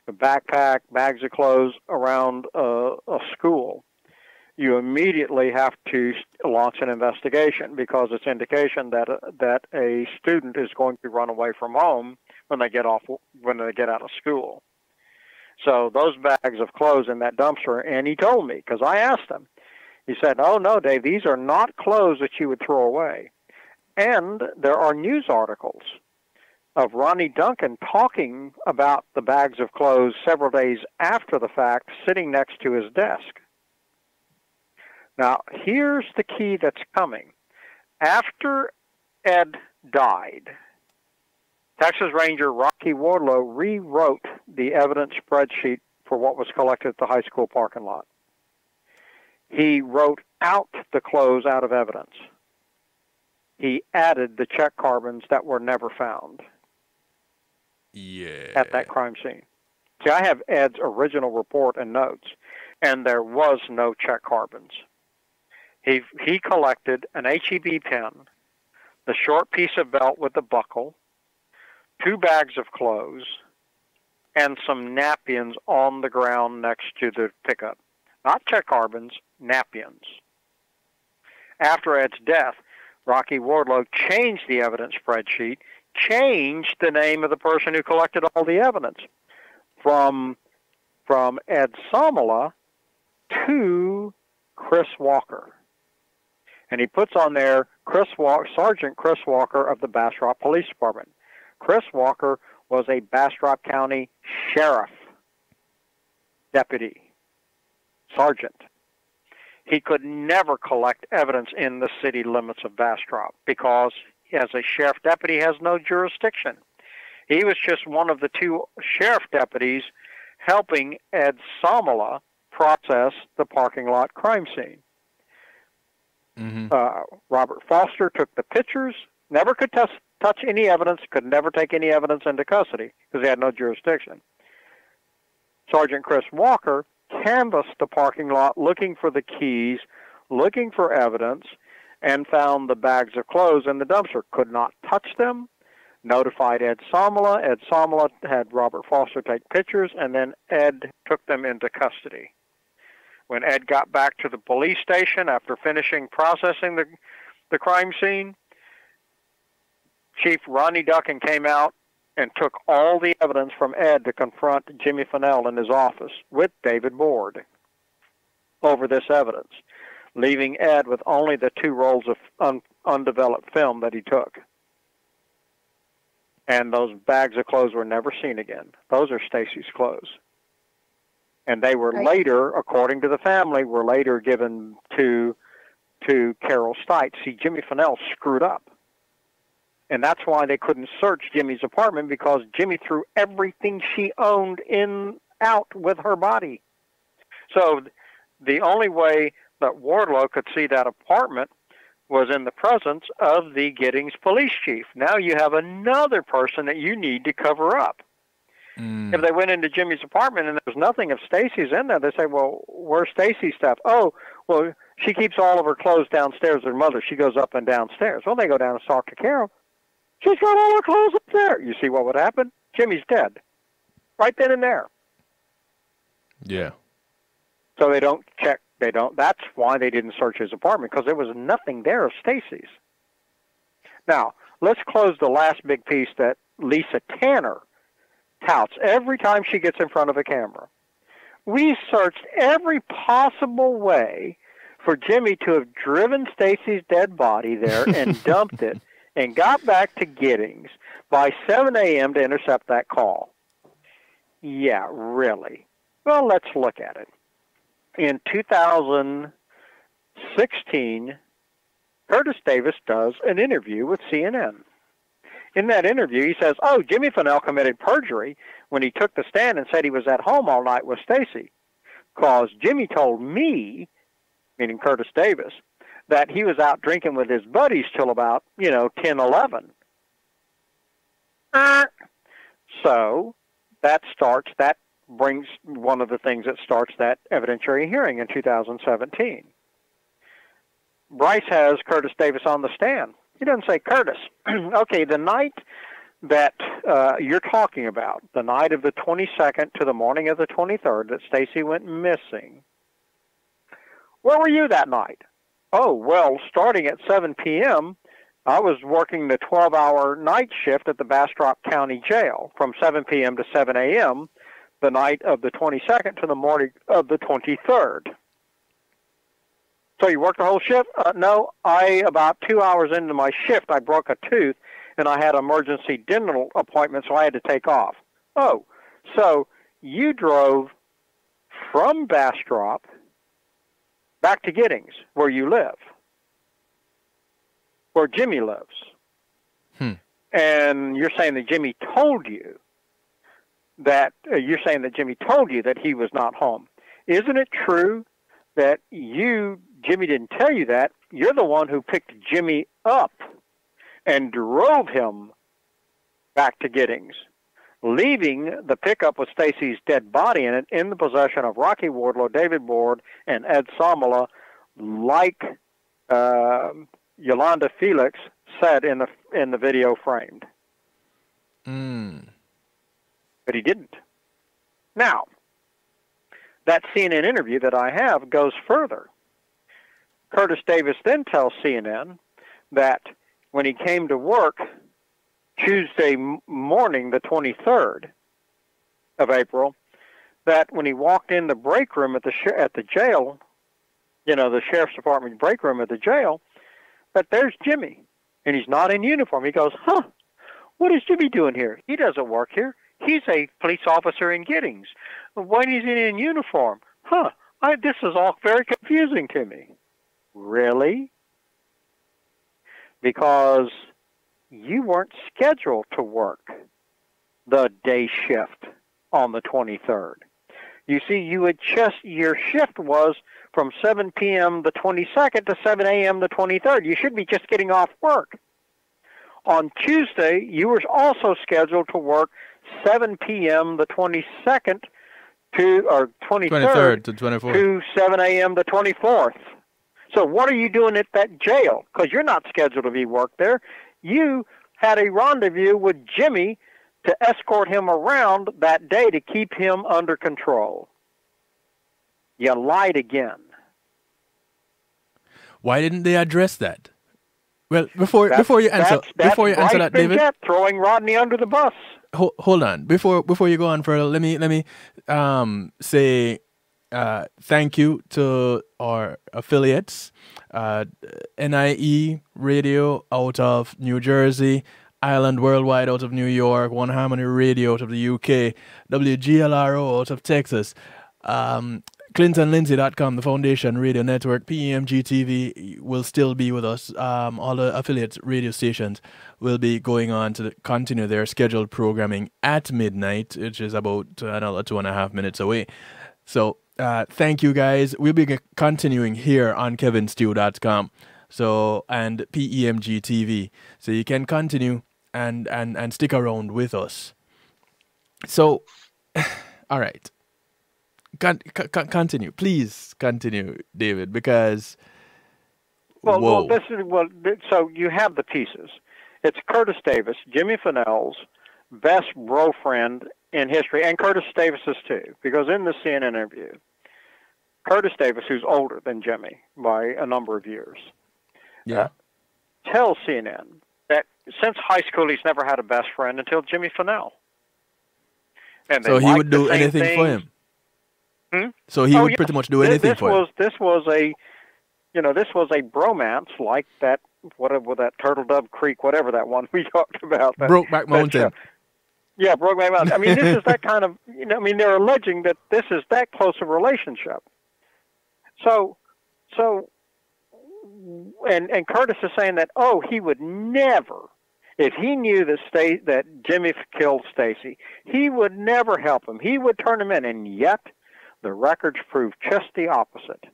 a backpack, bags of clothes around a school, you immediately have to launch an investigation because it's indication that a student is going to run away from home when they get out of school. So those bags of clothes in that dumpster, and he told me, because I asked him, he said, oh, no, Dave, these are not clothes that you would throw away. And there are news articles of Ronnie Duncan talking about the bags of clothes several days after the fact, sitting next to his desk. Now, here's the key that's coming. After Ed died, Texas Ranger Rocky Wardlow rewrote the evidence spreadsheet for what was collected at the high school parking lot. He wrote out the clothes out of evidence. He added the check carbons that were never found at that crime scene. See, I have Ed's original report and notes, and there was no check carbons. He collected an HEB pen, the short piece of belt with the buckle, 2 bags of clothes, and some napkins on the ground next to the pickup. Not check carbons, napkins. After Ed's death, Rocky Wardlow changed the evidence spreadsheet, changed the name of the person who collected all the evidence from Ed Somala to Chris Walker. And he puts on there Sergeant Chris Walker of the Bastrop Police Department. Chris Walker was a Bastrop County Sheriff deputy, sergeant. He could never collect evidence in the city limits of Bastrop because, as a sheriff deputy, has no jurisdiction. He was just one of the 2 sheriff deputies helping Ed Somala process the parking lot crime scene. Robert Foster took the pictures, never could touch any evidence, could never take any evidence into custody because he had no jurisdiction. Sergeant Chris Walker canvassed the parking lot looking for the keys, looking for evidence, and found the bags of clothes in the dumpster. Could not touch them, notified Ed Somala. Ed Somala had Robert Foster take pictures, and then Ed took them into custody. When Ed got back to the police station after finishing processing the crime scene, Chief Rodney Duncan came out and took all the evidence from Ed to confront Jimmy Fennell in his office with David Board over this evidence, leaving Ed with only the 2 rolls of undeveloped film that he took. And those bags of clothes were never seen again. Those are Stacy's clothes. And they were later, according to the family, were later given to to Carol Stites. See, Jimmy Fennell screwed up. And that's why they couldn't search Jimmy's apartment, because Jimmy threw everything she owned out with her body. So the only way that Wardlow could see that apartment was in the presence of the Giddings police chief. Now you have another person that you need to cover up. If they went into Jimmy's apartment and there's nothing of Stacy's in there, they say, well, where's Stacy's stuff? Oh, well, she keeps all of her clothes downstairs with her mother. She goes up and downstairs. Well, they go down and talk to Carol. She's got all her clothes up there. You see what would happen? Jimmy's dead. Right then and there. Yeah. So they don't check. That's why they didn't search his apartment, because there was nothing there of Stacy's. Now, let's close the last big piece that Lisa Tanner touts every time she gets in front of a camera. We searched every possible way for Jimmy to have driven Stacy's dead body there and dumped it and got back to Giddings by 7 a.m. to intercept that call. Yeah, really. Well, let's look at it. In 2016, Curtis Davis does an interview with CNN. In that interview, he says, oh, Jimmy Fennell committed perjury when he took the stand and said he was at home all night with Stacy, because Jimmy told me, meaning Curtis Davis, that he was out drinking with his buddies till about, 10, 11. So that brings one of the things that starts that evidentiary hearing in 2017. Bryce has Curtis Davis on the stand. He doesn't say, Curtis, okay, the night that you're talking about, the night of the 22nd to the morning of the 23rd that Stacy went missing, where were you that night? Oh, well, starting at 7 p.m., I was working the 12-hour night shift at the Bastrop County Jail from 7 p.m. to 7 a.m., the night of the 22nd to the morning of the 23rd. So you worked the whole shift? No, about 2 hours into my shift, I broke a tooth, and I had an emergency dental appointment, so I had to take off. Oh, so you drove from Bastrop back to Giddings, where you live, where Jimmy lives. And you're saying that Jimmy told you that he was not home. Isn't it true that Jimmy didn't tell you that? You're the one who picked Jimmy up and drove him back to Giddings, leaving the pickup with Stacy's dead body in it in the possession of Rocky Wardlow, David Ward, and Ed Samala, like Yolanda Felix said in the video framed. But he didn't. Now, that CNN interview that I have goes further. Curtis Davis then tells CNN that when he came to work Tuesday morning, the 23rd of April, that when he walked in the break room at the jail, the sheriff's department break room at the jail, that there's Jimmy, and he's not in uniform. He goes, what is Jimmy doing here? He doesn't work here. He's a police officer in Giddings. Why is he in uniform? This is all very confusing to me. Really? Because you weren't scheduled to work the day shift on the 23rd. You see, your shift was from 7 p.m. the 22nd to 7 a.m. the 23rd. You should be just getting off work. On Tuesday, you were also scheduled to work 7 p.m. the 22nd or 23rd to 24th to 7 a.m. the 24th. So what are you doing at that jail? Because you're not scheduled to be worked there. You had a rendezvous with Jimmy to escort him around that day to keep him under control. You lied again. Why didn't they address that? Well, before you answer that, David, throwing Rodney under the bus. Hold on. Before you go on further, let me say thank you to our affiliates, NIE Radio out of New Jersey, Island Worldwide out of New York, One Harmony Radio out of the UK, WGLRO out of Texas, ClintonLindsay.com, the Foundation Radio Network, PEMG TV will still be with us. All the affiliate radio stations will be going on to continue their scheduled programming at midnight, which is about another 2.5 minutes away. So thank you guys. We'll be continuing here on kevinstew.com. So, and PEMG TV. So you can continue and stick around with us. So, all right. Continue, please continue, David, because well, so you have the pieces. It's Curtis Davis, Jimmy Fennell's best bro friend in history, and Curtis Davis's too, because in the CNN interview, Curtis Davis, who's older than Jimmy by a number of years, tells CNN that since high school he's never had a best friend until Jimmy Fennell. And so he would do anything for him. So he would pretty much do anything for him. This was a bromance like that. Whatever that Turtle Dove Creek, whatever that one we talked about. Brokeback Mountain. Yeah, Brokeback Mountain. I mean, this is that kind of. They're alleging that this is that close a relationship. So, and Curtis is saying that he would never. If he knew that Jimmy killed Stacy, he would never help him. He would turn him in, and yet the records prove just the opposite.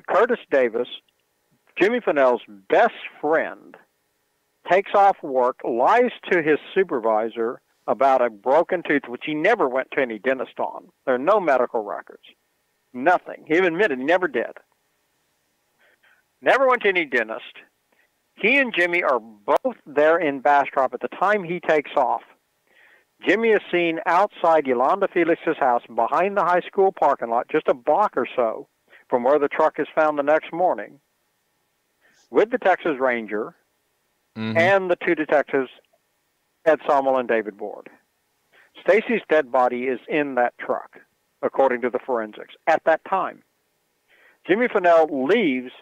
Curtis Davis, Jimmy Fennell's best friend, takes off work, lies to his supervisor about a broken tooth, which he never went to any dentist on. There are no medical records. Nothing. He admitted he never did. Never went to any dentist. He and Jimmy are both there in Bastrop at the time he takes off. Jimmy is seen outside Yolanda Felix's house behind the high school parking lot, just a block or so from where the truck is found the next morning, with the Texas Ranger and the two detectives, Ed Sommel and David Board. Stacy's dead body is in that truck, according to the forensics, at that time. Jimmy Fennell leaves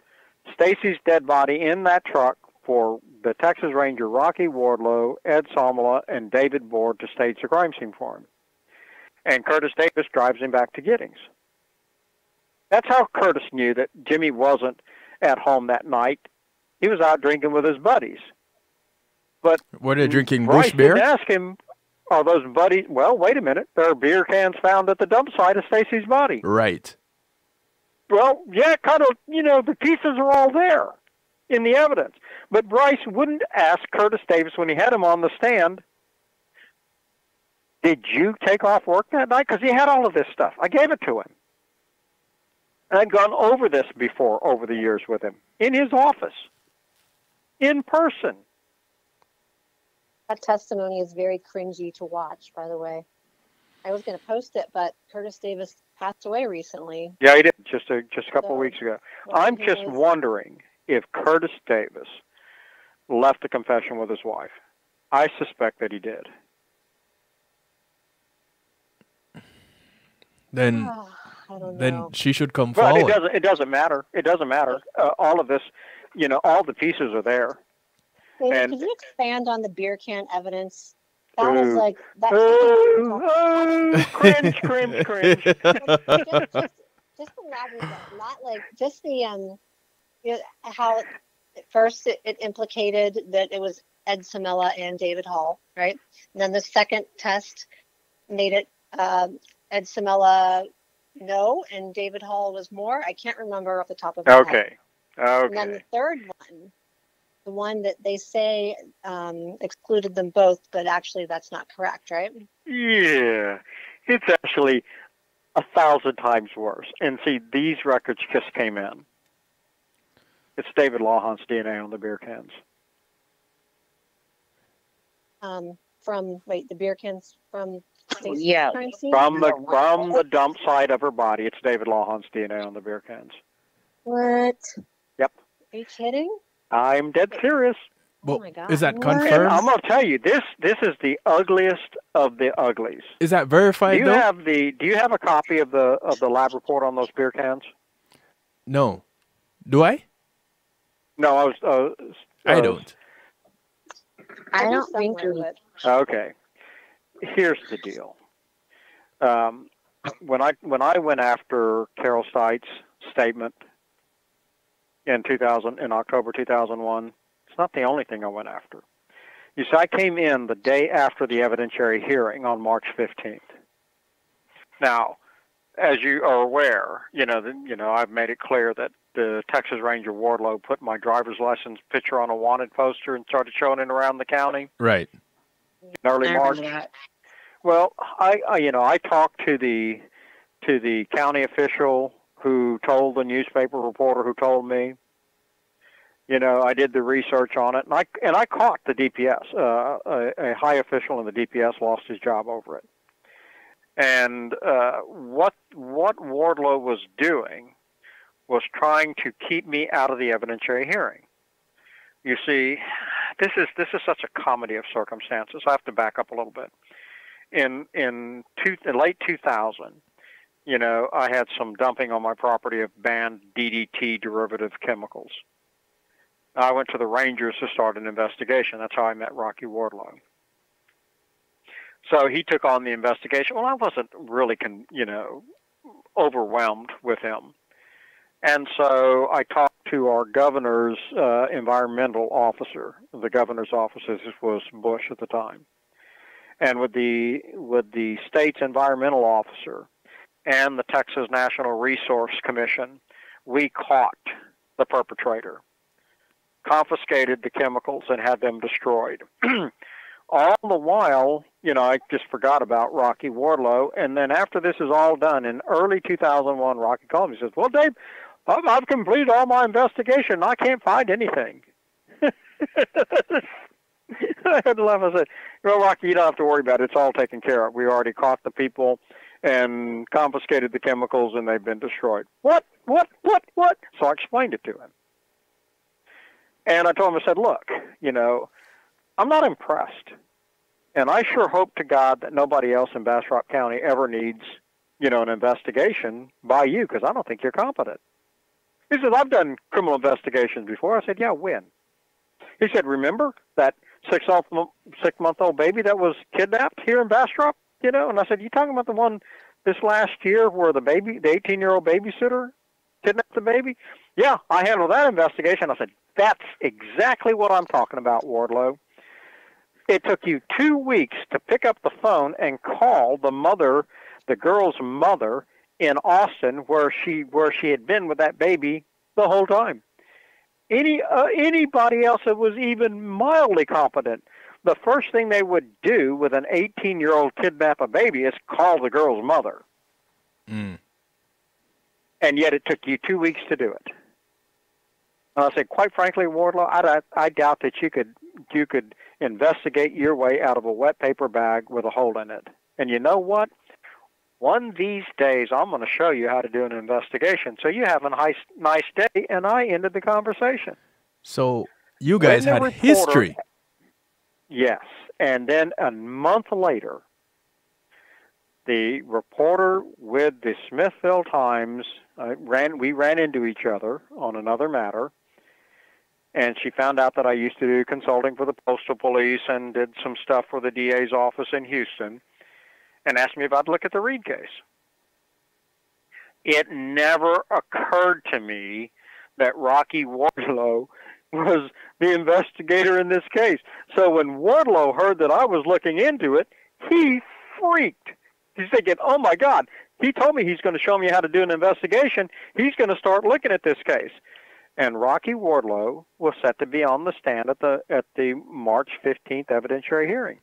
Stacy's dead body in that truck for the Texas Ranger Rocky Wardlow, Ed Sommel, and David Board to stage the crime scene for him. And Curtis Davis drives him back to Giddings. That's how Curtis knew that Jimmy wasn't at home that night. He was out drinking with his buddies. But were they drinking Bryce bush beer? didn't ask him, are those buddies? Well, wait a minute. There are beer cans found at the dump site of Stacy's body. Right. Well, yeah, kind of, the pieces are all there in the evidence. But Bryce wouldn't ask Curtis Davis when he had him on the stand, did you take off work that night? Because he had all of this stuff. I gave it to him. And I'd gone over this before over the years with him, in his office, in person. That testimony is very cringy to watch, by the way. I was going to post it, but Curtis Davis passed away recently. Yeah, he did, just a couple of weeks ago. I'm just wondering if Curtis Davis left a confession with his wife. I suspect that he did. Then I don't then know. she should come But forward. it doesn't matter. It doesn't matter. All of this, all the pieces are there. David, could you expand on the beer can evidence? That was Ooh. like that. Cringe. Just elaborate that. Not like just the how at first it implicated that it was Ed Samela and David Hall, right? And then the second test made it Ed Samela no, and David Hall was more. I can't remember off the top of my head. Okay. And then the third one, the one that they say excluded them both, but actually that's not correct, right? Yeah. It's actually 1,000 times worse. And see, these records just came in. It's David Lawhon's DNA on the beer cans. The beer cans from Stacey's Yeah. crime scene? From the dump site of her body, it's David Lawhon's DNA on the beer cans. What? Yep. Are you kidding? I'm dead serious. Oh my God. Is that What? And confirmed? I'm going to tell you, this is the ugliest of the uglies. Is that verified Do you have a copy of the lab report on those beer cans? No. Do I? No, I don't. I do don't think somewhere, we- but Okay. Here's the deal. when I went after Carol Steitz's statement in October 2001, it's not the only thing I went after. You see, I came in the day after the evidentiary hearing on March 15th. Now, as you are aware, I've made it clear that the Texas Ranger Wardlow put my driver's license picture on a wanted poster and started showing it around the county. Right. In early March. Well, I talked to the county official who told the newspaper reporter who told me. I did the research on it, and I caught the DPS. A high official in the DPS lost his job over it. And what Wardlow was doing was trying to keep me out of the evidentiary hearing. You see, this is such a comedy of circumstances. I have to back up a little bit. In late 2000, I had some dumping on my property of banned DDT derivative chemicals. I went to the Rangers to start an investigation. That's how I met Rocky Wardlow. So he took on the investigation. Well, I wasn't really, overwhelmed with him. And so I talked to our governor's environmental officer. The governor's office was Bush at the time. And with the state's environmental officer and the Texas National Resource Commission, we caught the perpetrator, confiscated the chemicals, and had them destroyed. All the while, I just forgot about Rocky Wardlow. And then after this is all done, in early 2001, Rocky called me and says, "Well, Dave, I've completed all my investigation. I can't find anything." I had to laugh. I said, "Well, Rocky, you don't have to worry about it. It's all taken care of. We already caught the people and confiscated the chemicals, and they've been destroyed." What? So I explained it to him. And I told him, I said, "Look, I'm not impressed. And I sure hope to God that nobody else in Bastrop County ever needs, an investigation by you, because I don't think you're competent." He said, "I've done criminal investigations before." I said, "Yeah, when?" He said, "Remember that 6-month-old baby that was kidnapped here in Bastrop?" And I said, "You talking about the one this last year where the 18-year-old babysitter kidnapped the baby?" "Yeah, I handled that investigation." I said, "That's exactly what I'm talking about, Wardlow. It took you 2 weeks to pick up the phone and call the girl's mother in Austin, where she had been with that baby the whole time. Anybody else that was even mildly competent, the first thing they would do with an 18-year-old kidnap a baby is call the girl's mother. And yet it took you 2 weeks to do it." And I said, "Quite frankly, Wardlow, I doubt that you could investigate your way out of a wet paper bag with a hole in it. And you know what? One of these days, I'm going to show you how to do an investigation. So you have a nice day." And I ended the conversation. So you guys had history. Yes. And then a month later, the reporter with the Smithville Times, we ran into each other on another matter. And she found out that I used to do consulting for the Postal Police and did some stuff for the DA's office in Houston, and asked me if I'd look at the Reed case. It never occurred to me that Rocky Wardlow was the investigator in this case. So when Wardlow heard that I was looking into it, he freaked. He's thinking, "Oh my God, he told me he's going to show me how to do an investigation. He's going to start looking at this case." And Rocky Wardlow was set to be on the stand at the March 15th evidentiary hearing.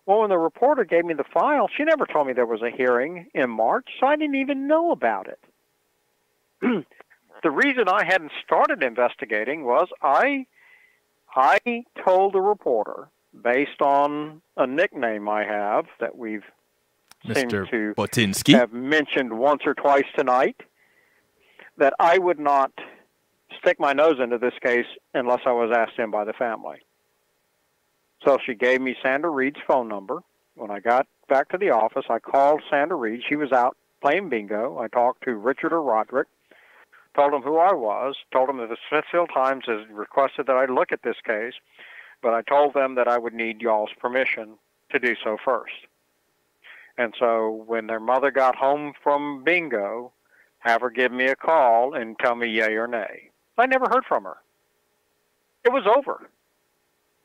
Well, when the reporter gave me the file, she never told me there was a hearing in March, so I didn't even know about it. The reason I hadn't started investigating was I told the reporter, based on a nickname I have that we've seemed to Botinski have mentioned once or twice tonight, that I would not stick my nose into this case unless I was asked in by the family. So she gave me Sandra Reed's phone number. When I got back to the office, I called Sandra Reed. She was out playing bingo. I talked to Richard or Roderick, told him who I was, told him that the Smithville Times has requested that I look at this case, but I told them that I would need y'all's permission to do so first. And so when their mother got home from bingo, have her give me a call and tell me yay or nay. I never heard from her. It was over.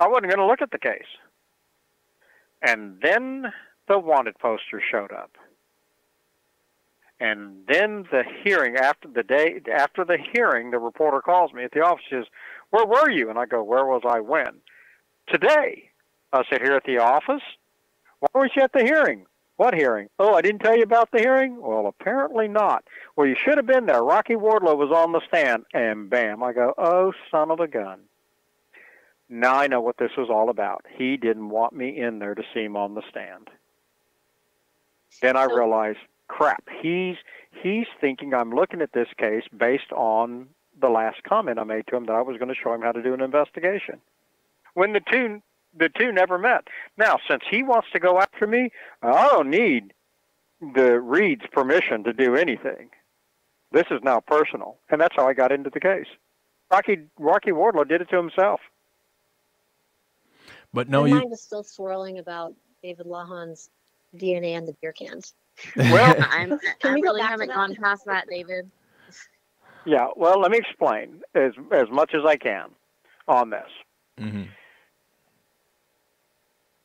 I wasn't going to look at the case. And then the wanted poster showed up. And then the hearing, after the hearing, the reporter calls me at the office and says, "Where were you?" And I go, "Where was I when?" "Today." I said, "Here at the office?" "Why weren't you at the hearing?" "What hearing?" "Oh, I didn't tell you about the hearing?" "Well, apparently not." "Well, you should have been there. Rocky Wardlow was on the stand." And bam, I go, "Oh, son of a gun." Now I know what this was all about. He didn't want me in there to see him on the stand. Then I realized, crap, he's thinking I'm looking at this case based on the last comment I made to him that I was going to show him how to do an investigation. When the two never met. Now, since he wants to go after me, I don't need the Reed's permission to do anything. This is now personal, and that's how I got into the case. Rocky Wardlow did it to himself. But no, my mind is still swirling about David Lahan's DNA in the beer cans. Well, I really haven't gone past that, David. Yeah, well, let me explain as much as I can on this. Mm-hmm.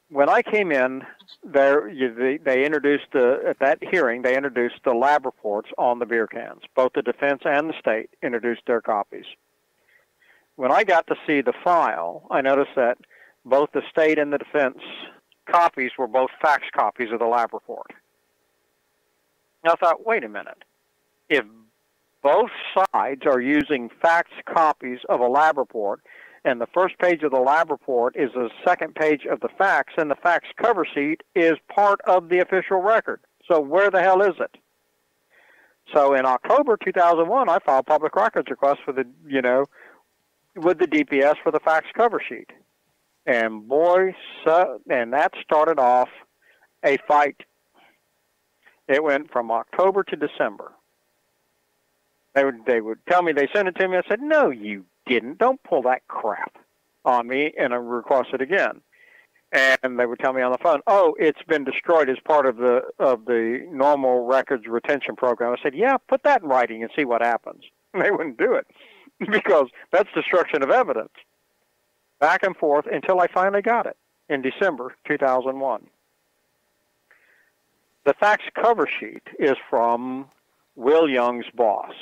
When I came in, they introduced at that hearing, they introduced the lab reports on the beer cans. Both the defense and the state introduced their copies. When I got to see the file, I noticed that both the state and the defense copies were both fax copies of the lab report. Now I thought, wait a minute. If both sides are using fax copies of a lab report, and the first page of the lab report is the second page of the fax, and the fax cover sheet is part of the official record. So where the hell is it? So in October 2001, I filed public records request with the DPS for the fax cover sheet. And boy, and that started off a fight. It went from October to December. They would tell me they sent it to me. I said, "No, you didn't. Don't pull that crap on me," and I requested again. And they would tell me on the phone, "Oh, it's been destroyed as part of the normal records retention program." I said, "Yeah, put that in writing and see what happens." And they wouldn't do it because that's destruction of evidence. Back and forth until I finally got it in December 2001. The fax cover sheet is from Will Young's boss.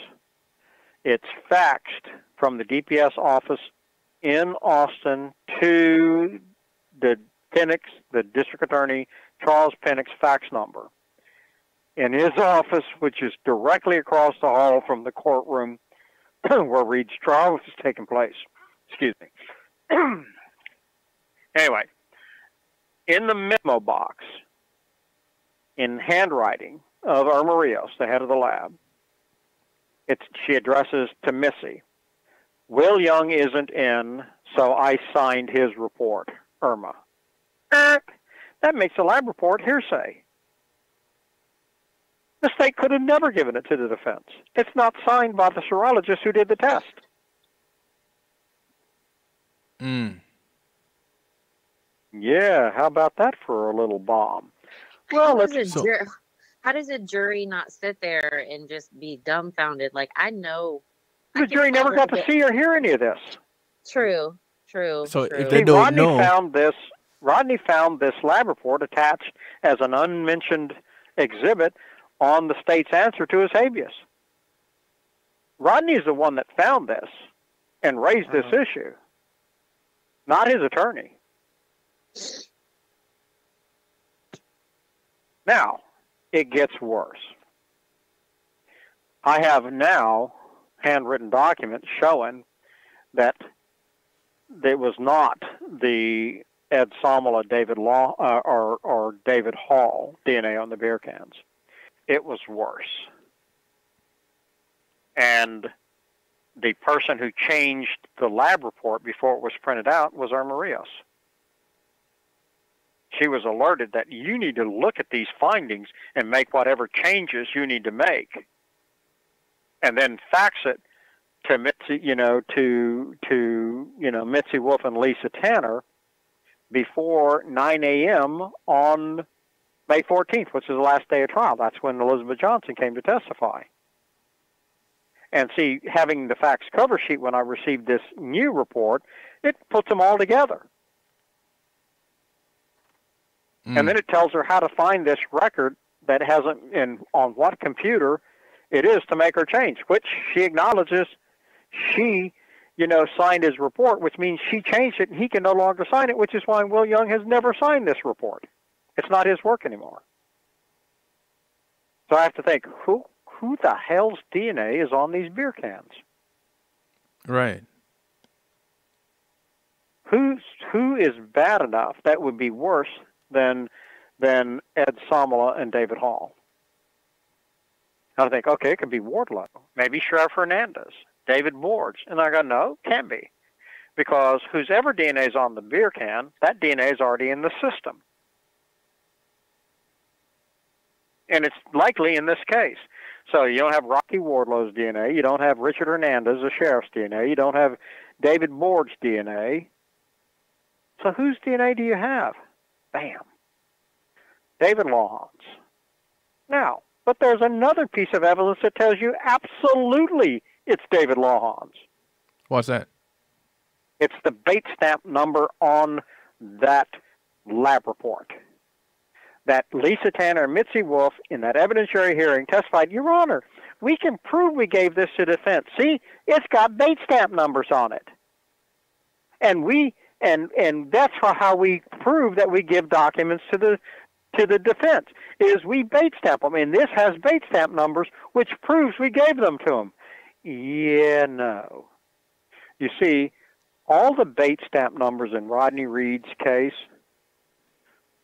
It's faxed from the DPS office in Austin to the district attorney, Charles Pennick's fax number. In his office, which is directly across the hall from the courtroom where Reed's trial was taking place. Excuse me. Anyway, in the memo box, in handwriting of Irma Rios, the head of the lab, she addresses to Missy. "Will Young isn't in, so I signed his report, Irma." That makes the lab report hearsay. The state could have never given it to the defense. It's not signed by the serologist who did the test. Yeah, how about that for a little bomb? Well, how does a jury not sit there and just be dumbfounded? Like, I know the jury never got to see or hear any of this. True. So true. if they don't know, Rodney found this lab report attached as an unmentioned exhibit on the state's answer to his habeas. Rodney's the one that found this and raised this issue, not his attorney. Now, it gets worse. I have now handwritten documents showing that it was not the Ed Somala, David Law, or David Hall DNA on the beer cans. It was worse. And the person who changed the lab report before it was printed out was Irma Rios. She was alerted that you need to look at these findings and make whatever changes you need to make, and then fax it to Mitzi, Mitzi Wolf and Lisa Tanner before 9 a.m. on May 14th, which is the last day of trial. That's when Elizabeth Johnson came to testify. And see, having the facts cover sheet when I received this new report, it puts them all together. And then it tells her how to find this record that hasn't, on what computer it is to make her change, which she acknowledges she, signed his report, which means she changed it and he can no longer sign it, which is why Will Young has never signed this report. It's not his work anymore. So I have to think, who the hell's DNA is on these beer cans? Right. Who is bad enough that would be worse than Ed Samala and David Hall? I think, okay, it could be Wardlow, maybe Sheriff Hernandez, David Borge. And I go, no, can't be. Because whoever DNA is on the beer can, that DNA is already in the system. And it's likely in this case. So you don't have Rocky Wardlow's DNA. You don't have Richard Hernandez, the sheriff's DNA. You don't have David Borge's DNA. So whose DNA do you have? Bam. David Lawhon's. Now, but there's another piece of evidence that tells you absolutely it's David Lawhon's. What's that? It's the bait stamp number on that lab report. That Lisa Tanner and Mitzi Wolf in that evidentiary hearing testified, Your Honor, we can prove we gave this to defense. See, it's got bait stamp numbers on it. And that's how we prove that we give documents to the defense, is we bait stamp them. And this has bait stamp numbers, which proves we gave them to them. Yeah, no. You see, all the bait stamp numbers in Rodney Reed's case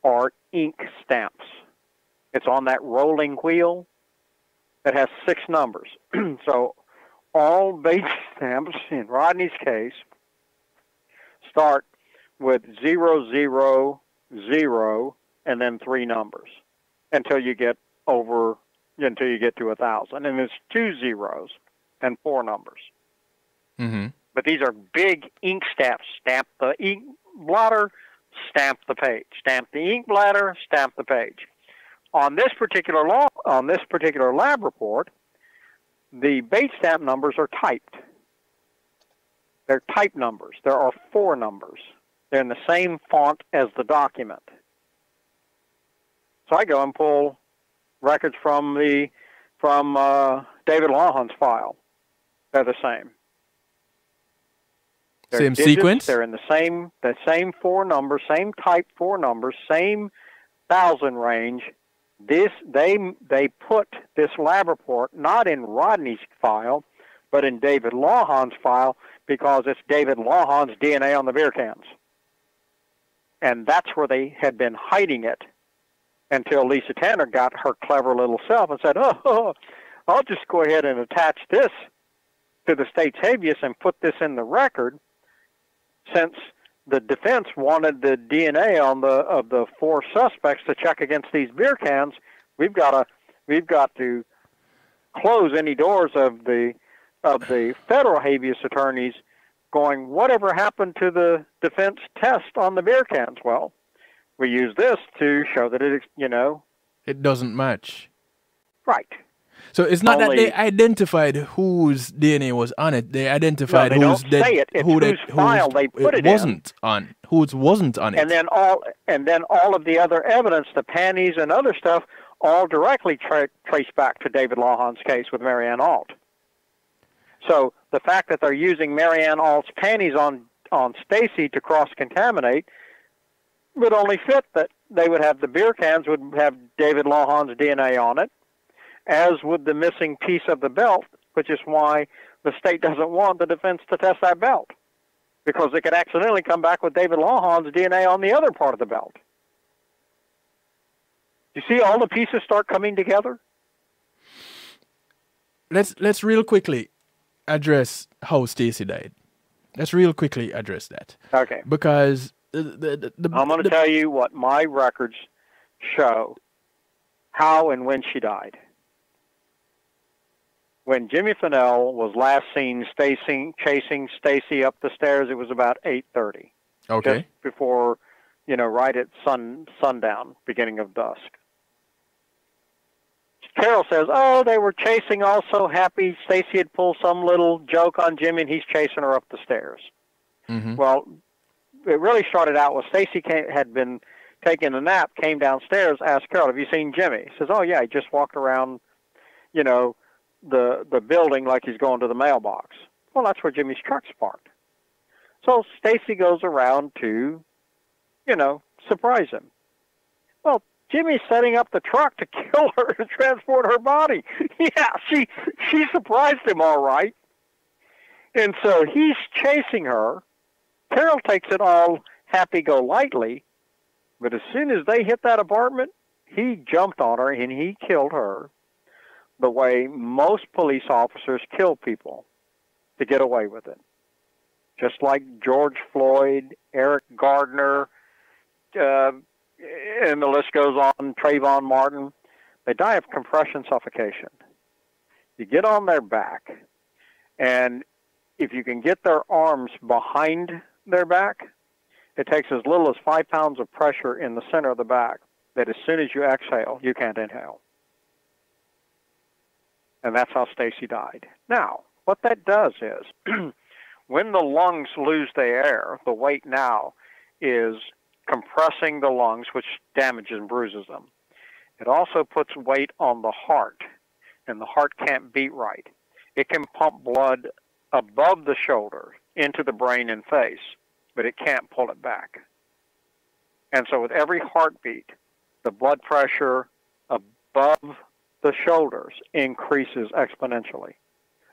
are ink stamps. It's on that rolling wheel that has 6 numbers. So all bait stamps in Rodney's case start with 000 and then 3 numbers until you get to 1,000. And it's 2 zeros and 4 numbers. Mm-hmm. But these are big ink stamps. Stamp the ink blotter, stamp the page. Stamp the ink bladder, stamp the page. On this particular lab report, the bait stamp numbers are typed. They're type numbers. There are 4 numbers. They're in the same font as the document. So I go and pull records from David Lawhon's file. They're the same. Same sequence? They're in the same 4 numbers, same type 4 numbers, same 1,000 range. They put this lab report not in Rodney's file, but in David Lawhon's file because it's David Lawhon's DNA on the beer cans. And that's where they had been hiding it until Lisa Tanner got her clever little self and said, oh, I'll just go ahead and attach this to the state's habeas and put this in the record. Since the defense wanted the DNA of the 4 suspects to check against these beer cans, we've got to close any doors of the federal habeas attorneys going, whatever happened to the defense test on the beer cans? Well, we use this to show that it doesn't match. Right. So it's not that they identified whose DNA was on it. They identified whose file they put it wasn't on, whose wasn't on it. And then all of the other evidence, the panties and other stuff, all directly trace back to David Lawhon's case with Marianne Alt. So the fact that they're using Marianne Alt's panties on Stacy to cross-contaminate would only fit that they would have the beer cans would have David Lawhon's DNA on it, as would the missing piece of the belt, which is why the state doesn't want the defense to test that belt, because it could accidentally come back with David Lawhon's DNA on the other part of the belt. You see all the pieces start coming together? Let's real quickly address how Stacy died. Let's real quickly address that. Okay. Because I'm going to tell you what my records show how and when she died. When Jimmy Fennell was last seen chasing Stacy up the stairs, it was about 8:30. Okay. Just before, right at sundown, beginning of dusk. Carol says, oh, they were chasing also happy. Stacy had pulled some little joke on Jimmy, and he's chasing her up the stairs. Mm-hmm. Well, it really started out with Stacy had been taking a nap, came downstairs, asked Carol, have you seen Jimmy? He says, oh, yeah, he just walked around, you know, the building like he's going to the mailbox. Well, that's where Jimmy's truck's parked. So Stacy goes around to, you know, surprise him. Well, Jimmy's setting up the truck to kill her and transport her body. Yeah, she surprised him all right. And so he's chasing her. Carol takes it all happy-go-lightly, but as soon as they hit that apartment, he jumped on her and he killed her the way most police officers kill people to get away with it. Just like George Floyd, Eric Gardner, and the list goes on, Trayvon Martin, they die of compression suffocation. You get on their back, and if you can get their arms behind their back, it takes as little as 5 pounds of pressure in the center of the back that as soon as you exhale, you can't inhale. And that's how Stacy died. Now, what that does is, when the lungs lose the air, the weight now is compressing the lungs, which damages and bruises them. It also puts weight on the heart, and the heart can't beat right. It can pump blood above the shoulder into the brain and face, but it can't pull it back. And so with every heartbeat, the blood pressure above the shoulders increases exponentially.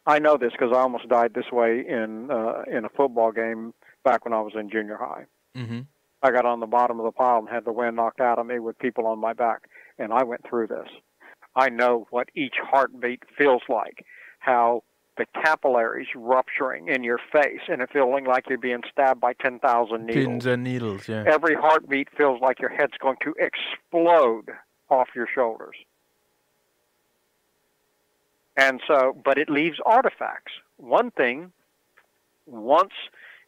I know this because I almost died this way in a football game back when I was in junior high. Mm-hmm. I got on the bottom of the pile and had the wind knocked out of me with people on my back, and I went through this. I know what each heartbeat feels like, how the capillaries rupturing in your face and it feeling like you're being stabbed by 10,000 needles. Pins and needles, yeah. Every heartbeat feels like your head's going to explode off your shoulders. And so, but it leaves artifacts. One thing, once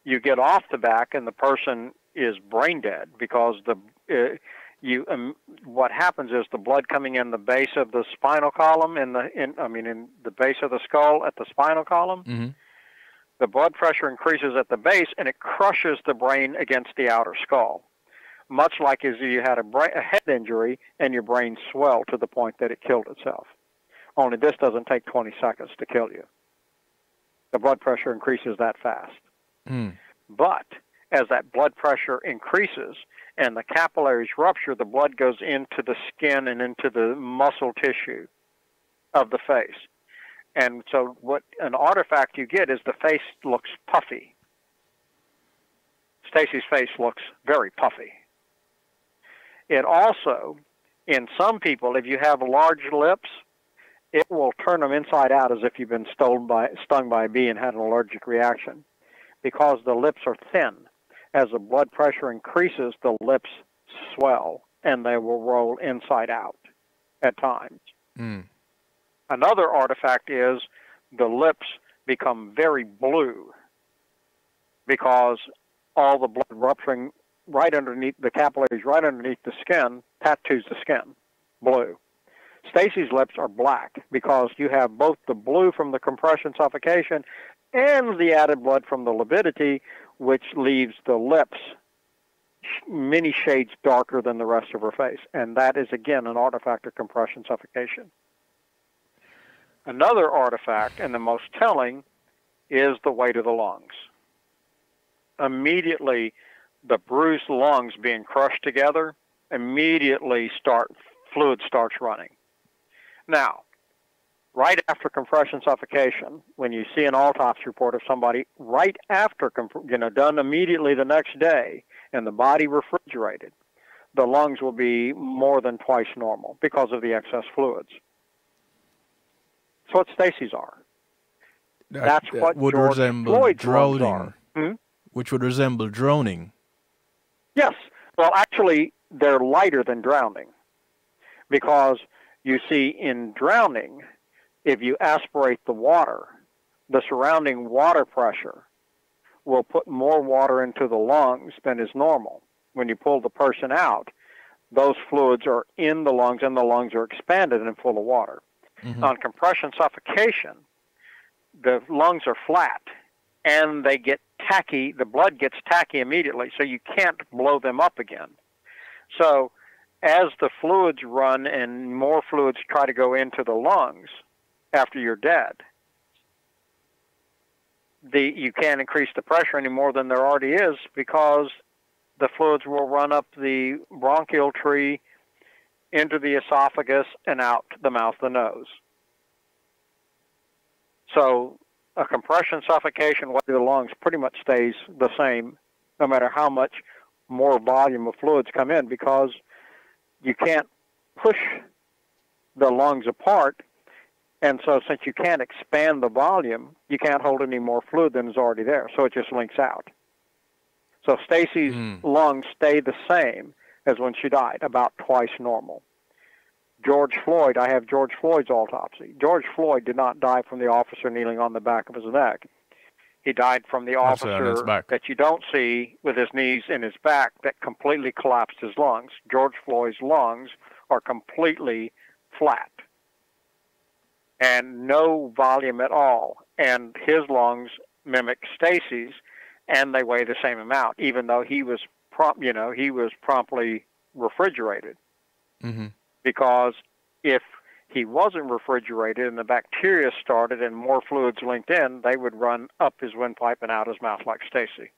you get off the back and the person is brain dead, because what happens is the blood coming in the base of the spinal column, in the base of the skull at the spinal column, mm-hmm. the blood pressure increases at the base and it crushes the brain against the outer skull. Much like as you had a head injury and your brain swelled to the point that it killed itself. Only this doesn't take 20 seconds to kill you. The blood pressure increases that fast. Mm. But as that blood pressure increases and the capillaries rupture, the blood goes into the skin and into the muscle tissue of the face. And so what an artifact you get is the face looks puffy. Stacy's face looks very puffy. It also, in some people, if you have large lips, it will turn them inside out as if you've been stung by a bee and had an allergic reaction, because the lips are thin. As the blood pressure increases, the lips swell, and they will roll inside out at times. Mm. Another artifact is the lips become very blue because all the blood rupturing right underneath the capillaries, right underneath the skin, tattoos the skin blue. Stacy's lips are black because you have both the blue from the compression suffocation and the added blood from the lividity, which leaves the lips many shades darker than the rest of her face. And that is, again, an artifact of compression suffocation. Another artifact, and the most telling, is the weight of the lungs. Immediately, the bruised lungs being crushed together, immediately fluid starts running. Now, right after compression suffocation, when you see an autopsy report of somebody right after, done immediately the next day, and the body refrigerated, the lungs will be more than twice normal because of the excess fluids. That's what Stacy's are. That's what would George resemble Floyd's drowning, lungs are. which would resemble drowning. Yes. Well, actually, they're lighter than drowning because you see in drowning, if you aspirate the water, the surrounding water pressure will put more water into the lungs than is normal. When you pull the person out, those fluids are in the lungs and the lungs are expanded and full of water. On compression suffocation, the lungs are flat and they get tacky. The blood gets tacky immediately, so you can't blow them up again. So as the fluids run and more fluids try to go into the lungs after you're dead, you can't increase the pressure any more than there already is, because the fluids will run up the bronchial tree into the esophagus and out the mouth and nose. So a compression suffocation way to the lungs pretty much stays the same no matter how much more volume of fluids come in, because you can't push the lungs apart. And so since you can't expand the volume, you can't hold any more fluid than is already there. So it just links out. So Stacy's lungs stayed the same as when she died, about twice normal. George Floyd, I have George Floyd's autopsy. George Floyd did not die from the officer kneeling on the back of his neck. He died from the officer that you don't see with his knees in his back that completely collapsed his lungs. George Floyd's lungs are completely flat and no volume at all. And his lungs mimic Stacy's, and they weigh the same amount, even though he was promptly refrigerated. Because if he wasn't refrigerated and the bacteria started and more fluids linked in, they would run up his windpipe and out his mouth like Stacy.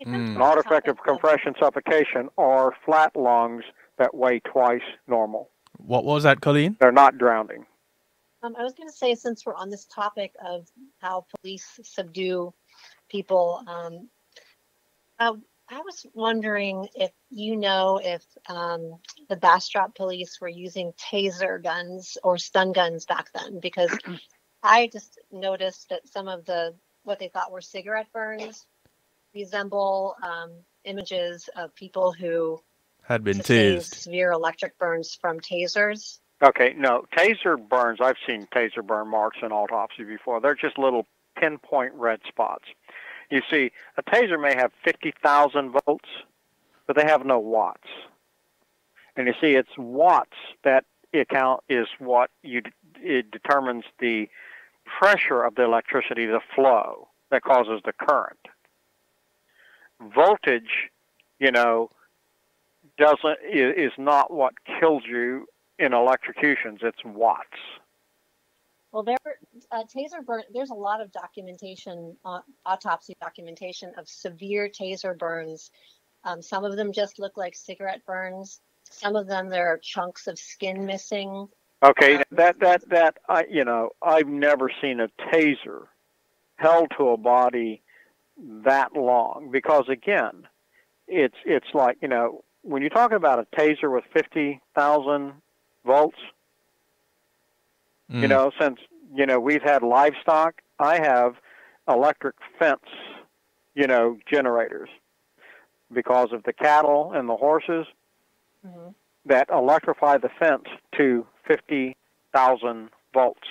An artifact of compression suffocation are flat lungs that weigh twice normal. What was that, Colleen? They're not drowning. I was going to say, since we're on this topic of how police subdue people, I was wondering if the Bastrop police were using taser guns or stun guns back then, because I just noticed that some of what they thought were cigarette burns resemble images of people who had been tased. Severe electric burns from tasers. Okay, no, taser burns, I've seen taser burn marks in autopsy before. They're just little pinpoint red spots. You see, a taser may have 50,000 volts, but they have no watts. And you see, it's watts that is what it determines the pressure of the electricity, the flow that causes the current. Voltage, is not what kills you in electrocutions. It's watts. Well, taser burn. There's a lot of documentation, autopsy documentation of severe taser burns. Some of them just look like cigarette burns. Some of them, there are chunks of skin missing. Okay, I've never seen a taser held to a body that long, because again, it's like, when you're talking about a taser with 50,000 volts, since, we've had livestock, I have electric fence, generators because of the cattle and the horses that electrify the fence to 50,000 volts.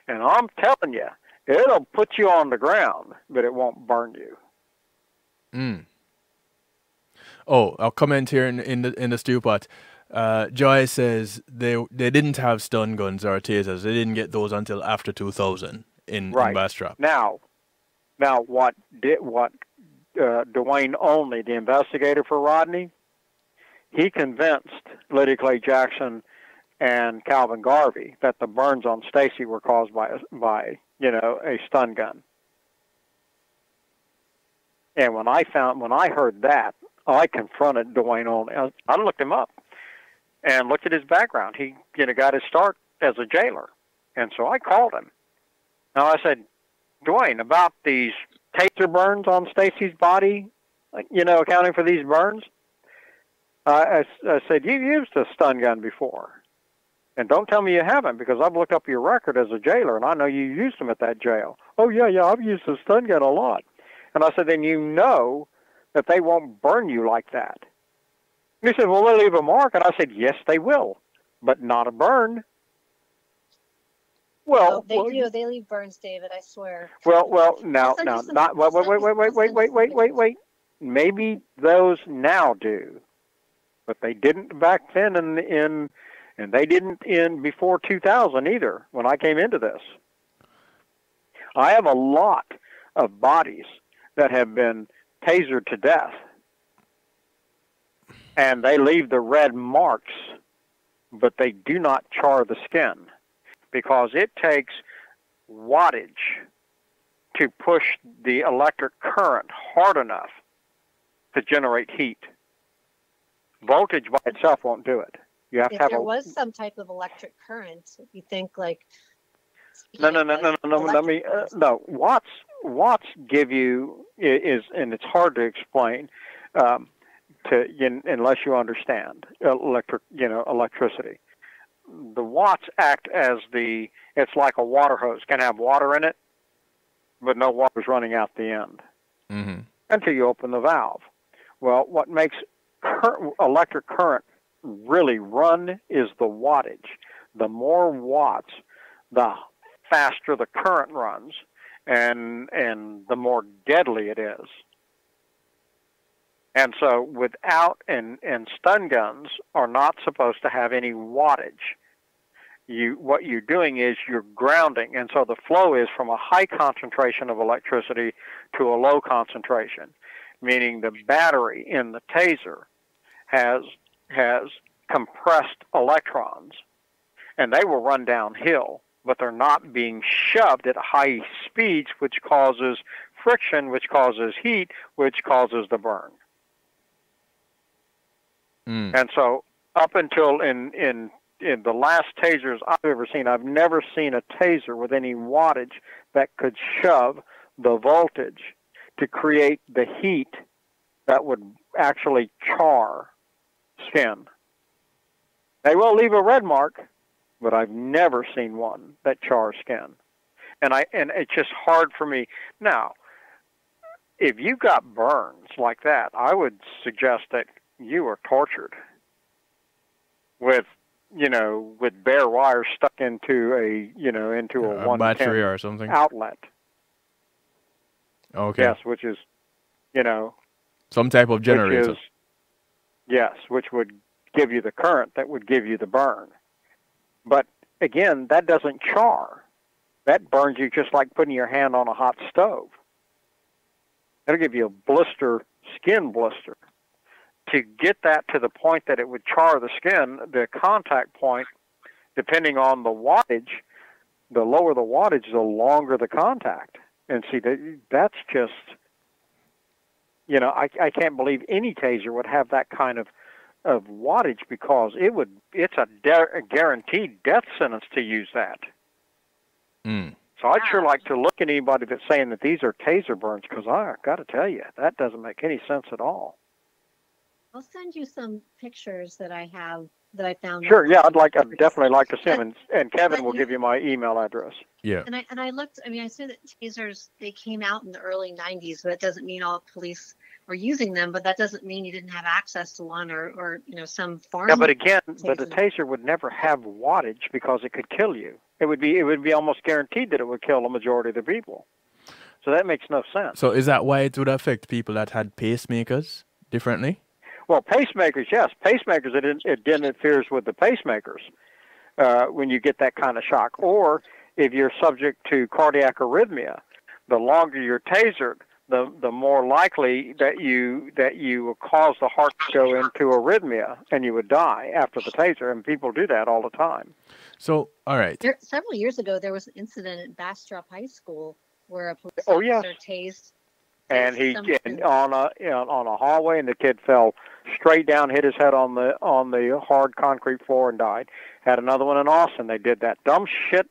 And I'm telling you, it'll put you on the ground, but it won't burn you. Oh, I'll comment here in the stew pot. Joy says they didn't have stun guns or tasers. They didn't get those until after 2000 in Bastrop. Now what Dwayne Only, the investigator for Rodney, he convinced Lydia Clay Jackson and Calvin Garvey that the burns on Stacy were caused by a stun gun. And when I heard that, I confronted Dwayne Only. I looked him up and looked at his background. He got his start as a jailer. And so I called him. Now I said, Dwayne, about these taser burns on Stacy's body, accounting for these burns, I said, you've used a stun gun before. And don't tell me you haven't, because I've looked up your record as a jailer, and I know you used them at that jail. Oh, yeah, I've used a stun gun a lot. And I said, then you know that they won't burn you like that. And he said, well, they'll leave a mark. And I said, yes, they will, but not a burn. Well, they do. They leave burns, David, I swear. Well, now, not, wait. maybe those now do, but they didn't back then, and they didn't in before 2000 either. When I came into this, I have a lot of bodies that have been tasered to death, and they leave the red marks, but they do not char the skin, because it takes wattage to push the electric current hard enough to generate heat. Voltage by itself won't do it. You have If to have there was some type of electric current, you think like no. Watts give you is, and it's hard to explain unless you understand electricity. The watts act as it's like a water hose. Can have water in it, but no water's running out the end until you open the valve. Well, what makes electric current really run is the wattage. The more watts, the faster the current runs, and the more deadly it is. And so and stun guns are not supposed to have any wattage. What you're doing is you're grounding, and so the flow is from a high concentration of electricity to a low concentration, meaning the battery in the taser has compressed electrons, and they will run downhill, but they're not being shoved at high speeds, which causes friction, which causes heat, which causes the burn. And so up until in the last tasers I've ever seen, I've never seen a taser with any wattage that could shove the voltage to create the heat that would actually char skin. They will leave a red mark, but I've never seen one that chars skin. And it's just hard for me. Now, if you got burns like that, I would suggest that you were tortured with bare wire stuck into a 110 battery or something outlet. Okay. Yes, which is, some type of generator. Which would give you the current that would give you the burn. But again, that doesn't char. That burns you just like putting your hand on a hot stove. It'll give you a blister, skin blister. To get that to the point that it would char the skin, the contact point, depending on the wattage, the lower the wattage, the longer the contact. And see, that's just, I can't believe any taser would have that kind of wattage, because it's a guaranteed death sentence to use that. So I'd sure like to look at anybody that's saying that these are taser burns, because I got to tell you, that doesn't make any sense at all. I'll send you some pictures that I have that I found. Sure, yeah, I'd definitely like to see them, and Kevin will give you my email address. Yeah. And I looked. I mean, I said that tasers, they came out in the early '90s, but that doesn't mean all police were using them. But that doesn't mean you didn't have access to one, or some farm. Yeah, but again, but a taser would never have wattage because it could kill you. It would be almost guaranteed that it would kill the majority of the people. So that makes no sense. So is that why it would affect people that had pacemakers differently? Well, pacemakers, yes. Pacemakers, it interferes with the pacemakers when you get that kind of shock. Or if you're subject to cardiac arrhythmia, the longer you're tasered, the more likely that you will cause the heart to go into arrhythmia, and you would die after the taser. And people do that all the time. So, all right. Several years ago, there was an incident at Bastrop High School where a police officer tased. And he on a hallway, and the kid fell straight down, hit his head on the hard concrete floor, and died. Had another one in Austin. They did that dumb shit,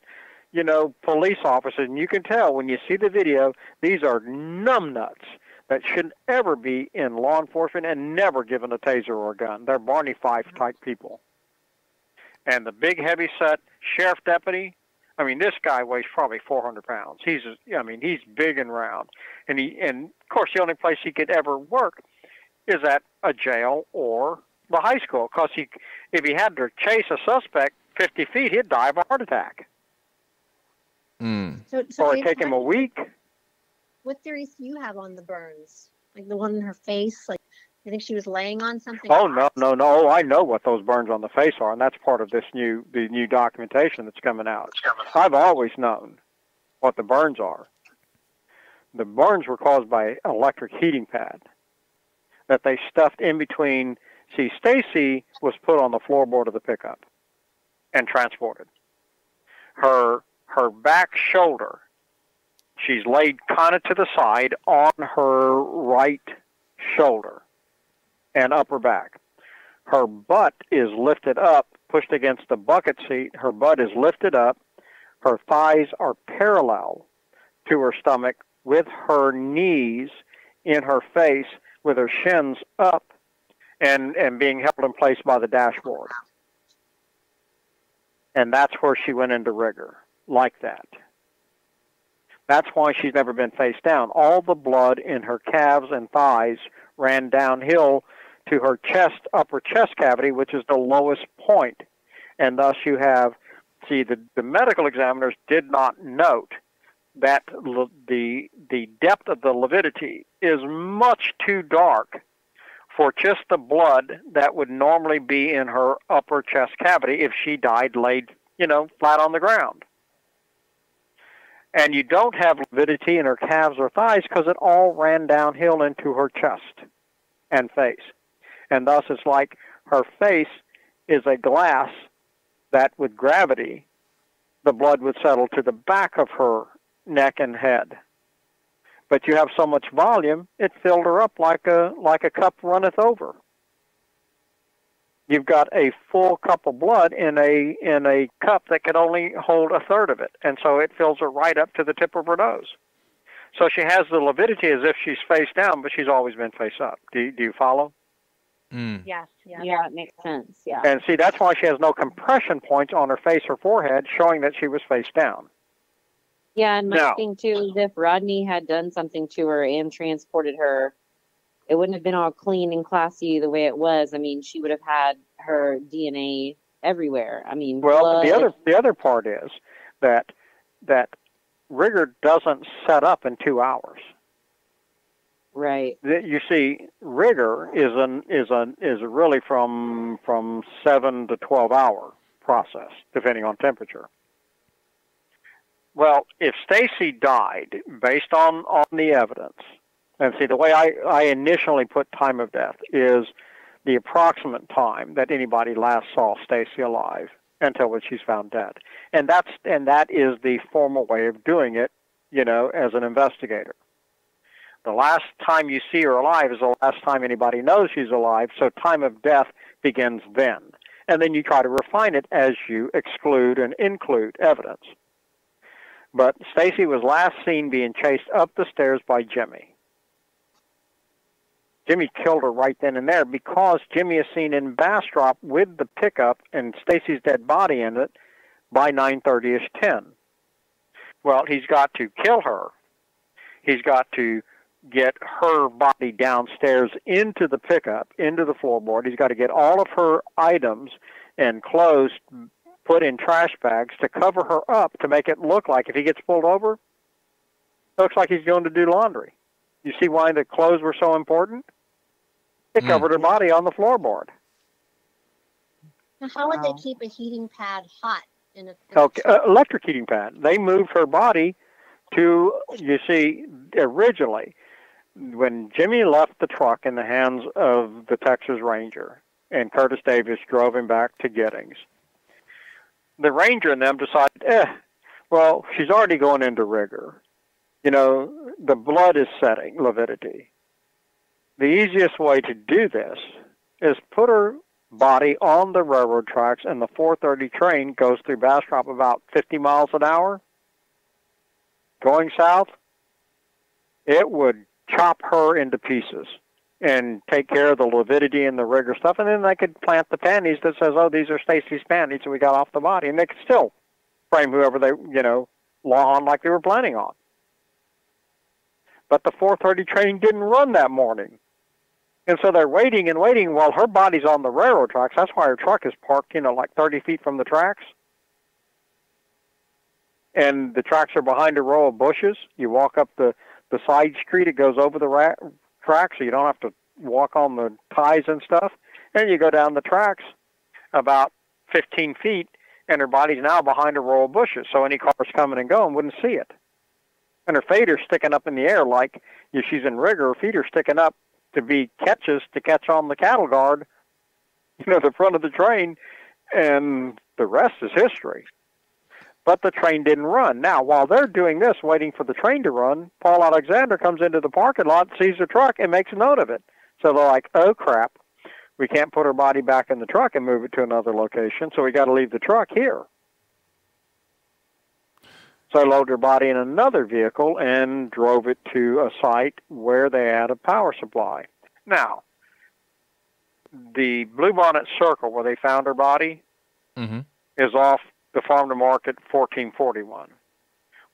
police officers, and you can tell when you see the video, these are numbnuts that shouldn't ever be in law enforcement and never given a taser or a gun. They're Barney Fife type people. And the big heavy-set sheriff deputy, I mean, this guy weighs probably 400 pounds. He's big and round. And of course, the only place he could ever work is at a jail or the high school, because if he had to chase a suspect 50 feet, he'd die of a heart attack. So or it'd take him a week. What theories do you have on the burns? like the one in her face? Like, I think she was laying on something. Oh, no. I know what those burns on the face are, and that's part of the new documentation that's coming out. I've always known what the burns are. The burns were caused by an electric heating pad that they stuffed in between. See, Stacy was put on the floorboard of the pickup and transported. Her back shoulder, she's laid kind of to the side on her right shoulder and upper back. Her butt is lifted up, pushed against the bucket seat. Her butt is lifted up. Her thighs are parallel to her stomach with her knees in her face, with her shins up and being held in place by the dashboard. And that's where she went into rigor, like that. That's why she's never been face down. All the blood in her calves and thighs ran downhill to her chest, upper chest cavity, which is the lowest point. And thus you have, see, the medical examiners did not note that the depth of the lividity is much too dark for just the blood that would normally be in her upper chest cavity if she died laid, flat on the ground. And you don't have lividity in her calves or thighs because it all ran downhill into her chest and face. And thus it's like her face is a glass that with gravity, the blood would settle to the back of her neck and head. But you have so much volume, it filled her up like a cup runneth over. You've got a full cup of blood in a cup that can only hold a third of it, and so it fills her right up to the tip of her nose. So she has the lividity as if she's face down, but she's always been face up. Do you follow? Mm. Yes. Yeah. Yeah, it makes sense. Yeah. And see, that's why she has no compression points on her face or forehead, showing that she was face down. Yeah, and my Now- thing too is if Rodney had done something to her and transported her, it wouldn't have been all clean and classy the way it was. I mean, she would have had her DNA everywhere. I mean, Well, blood. the other part is that rigor doesn't set up in 2 hours. Right. You see, rigor is really from 7 to 12 hour process, depending on temperature. Well, if Stacy died based on the evidence, and see, the way I initially put time of death is the approximate time that anybody last saw Stacy alive until when she's found dead, and that is the formal way of doing it, as an investigator. The last time you see her alive is the last time anybody knows she's alive, so time of death begins then, and then you try to refine it as you exclude and include evidence. But Stacy was last seen being chased up the stairs by Jimmy. Jimmy killed her right then and there because Jimmy is seen in Bastrop with the pickup and Stacy's dead body in it by 9:30ish, 10. Well, he's got to kill her. He's got to get her body downstairs into the pickup, into the floorboard. He's got to get all of her items and clothes put in trash bags to cover her up to make it look like if he gets pulled over, it looks like he's going to do laundry. You see why the clothes were so important? It covered her body on the floorboard. Now, how would they keep a heating pad hot in a Electric heating pad. They moved her body to, you see, originally, when Jimmy left the truck in the hands of the Texas Ranger and Curtis Davis drove him back to Giddings, the Ranger and them decided, well, she's already going into rigor. The blood is setting, lividity. The easiest way to do this is put her body on the railroad tracks, and the 4:30 train goes through Bastrop about 50 miles an hour. Going south, it would chop her into pieces and take care of the lividity and the rigor stuff, and then they could plant the panties that says, oh, these are Stacy's panties that we got off the body, and they could still frame whoever they, law on like they were planning on. But the 4:30 train didn't run that morning. And so they're waiting and waiting while her body's on the railroad tracks. That's why her truck is parked, like 30 feet from the tracks. And the tracks are behind a row of bushes. You walk up the side street, it goes over the tracks, so you don't have to walk on the ties and stuff. And you go down the tracks about 15 feet, and her body's now behind a row of bushes, so any cars coming and going wouldn't see it. And her feet are sticking up in the air like if she's in rigor. Her feet are sticking up to be catches to catch on the cattle guard, the front of the train, and the rest is history. But the train didn't run. Now, while they're doing this, waiting for the train to run, Paul Alexander comes into the parking lot, sees the truck, and makes a note of it. So they're like, oh, crap. We can't put her body back in the truck and move it to another location, so we got to leave the truck here. So I loaded her body in another vehicle and drove it to a site where they had a power supply. Now, the Bluebonnet Circle where they found her body is off the Farm to Market 1441.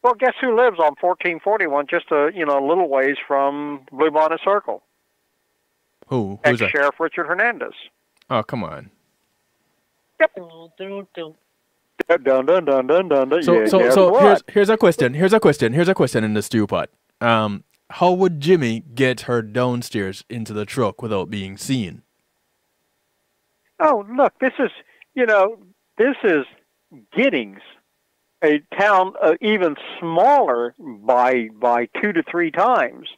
Well, guess who lives on 1441 just a little ways from Bluebonnet Circle? Who's that? Sheriff Richard Hernandez. Oh, come on. Yep. Dun, dun, dun, dun, dun, dun. So here's a question in the stew pot. How would Jimmy get her downstairs into the truck without being seen? Oh, look, this is Giddings, a town even smaller by 2 to 3 times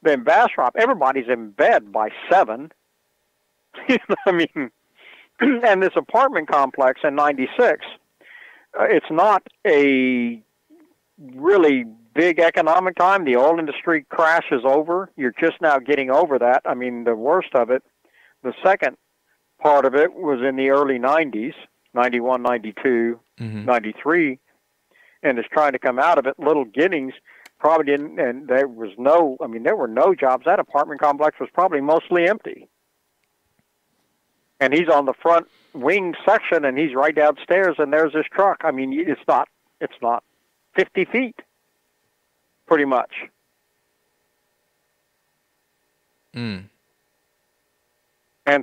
than Bastrop. Everybody's in bed by 7. I mean, and this apartment complex in 96, it's not a really big economic time. The oil industry crash is over. You're just now getting over that. I mean, the worst of it, the second part of it was in the early 90s. 91, 92, 93, and is trying to come out of it. Little Giddings probably didn't, and there were no jobs. That apartment complex was probably mostly empty. And he's on the front wing section, and he's right downstairs, and there's his truck. I mean, it's not 50 feet, pretty much. And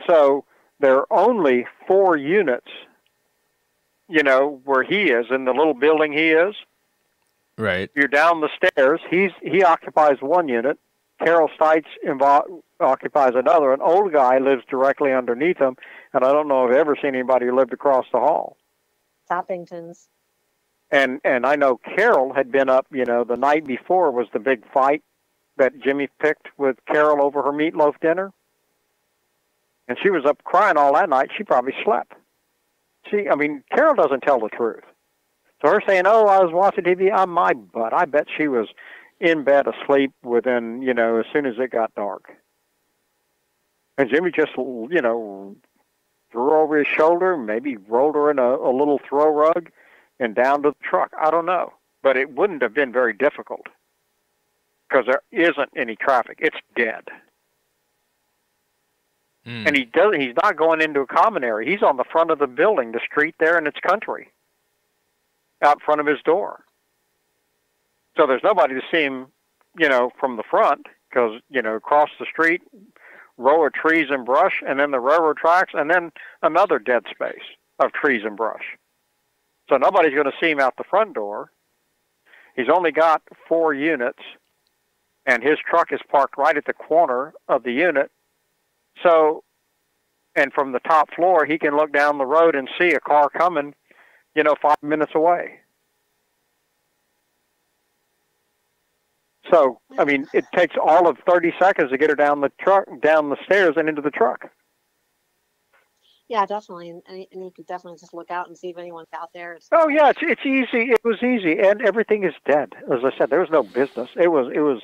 so there are only 4 units where he is, in the little building he is. Right. You're down the stairs. He occupies 1 unit. Carol Stites occupies another. An old guy lives directly underneath him, and I don't know if I've ever seen anybody who lived across the hall. Toppingtons. And I know Carol had been up, the night before was the big fight that Jimmy picked with Carol over her meatloaf dinner. And she was up crying all that night. She probably slept. Carol doesn't tell the truth. So her saying, oh, I was watching TV on my butt, I bet she was in bed asleep within, as soon as it got dark. And Jimmy just, threw over his shoulder, maybe rolled her in a little throw rug and down to the truck. I don't know. But it wouldn't have been very difficult because there isn't any traffic. It's dead. And he's not going into a common area. He's on the front of the building, the street there, and it's country out front of his door. So there's nobody to see him, from the front because, across the street, row of trees and brush, and then the railroad tracks, and then another dead space of trees and brush. So nobody's going to see him out the front door. He's only got 4 units, and his truck is parked right at the corner of the unit. So, and from the top floor, he can look down the road and see a car coming, 5 minutes away. So, it takes all of 30 seconds to get her down the stairs and into the truck. Yeah, definitely. And you could definitely just look out and see if anyone's out there. Oh, yeah, it's easy. It was easy. And everything is dead. As I said, there was no business. It was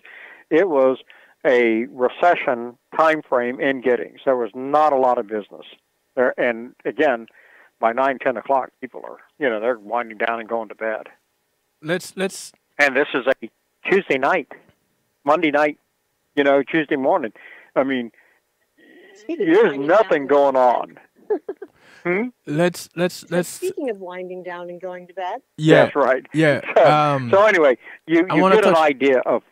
a recession time frame in Giddings. There was not a lot of business there, and again, by 9, 10 o'clock, people are, they're winding down and going to bed. Let's. And this is a Tuesday night, Monday night, Tuesday morning. There's nothing going on. Let's. Speaking of winding down and going to bed. Yeah, that's right. Yeah. So anyway, you get an idea of.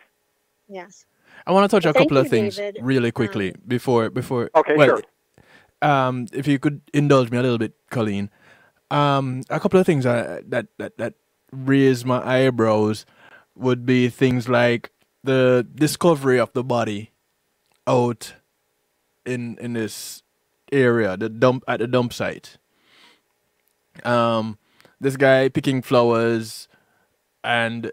Yes. I want to touch a couple of things David. really quickly before. Okay, well, sure. If you could indulge me a little bit, Colleen. A couple of things that raise my eyebrows would be things like the discovery of the body out in this area, the dump site. This guy picking flowers, and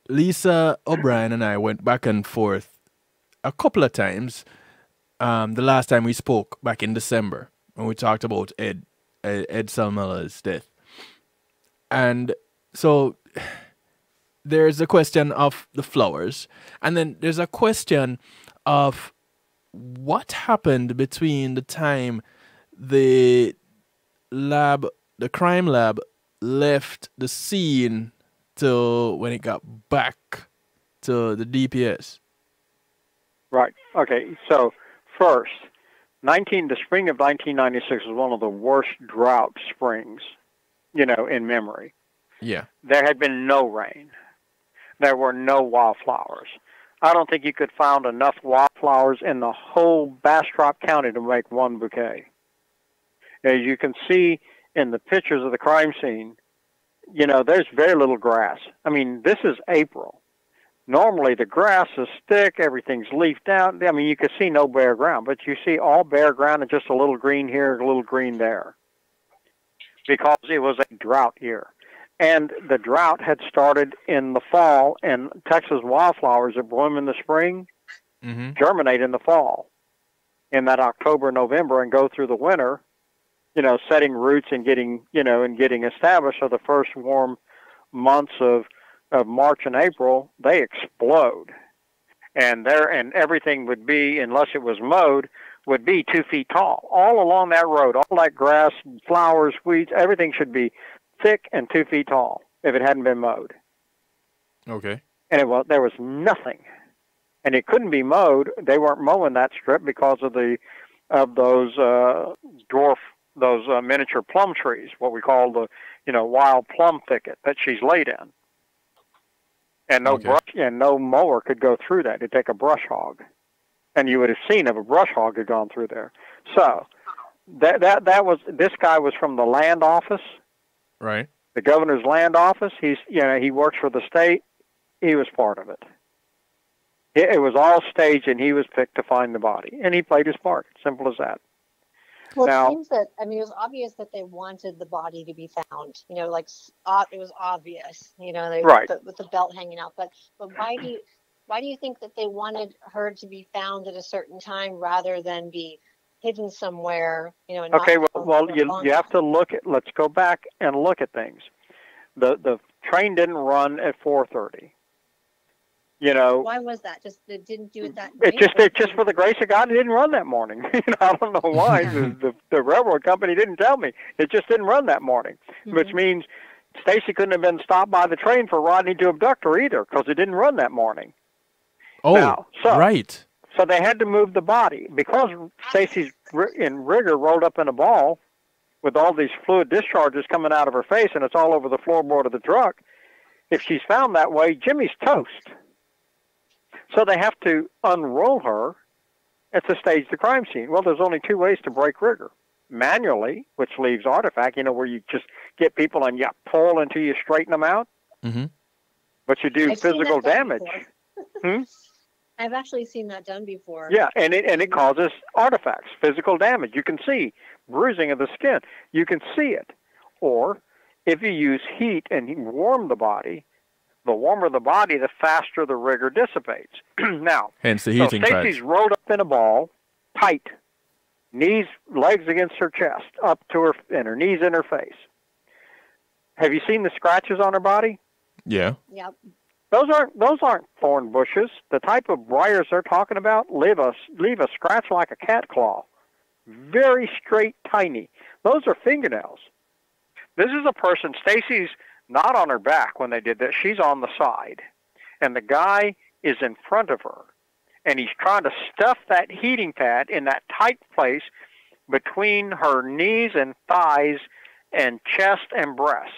Lisa O'Brien and I went back and forth a couple of times. The last time we spoke back in December when we talked about Ed Salmella's death, and so there's a question of the flowers, and then there's a question of what happened between the time the crime lab left the scene till when it got back to the DPS. Right. Okay. So first, the spring of 1996 was one of the worst drought springs, in memory. Yeah. There had been no rain. There were no wildflowers. I don't think you could find enough wildflowers in the whole Bastrop County to make one bouquet. As you can see in the pictures of the crime scene, there's very little grass. I mean, this is April. Normally the grass is thick, everything's leafed out. I mean, you can see no bare ground, but you see all bare ground and just a little green here, a little green there, because it was a drought year. And the drought had started in the fall, and Texas wildflowers that bloom in the spring germinate in the fall, in that October, November, and go through the winter, setting roots and getting established. So the first warm months of March and April, they explode. And everything would be, unless it was mowed, would be 2 feet tall. All along that road, all that grass, flowers, weeds, everything should be thick and 2 feet tall if it hadn't been mowed. Okay. And there was nothing, and it couldn't be mowed. They weren't mowing that strip because of those miniature plum trees, what we call the wild plum thicket that she's laid in, and no brush and no mower could go through that. It'd take a brush hog, and you would have seen if a brush hog had gone through there. So that was, this guy was from the land office. Right. The governor's land office. He works for the state. He was part of it. It was all staged, and he was picked to find the body, and he played his part. Simple as that. Well, now, it seems that, it was obvious that they wanted the body to be found. It was obvious. Right. With the belt hanging out. But why do you think that they wanted her to be found at a certain time rather than be hidden somewhere, and okay, well, you have to let's go back and look at things. The train didn't run at 4:30. Why was that? Just it didn't do it that night? It just for the grace of God, it didn't run that morning. I don't know why. the railroad company didn't tell me. It just didn't run that morning, which means Stacy couldn't have been stopped by the train for Rodney to abduct her either, because it didn't run that morning. Oh, right. So they had to move the body. Because Stacy's in rigor rolled up in a ball with all these fluid discharges coming out of her face, and it's all over the floorboard of the truck. If she's found that way, Jimmy's toast. So they have to unroll her and to stage the crime scene. Well, there's only two ways to break rigor. Manually, which leaves artifact, where you just get people and you pull until you straighten them out. Mm-hmm. But you do physical damage. I've actually seen that done before. Yeah, and it causes artifacts, physical damage. You can see bruising of the skin. You can see it. Or if you use heat and warm the body, the warmer the body, the faster the rigor dissipates. Now, hence the heating charge. Stacy's rolled up in a ball, tight, legs against her chest, up to her, and her knees in her face. Have you seen the scratches on her body? Yeah. Yep. Those aren't thorn bushes. The type of briars they're talking about leave a scratch like a cat claw. Very straight, tiny. Those are fingernails. This is a person, Stacy's not on her back when they did this. She's on the side. And the guy is in front of her. And he's trying to stuff that heating pad in that tight place between her knees and thighs and chest and breast.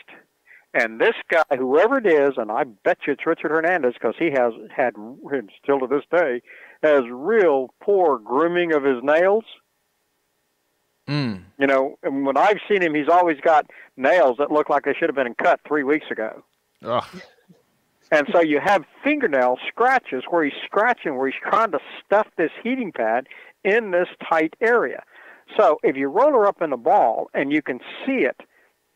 And this guy, whoever it is, and I bet you it's Richard Hernandez, because he has had, and still to this day, has real poor grooming of his nails. And when I've seen him, he's always got nails that look like they should have been cut 3 weeks ago. Ugh. And so you have fingernail scratches where he's scratching, where he's trying to stuff this heating pad in this tight area. So if you roll her up in a ball, and you can see it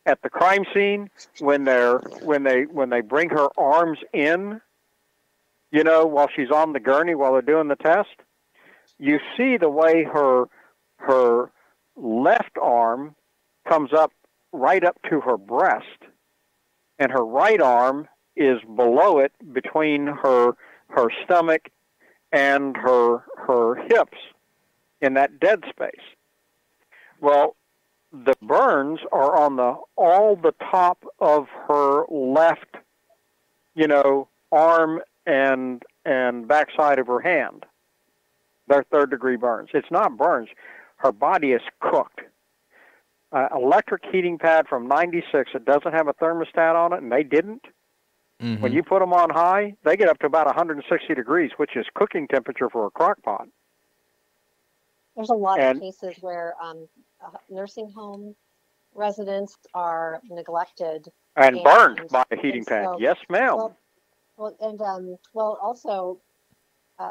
at the crime scene when they bring her arms in, you know, while she's on the gurney while they're doing the test, you see the way her left arm comes up right up to her breast, and her right arm is below it between her stomach and her hips in that dead space. Well, the burns are on all the top of her left, you know, arm and backside of her hand. They're third-degree burns. It's not burns. Her body is cooked. Electric heating pad from 96 that doesn't have a thermostat on it, and they didn't. Mm-hmm. When you put them on high, they get up to about 160 degrees, which is cooking temperature for a crock pot. There's a lot of cases where nursing home residents are neglected and burned by a heating pad. So, yes, ma'am. Also,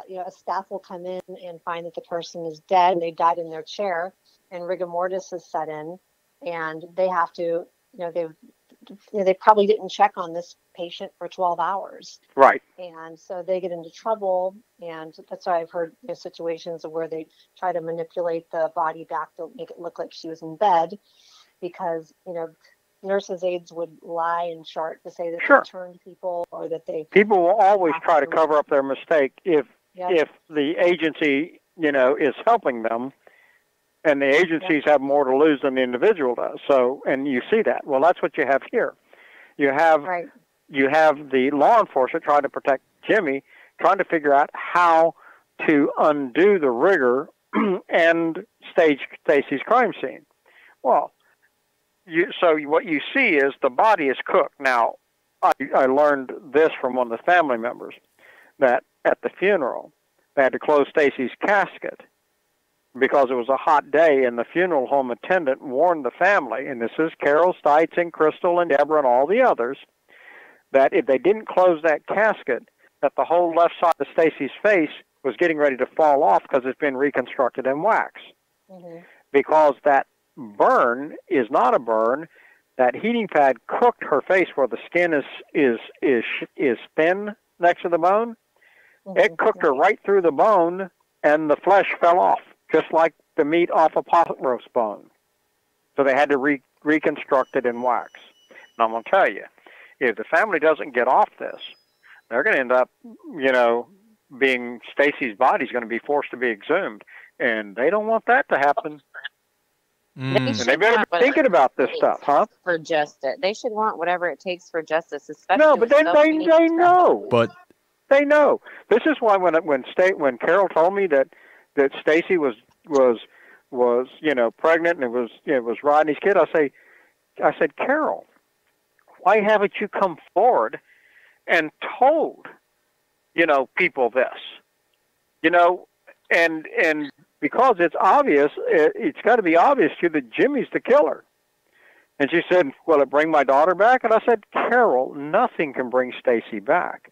you know, a staff will come in and find that the person is dead and they died in their chair, and rigor mortis is set in, and they have to, you know, they probably didn't check on this patient for 12 hours. Right. And so they get into trouble, and that's why I've heard, you know, situations where they try to manipulate the body back to make it look like she was in bed, because, you know, nurses' aides would lie and chart to say that Sure. they turned people, or that they... People will always try to cover up their mistake if the agency, you know, is helping them, and the agencies have more to lose than the individual does. So, and you see that. Well, that's what you have here. You have the law enforcement trying to protect Jimmy, trying to figure out how to undo the rigor and stage Stacy's crime scene. Well, so what you see is the body is cooked. Now, I learned this from one of the family members, that at the funeral, they had to close Stacy's casket because it was a hot day, and the funeral home attendant warned the family, and this is Carol Stites and Crystal and Deborah and all the others, that if they didn't close that casket, that the whole left side of Stacy's face was getting ready to fall off because it's been reconstructed in wax. Mm-hmm. Because that burn is not a burn. That heating pad cooked her face where the skin is thin next to the bone. Mm-hmm. It cooked her right through the bone, and the flesh fell off, just like the meat off a pot roast bone. So they had to reconstruct it in wax. And I'm going to tell you, if the family doesn't get off this, they're going to end up, you know, Stacy's body's going to be forced to be exhumed. And they don't want that to happen. And they better be thinking about this stuff, huh? For justice. They should want whatever it takes for justice, especially. No, but they know. But they know. This is why when Carol told me that Stacy was you know, pregnant, and it was Rodney's kid, I said, Carol, why haven't you come forward and told, you know, people this? You know, and because it's obvious, it's got to be obvious to you that Jimmy's the killer. And she said, will it bring my daughter back? And I said, Carol, nothing can bring Stacy back.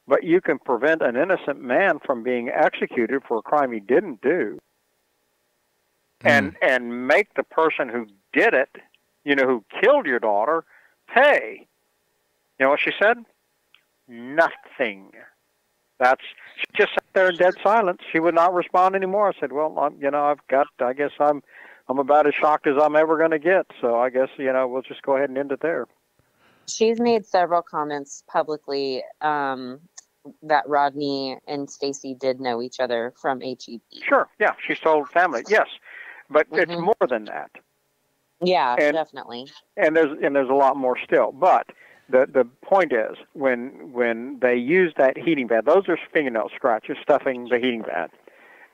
But you can prevent an innocent man from being executed for a crime he didn't do. And make the person who did it, you know, who killed your daughter, pay. You know what she said? Nothing. She just sat there in dead silence. She would not respond anymore. I said, well, you know, I guess I'm about as shocked as I'm ever going to get. So I guess, you know, we'll just go ahead and end it there. She's made several comments publicly that Rodney and Stacy did know each other from HEB. Sure, yeah, she's told family, yes, but it's more than that. Yeah, definitely. And there's a lot more still. But the point is, when they use that heating pad, those are fingernail scratches stuffing the heating pad.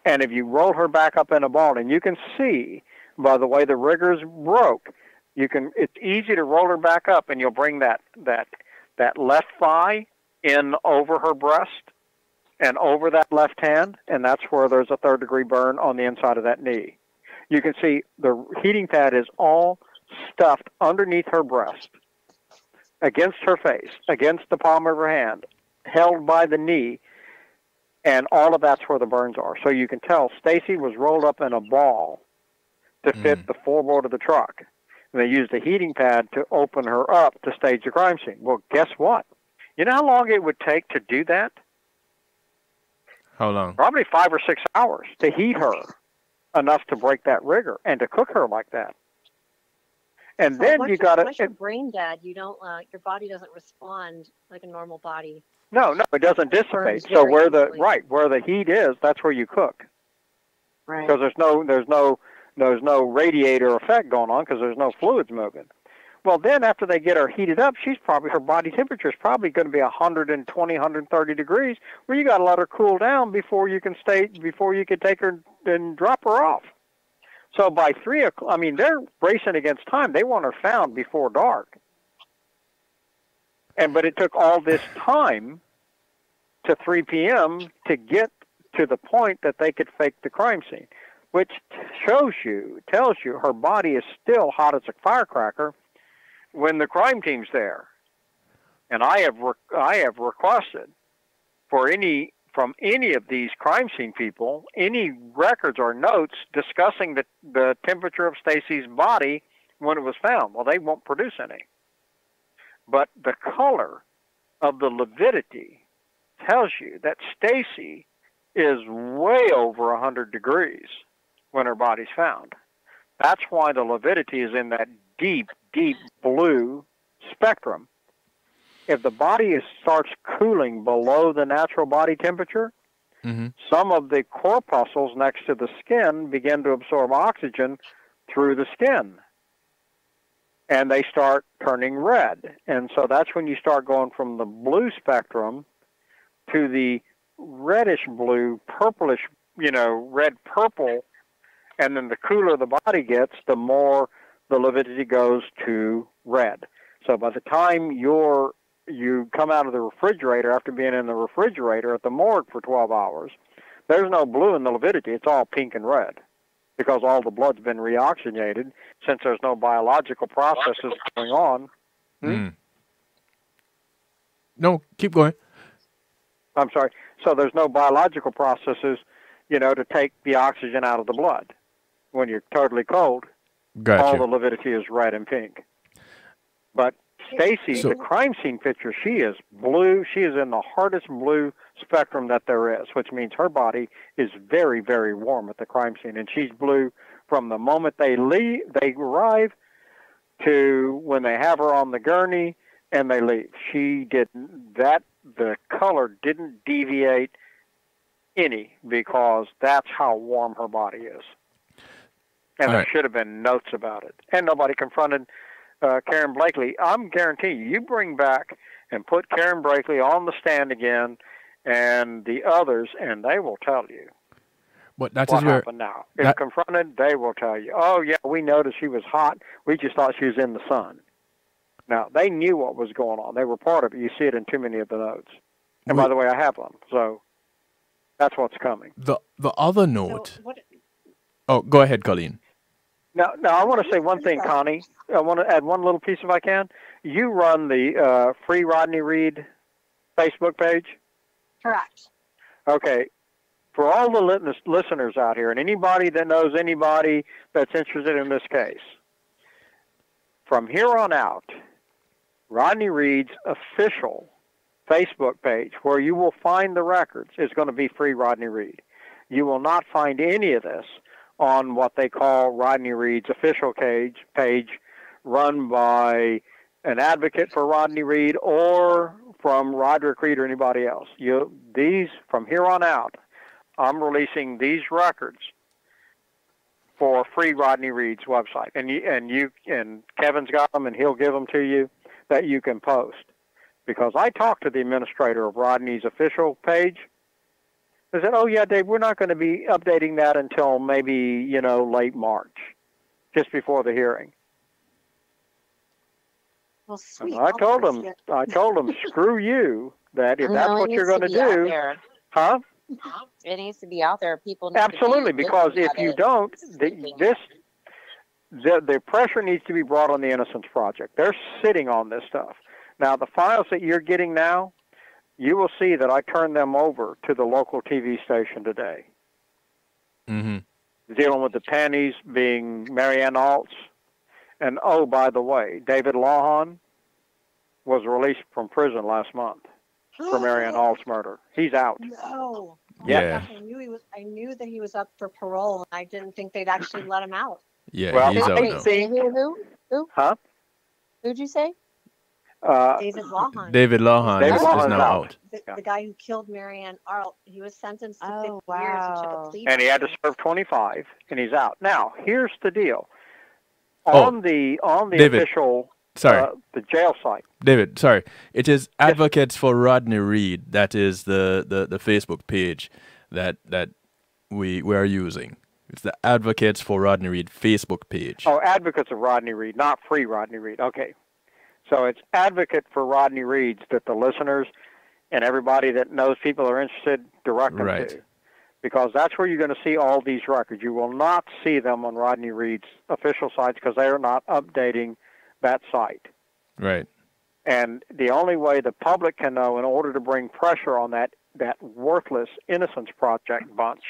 And if you roll her back up in a ball, and you can see by the way the rigors broke, it's easy to roll her back up, and you'll bring that left thigh in over her breast and over that left hand, and that's where there's a third-degree burn on the inside of that knee. You can see the heating pad is all stuffed underneath her breast. against her face, against the palm of her hand, held by the knee, and all of that's where the burns are. So you can tell Stacy was rolled up in a ball to fit the floorboard of the truck. And they used a heating pad to open her up to stage the crime scene. Well, guess what? You know how long it would take to do that? How long? Probably 5 or 6 hours to heat her enough to break that rigor and to cook her like that. And then you got to. Once you're brain dead, you don't. Your body doesn't respond like a normal body. No, it doesn't dissipate. So where the heat is, that's where you cook. Right. Because there's no radiator effect going on because there's no fluids moving. Well, then after they get her heated up, her body temperature is probably going to be 120, 130 degrees, where you got to let her cool down before you can take her and drop her off. So by 3 o'clock, they're racing against time. They want her found before dark. But it took all this time to 3 p.m. to get to the point that they could fake the crime scene, which tells you her body is still hot as a firecracker when the crime team's there. And I have requested from any of these crime scene people any records or notes discussing the temperature of Stacy's body when it was found. Well, they won't produce any. But the color of the lividity tells you that Stacy is way over 100 degrees when her body's found. That's why the lividity is in that deep, deep blue spectrum. If the body starts cooling below the natural body temperature, some of the corpuscles next to the skin begin to absorb oxygen through the skin. And they start turning red. And so that's when you start going from the blue spectrum to the reddish blue, purplish, red purple. And then the cooler the body gets, the more the lividity goes to red. So by the time you come out of the refrigerator after being in the refrigerator at the morgue for 12 hours, there's no blue in the lividity. It's all pink and red because all the blood's been reoxygenated since there's no biological processes going on. No, keep going. I'm sorry. So there's no biological processes, to take the oxygen out of the blood. When you're totally cold, all the lividity is red and pink. But Stacy, the crime scene picture, she is blue. She is in the hardest blue spectrum that there is, which means her body is very, very warm at the crime scene. And she's blue from the moment they arrive to when they have her on the gurney and they leave. The color didn't deviate any because that's how warm her body is. And there should have been notes about it. And nobody confronted Karen Blakely. I'm guaranteeing you bring back and put Karen Blakely on the stand again and the others, and they will tell you what happened now. If confronted, they will tell you, oh, yeah, we noticed she was hot. We just thought she was in the sun. Now, they knew what was going on. They were part of it. You see it in too many of the notes. And by the way, I have them. So that's what's coming. The other note. Oh, go ahead, Colleen. Now, I want to say one thing, Connie. I want to add one little piece if I can. You run the Free Rodney Reed Facebook page? Correct. Okay. For all the listeners out here and anybody that knows anybody that's interested in this case, from here on out, Rodney Reed's official Facebook page, where you will find the records, is going to be Free Rodney Reed. You will not find any of this on what they call Rodney Reed's official page run by an advocate for Rodney Reed or from Roderick Reed or anybody else. From here on out, I'm releasing these records for Free Rodney Reed's website. And Kevin's got them, and he'll give them to you that you can post. Because I talked to the administrator of Rodney's official page. I said, oh, yeah, Dave, we're not going to be updating that until maybe, late March, just before the hearing. Well, sweet. I told him, screw you, that if that's what you're going to do. Huh? It needs to be out there. People need absolutely, to because if you don't, the pressure needs to be brought on the Innocence Project. They're sitting on this stuff. Now, the files that you're getting now, you will see that I turned them over to the local TV station today. Dealing with the panties being Marianne Alt's. And, oh, by the way, David Lawhon was released from prison last month for Marianne Alt's murder. He's out. No. Yeah. Gosh, I knew that he was up for parole. I didn't think they'd actually let him out. Yeah, Well, he's out Wait, now. say who? Huh? Who'd you say? David Lawhon. David Lawhon David is Lawhon's now out. The guy who killed Marianne Arlt. He was sentenced to 50 years. He took wow. a plea. And he had to serve 25, and he's out. Now, here's the deal. Oh, On the David, official sorry. the jail site. David, sorry. It is Advocates for Rodney Reed. That is the Facebook page that we are using. It's the Advocates for Rodney Reed Facebook page. Oh, Advocates of Rodney Reed, not Free Rodney Reed. Okay. So it's Advocate for Rodney Reed's that the listeners and everybody that knows people are interested direct them Right. to. Because that's where you're going to see all these records. You will not see them on Rodney Reed's official sites because they are not updating that site. Right. And the only way the public can know in order to bring pressure on that worthless Innocence Project bunch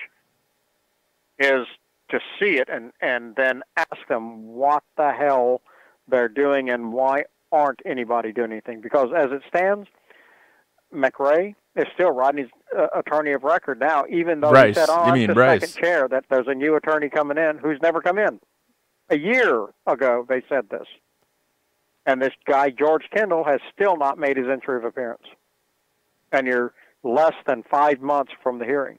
is to see it and then ask them what the hell they're doing and why aren't anybody doing anything. Because as it stands, McRae is still Rodney's attorney of record now, even though Bryce. he said on the Bryce. second chair that there's a new attorney coming in who's never come in. A year ago, they said this. And this guy, George Kendall, has still not made his entry of appearance. And you're less than 5 months from the hearing.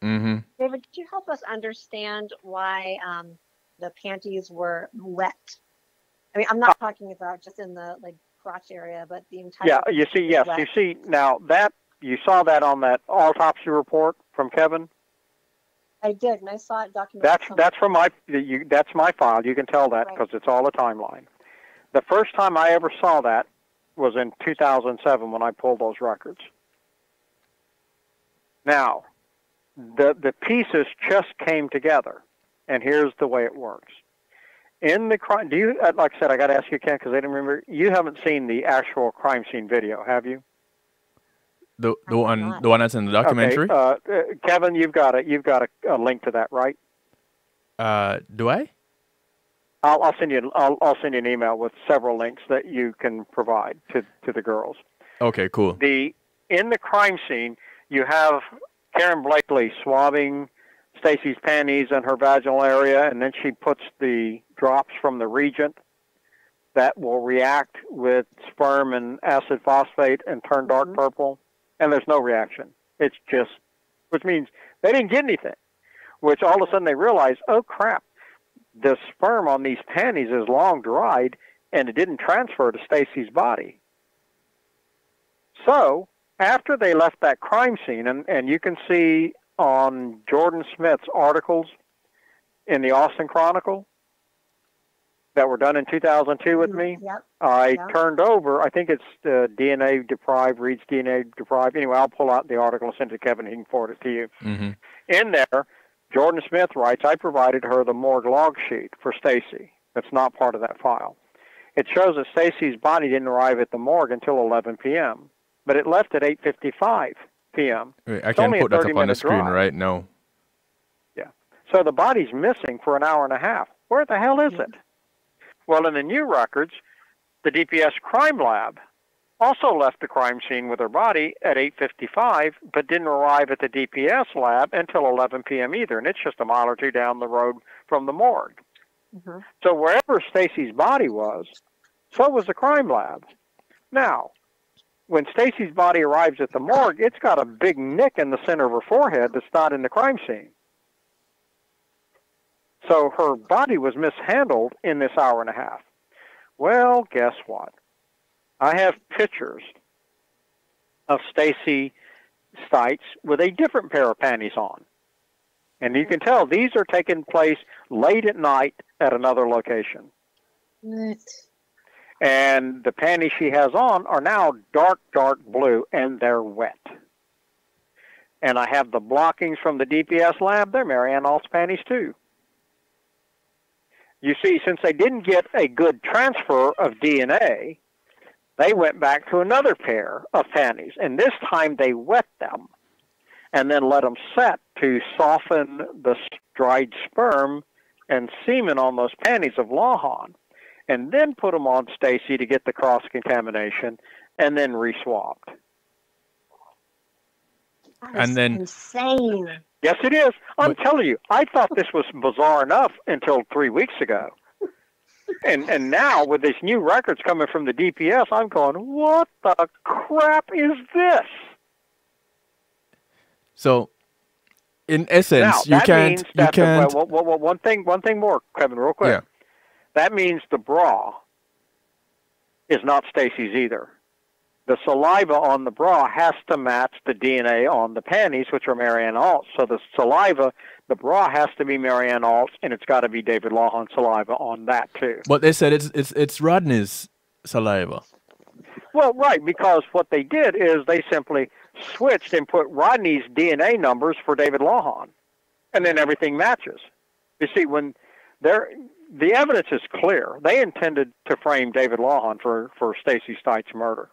David, could you help us understand why the panties were wet? I mean, I'm not talking about just in the crotch area, but the entire. Yeah, you see, yes, wet. you see now that you saw that on that autopsy report from Kevin. I did, and I saw it documented. That's from that's my file. You can tell that because it's all a timeline. The first time I ever saw that was in 2007 when I pulled those records. Now, the pieces just came together, and here's the way it works. In the crime, do you? Like I said, I got to ask you, Ken, because I didn't remember. You haven't seen the actual crime scene video, have you? The one that's in the documentary. Okay, Kevin, you've got a link to that, right? Do I? I'll send you an email with several links that you can provide to the girls. Okay, cool. In the crime scene, you have Karen Blakely swabbing Stacy's panties in her vaginal area, and then she puts the drops from the reagent that will react with sperm and acid phosphate and turn dark purple, and there's no reaction. It's just, which means they didn't get anything, which all of a sudden they realize, oh crap, the sperm on these panties is long dried, and it didn't transfer to Stacy's body. So, after they left that crime scene, and you can see on Jordan Smith's articles in the Austin Chronicle that were done in 2002 with me, I turned over, I think it's DNA Deprived, Reed's DNA Deprived. Anyway, I'll pull out the article and send it to Kevin. He can forward it to you. In there, Jordan Smith writes, I provided her the morgue log sheet for Stacy. That's not part of that file. It shows that Stacy's body didn't arrive at the morgue until 11 p.m., but it left at 8:55 p.m. Wait, I can't put that up on the screen right now. Yeah. So the body's missing for an hour and a half. Where the hell is it? Well, in the new records, the DPS crime lab also left the crime scene with her body at 8:55, but didn't arrive at the DPS lab until 11 p.m. either, and it's just a mile or two down the road from the morgue. So wherever Stacy's body was, so was the crime lab. Now, when Stacy's body arrives at the morgue, it's got a big nick in the center of her forehead that's not in the crime scene. So her body was mishandled in this hour and a half. Well, guess what? I have pictures of Stacy Stites with a different pair of panties on. And you can tell these are taking place late at night at another location. What? And the panties she has on are now dark, dark blue, and they're wet. And I have the blockings from the DPS lab. They're Marianne Alt's panties, too. You see, since they didn't get a good transfer of DNA, they went back to another pair of panties, and this time they wet them and then let them set to soften the dried sperm and semen on those panties of Lawhon, and then put them on Stacy to get the cross-contamination, and then re-swabbed. And then insane. Yes, it is. I'm telling you, I thought this was bizarre enough until 3 weeks ago. And now, with these new records coming from the DPS, I'm going, what the crap is this? So, in essence, now, you can't. One thing more, Kevin, real quick. Yeah. That means the bra is not Stacy's either. The saliva on the bra has to match the DNA on the panties, which are Marianne Alt's. So the saliva, the bra has to be Marianne Alt's, and it's got to be David Lawhon saliva on that too. But they said it's Rodney's saliva. Well, right, because what they did is they simply switched and put Rodney's DNA numbers for David Lawhon, and then everything matches. You see, when the evidence is clear, they intended to frame David Lawhon for Stacy Stites' murder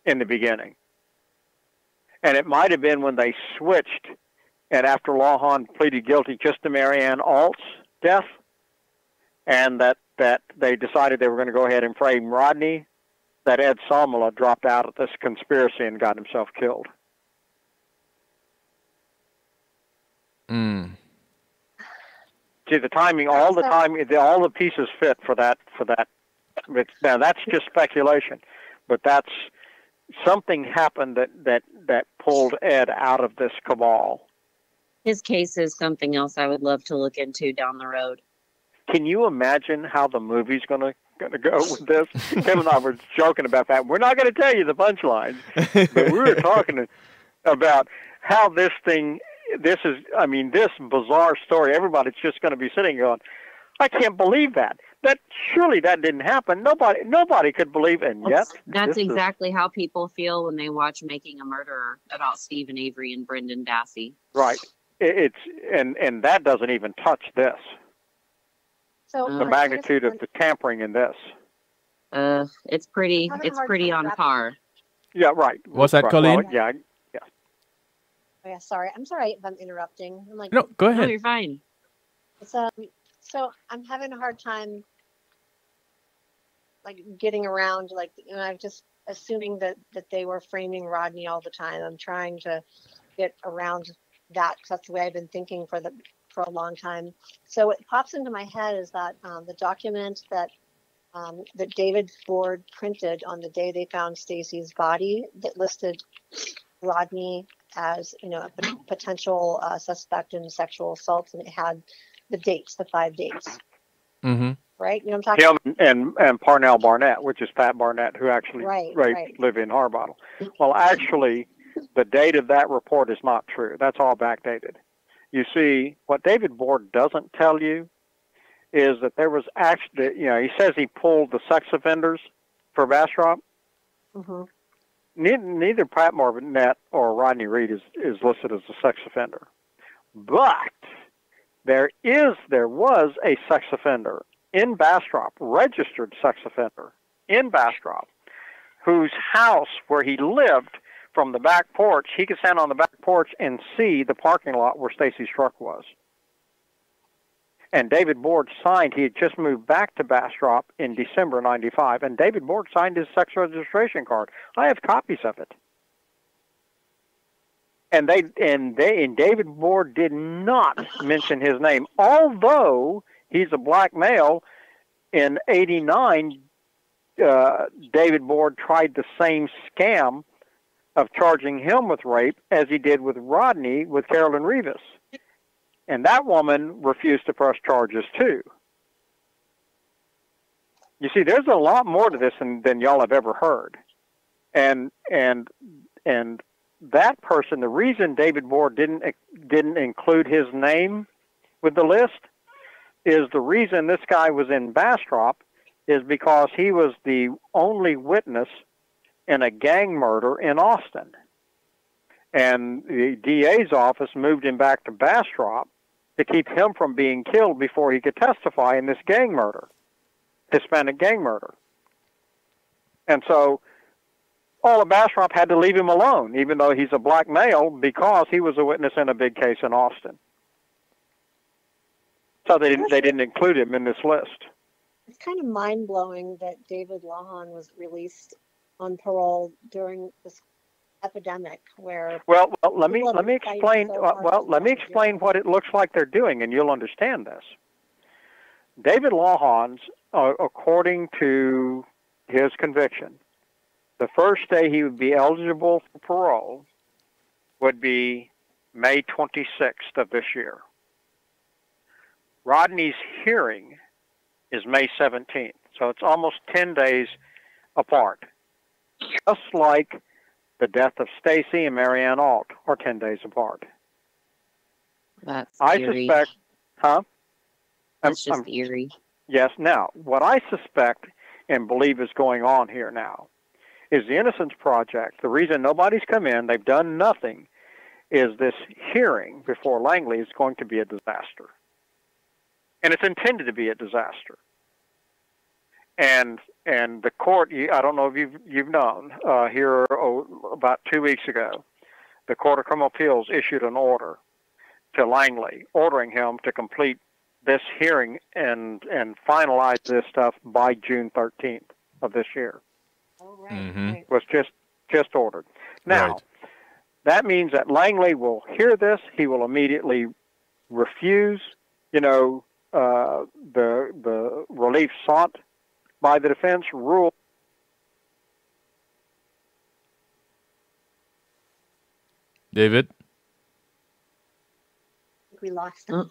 in the beginning. And it might have been when they switched, and after Lawhon pleaded guilty just to Marianne Alt's death, and that they decided they were going to go ahead and frame Rodney, that Ed Salmela dropped out of this conspiracy and got himself killed. See, the timing, all the pieces fit for that. Now, that's just speculation, but that's something happened that pulled Ed out of this cabal. His case is something else I would love to look into down the road. Can you imagine how the movie's going to go with this? Kevin and I were joking about that. We're not going to tell you the punchlines, but we were talking about how this bizarre story, everybody's just going to be sitting going, I can't believe that. Surely that didn't happen. Nobody could believe it. And yet, that's exactly how people feel when they watch Making a Murderer about Stephen Avery and Brendan Dassey. Right. And that doesn't even touch this. So the magnitude of the tampering in this. It's pretty on par. Yeah, right. What's that, right. Colleen? Well, yeah. Oh, yeah, sorry. I'm sorry if I'm interrupting. I'm like, no, go ahead. No, you're fine. So I'm having a hard time, like, getting around, like, I'm just assuming that they were framing Rodney all the time. I'm trying to get around that because that's the way I've been thinking for a long time. So what pops into my head is that the document that David Ford printed on the day they found Stacy's body that listed Rodney as, a potential suspect in sexual assaults, and it had the dates, the 5 dates. Mm-hmm. Right? You know what I'm talking about? Him and Parnell Barnett, which is Pat Barnett, who actually raped Livy Harbottle. Well, actually, the date of that report is not true. That's all backdated. You see, what David Board doesn't tell you is that there was actually, he says he pulled the sex offenders for Bastrop. Mm-hmm. Neither Pat Barnett or Rodney Reed is listed as a sex offender. But there was a sex offender in Bastrop, registered sex offender in Bastrop, whose house where he lived, from the back porch, he could stand on the back porch and see the parking lot where Stacy's truck was. And David Board signed, he had just moved back to Bastrop in December 95, and David Board signed his sex registration card. I have copies of it. And David Board did not mention his name, although he's a black male. In 89, David Board tried the same scam of charging him with rape as he did with Rodney with Carolyn Rivas. And that woman refused to press charges too. You see, there's a lot more to this than y'all have ever heard. And that person, the reason David Board didn't include his name with the list is the reason this guy was in Bastrop is because he was the only witness in a gang murder in Austin. And the DA's office moved him back to Bastrop to keep him from being killed before he could testify in this gang murder, Hispanic gang murder. And so all of Bastrop had to leave him alone, even though he's a black male, because he was a witness in a big case in Austin. So they didn't include him in this list. It's kind of mind-blowing that David Lawhon was released on parole during this epidemic where let me explain what it looks like they're doing, and you'll understand this. David Lawhon's, according to his conviction, the first day he would be eligible for parole would be May 26th of this year. Rodney's hearing is May 17th, so it's almost 10 days apart. Just like the death of Stacy and Marianne Alt are 10 days apart. That's I eerie. suspect, huh? That's just eerie. Yes. Now, what I suspect and believe is going on here now is the Innocence Project. The reason nobody's come in, they've done nothing, is this hearing before Langley is going to be a disaster. And it's intended to be a disaster. And the court, I don't know if you've known, here about 2 weeks ago, the Court of Criminal Appeals issued an order to Langley, ordering him to complete this hearing and finalize this stuff by June 13th of this year. Oh, right. Was just ordered. Now, that means that Langley will hear this. He will immediately refuse, the relief sought by the defense rule. David? We lost him.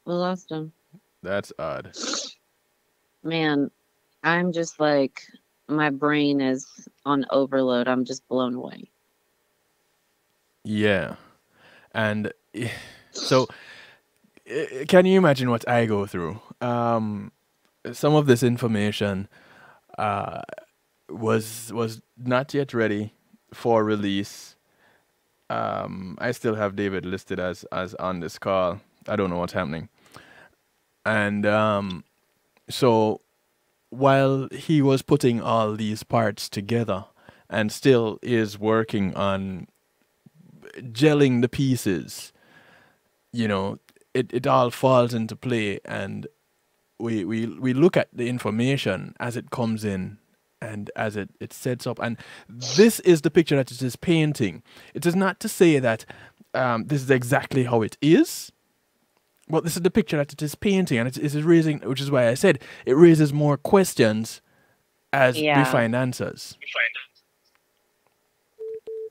We lost him. That's odd. Man, I'm just like, my brain is on overload. I'm just blown away. Yeah. And so, can you imagine what I go through? Some of this information was not yet ready for release. I still have David listed as on this call. I don't know what's happening. And so while he was putting all these parts together and still is working on gelling the pieces, it all falls into play, and we look at the information as it comes in and as it sets up. And this is the picture that it is painting. It is not to say that this is exactly how it is, but this is the picture that it is painting, and it is raising, which is why I said it raises more questions as we find answers.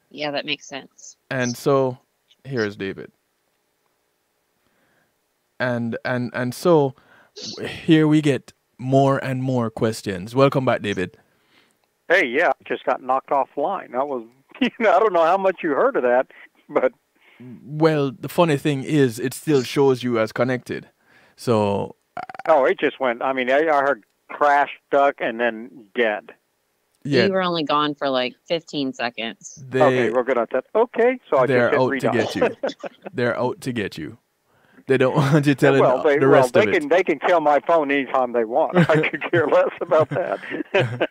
Yeah, that makes sense. And so here's David. And so here we get more and more questions. Welcome back, David. Hey, yeah, I just got knocked offline. That was, I don't know how much you heard of that, but. Well, the funny thing is, it still shows you as connected. So. Oh, it just went. I mean, I heard crash, duck, and then dead. Yeah. You were only gone for like 15 seconds. Okay, we're good at that. Okay, so I they're just out to get you. They're out to get you. They don't want you telling the rest of it. They can kill my phone anytime they want. I could care less about that.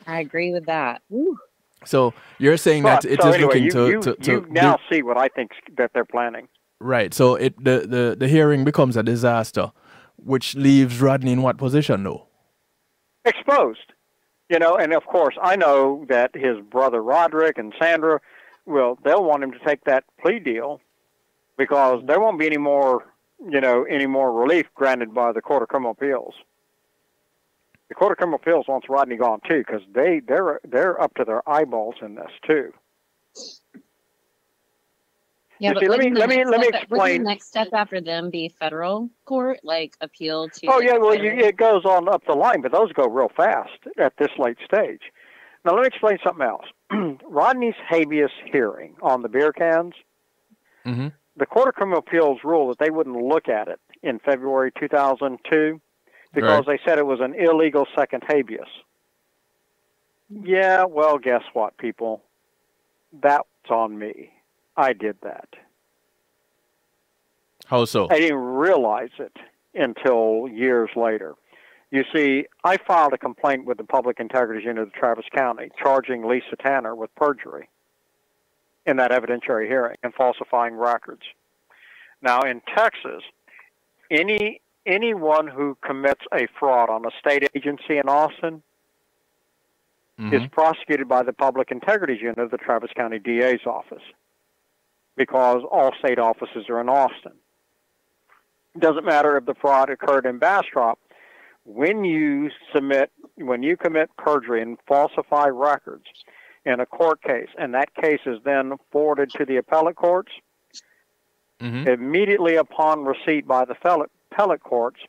I agree with that. Woo. So you're saying that it is looking to you now see what I think that they're planning. Right. So the hearing becomes a disaster, which leaves Rodney in what position, though? Exposed. And of course, I know that his brother Roderick and Sandra, they'll want him to take that plea deal because there won't be any more relief granted by the Court of Criminal Appeals. The Court of Criminal Appeals wants Rodney gone too, because they're up to their eyeballs in this too. Yeah, but see, let me explain. Would the next step after them be federal court, like appeal to? Oh yeah, well it goes on up the line, but those go real fast at this late stage. Now let me explain something else. Rodney's habeas hearing on the beer cans. Mm-hmm. The Court of Criminal Appeals ruled that they wouldn't look at it in February 2002 because they said it was an illegal second habeas. Yeah, well, guess what, people? That was on me. I did that. How so? I didn't realize it until years later. You see, I filed a complaint with the Public Integrity Unit of Travis County charging Lisa Tanner with perjury in that evidentiary hearing and falsifying records. Now, in Texas, anyone who commits a fraud on a state agency in Austin is prosecuted by the Public Integrity Unit of the Travis County DA's office, because all state offices are in Austin. It doesn't matter if the fraud occurred in Bastrop. When you commit perjury and falsify records in a court case, and that case is then forwarded to the appellate courts, immediately upon receipt by the appellate courts,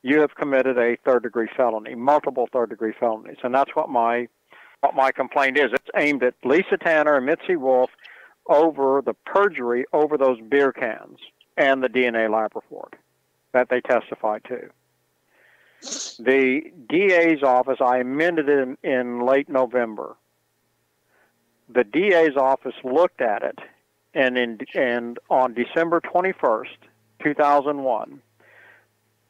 you have committed a third-degree felony, multiple third-degree felonies, and that's what my complaint is. It's aimed at Lisa Tanner and Mitzi Wolf over the perjury over those beer cans and the DNA lab report that they testified to. The DA's office, I amended it in late November. The DA's office looked at it, and on December 21st, 2001,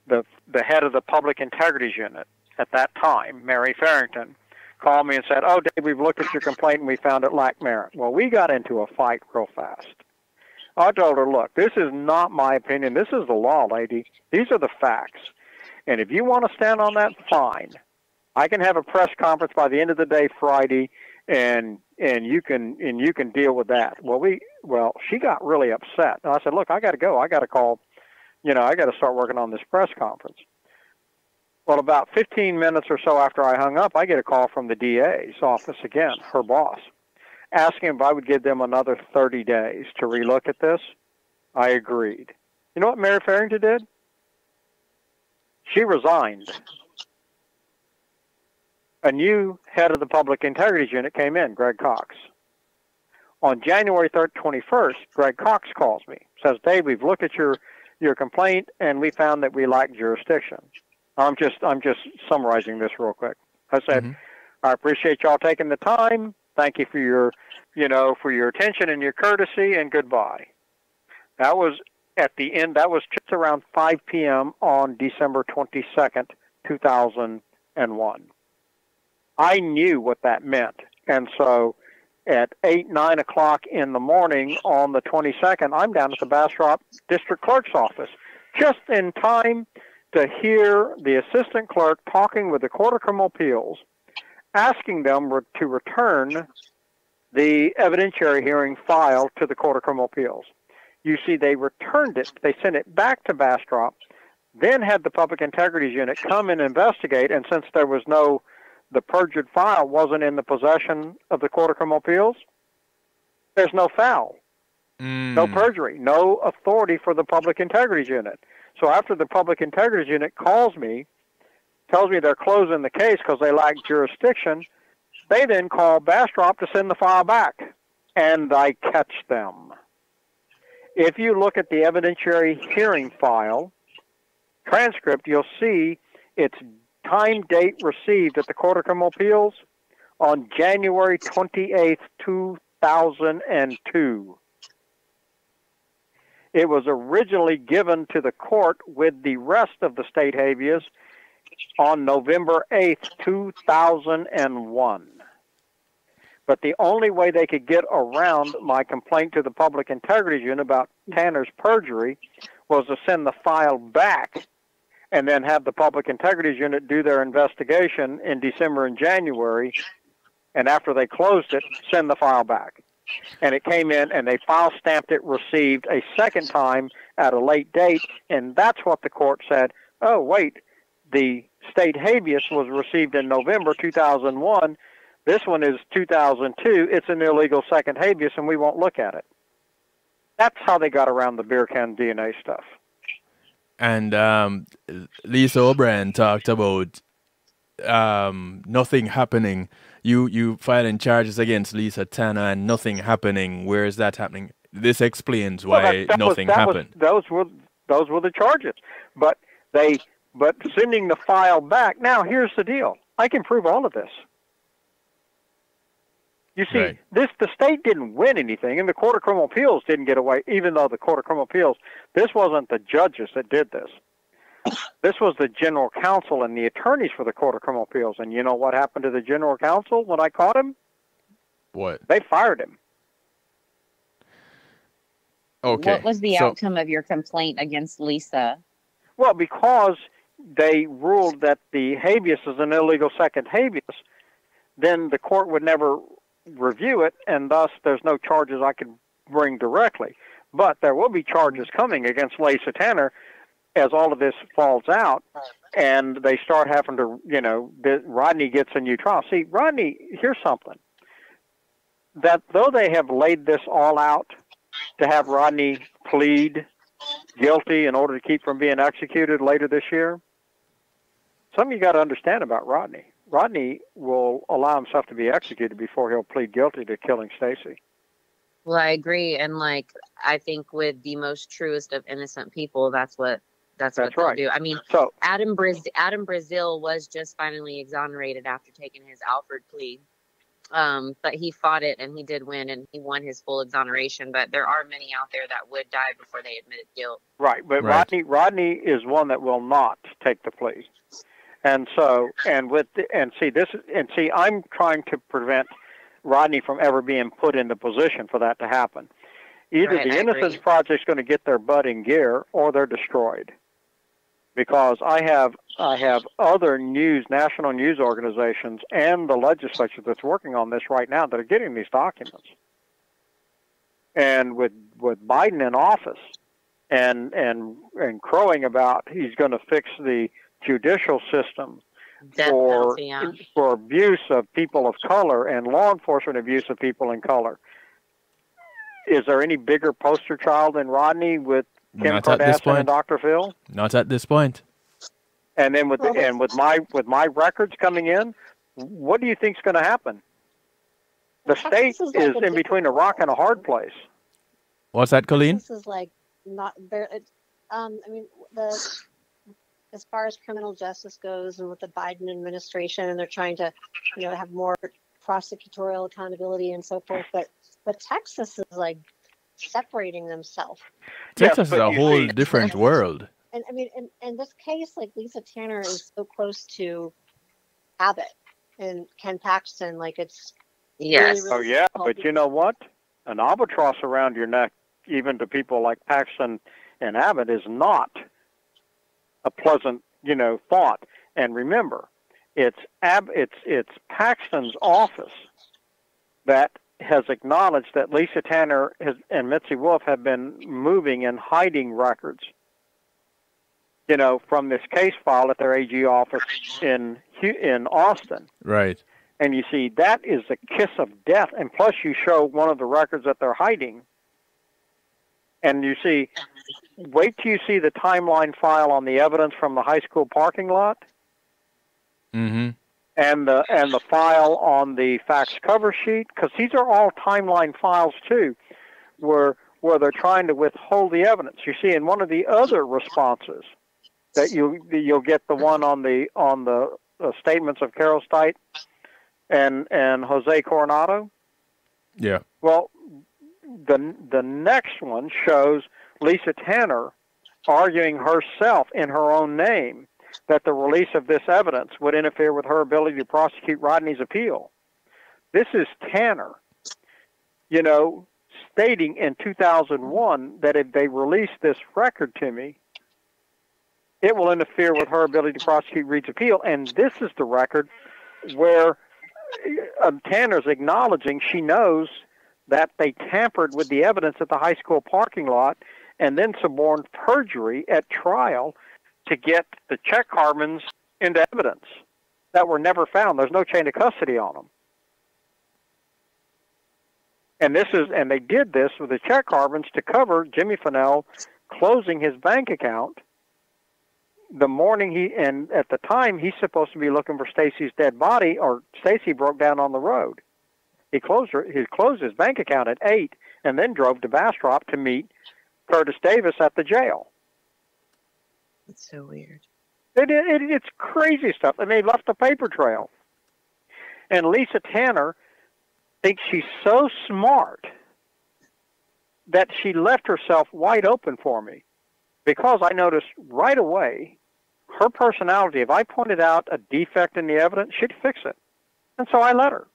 the head of the Public Integrity Unit at that time, Mary Farrington, called me and said, "Oh, Dave, we've looked at your complaint and we found it lacked merit." Well, we got into a fight real fast. I told her, "Look, this is not my opinion. This is the law, lady. These are the facts. And if you want to stand on that, fine. I can have a press conference by the end of the day Friday, and you can deal with that." Well, she got really upset. And I said, "Look, I got to go. I got to call. I got to start working on this press conference." Well, about 15 minutes or so after I hung up, I get a call from the DA's office again, her boss, asking if I would give them another 30 days to relook at this. I agreed. You know what Mary Farrington did? She resigned. A new head of the Public Integrity Unit came in, Greg Cox. On January 21st, Greg Cox calls me, says, "Dave, we've looked at your complaint and we found that we lack jurisdiction." I'm just summarizing this real quick. I said, "I appreciate y'all taking the time. Thank you for your attention and your courtesy, and goodbye." That was at the end. That was just around 5 p.m. on December 22nd, 2001. I knew what that meant, and so at 8, 9 o'clock in the morning on the 22nd, I'm down at the Bastrop District Clerk's office, just in time to hear the assistant clerk talking with the Court of Criminal Appeals, asking them to return the evidentiary hearing file to the Court of Criminal Appeals. You see, they returned it. They sent it back to Bastrop, then had the Public Integrity Unit come and investigate, and since there was the perjured file wasn't in the possession of the Court of Criminal Appeals, there's no foul, no perjury, no authority for the Public Integrity Unit. So after the Public Integrity Unit calls me, tells me they're closing the case because they lack jurisdiction, they then call Bastrop to send the file back, and I catch them. If you look at the evidentiary hearing file transcript, you'll see its time date received at the Court of Criminal Appeals on January 28th, 2002. It was originally given to the court with the rest of the state habeas on November 8th, 2001. But the only way they could get around my complaint to the Public Integrity Unit about Tanner's perjury was to send the file back and then have the Public Integrity Unit do their investigation in December and January, and after they closed it, send the file back. And it came in, and they file stamped it received a second time at a late date, and that's what the court said, "Oh, wait, the state habeas was received in November 2001. This one is 2002. It's an illegal second habeas, and we won't look at it." That's how they got around the beer can DNA stuff. And Lisa O'Brien talked about nothing happening. You filing charges against Lisa Tanner and nothing happening. Where is that happening? This explains why nothing happened. Those were the charges. But sending the file back. Now here's the deal. I can prove all of this. You see, Right. the state didn't win anything, and the Court of Criminal Appeals didn't get away, even though the Court of Criminal Appeals, this wasn't the judges that did this. This was the general counsel and the attorneys for the Court of Criminal Appeals. And you know what happened to the general counsel when I caught him? What? They fired him. Okay. What was the outcome of your complaint against Lisa? Well, because they ruled that the habeas is an illegal second habeas, then the court would never review it, and thus there's no charges I could bring directly. But there will be charges coming against Lisa Tanner as all of this falls out, and they start having to, Rodney gets a new trial. See, Rodney, here's something. That though they have laid this all out to have Rodney plead guilty in order to keep from being executed later this year, something you got to understand about Rodney. Rodney will allow himself to be executed before he'll plead guilty to killing Stacy. Well, I agree, and I think with the most truest of innocent people, that's what they'll do. I mean, so Adam Brazil was just finally exonerated after taking his Alford plea, but he fought it and he did win, and he won his full exoneration. But there are many out there that would die before they admitted guilt. Right, but Right. Rodney is one that will not take the plea, and so I'm trying to prevent Rodney from ever being put in the position for that to happen. Either Right, the I Innocence agree. Project's going to get their butt in gear, or they're destroyed. Because I have other national news organizations, and the legislature that's working on this right now that are getting these documents. And with Biden in office, and crowing about he's going to fix the judicial system Death penalty, yeah. for abuse of people of color and law enforcement abuse of people in color. Is there any bigger poster child than Rodney with Kim Not at this Kardashian point. and Dr. Phil? Not at this point. And then with my records coming in, what do you think's going to happen? The state Texas is like in between a rock and a hard place. What's that, Colleen? This is like not very. I mean, as far as criminal justice goes, and with the Biden administration, and they're trying to, have more prosecutorial accountability and so forth. But Texas is like separating themselves. Texas but is a you whole see- different world. And I mean, in this case, like Lisa Tanner is so close to Abbott and Ken Paxton, like it's Yes. really, Oh really yeah, difficult. but you know what? An albatross around your neck, even to people like Paxton and Abbott, is not a pleasant, thought. And remember, it's Paxton's office that has acknowledged that Lisa Tanner and Mitzi Wolf have been moving and hiding records, from this case file at their AG office in Austin. Right. And you see, that is the kiss of death. And plus, you show one of the records that they're hiding. And you see, wait till you see the timeline file on the evidence from the high school parking lot, Mm-hmm. and the file on the fax cover sheet, because these are all timeline files too, where they're trying to withhold the evidence. You see, in one of the other responses, that you'll get the one on the statements of Carol Stite and Jose Coronado. Yeah. Well, the next one shows Lisa Tanner arguing herself in her own name that the release of this evidence would interfere with her ability to prosecute Rodney's appeal. This is Tanner, stating in 2001 that if they release this record to me, it will interfere with her ability to prosecute Reed's appeal. And this is the record where Tanner's acknowledging she knows that they tampered with the evidence at the high school parking lot and then suborned perjury at trial to get the check carbons into evidence that were never found. There's no chain of custody on them. And they did this with the check carbons to cover Jimmy Fennell closing his bank account the morning at the time he's supposed to be looking for Stacy's dead body, or Stacy broke down on the road. He closed his bank account at 8 and then drove to Bastrop to meet Curtis Davis at the jail. It's so weird. It's crazy stuff. And they left a paper trail. And Lisa Tanner thinks she's so smart that she left herself wide open for me, because I noticed right away her personality, if I pointed out a defect in the evidence, she'd fix it. And so I let her.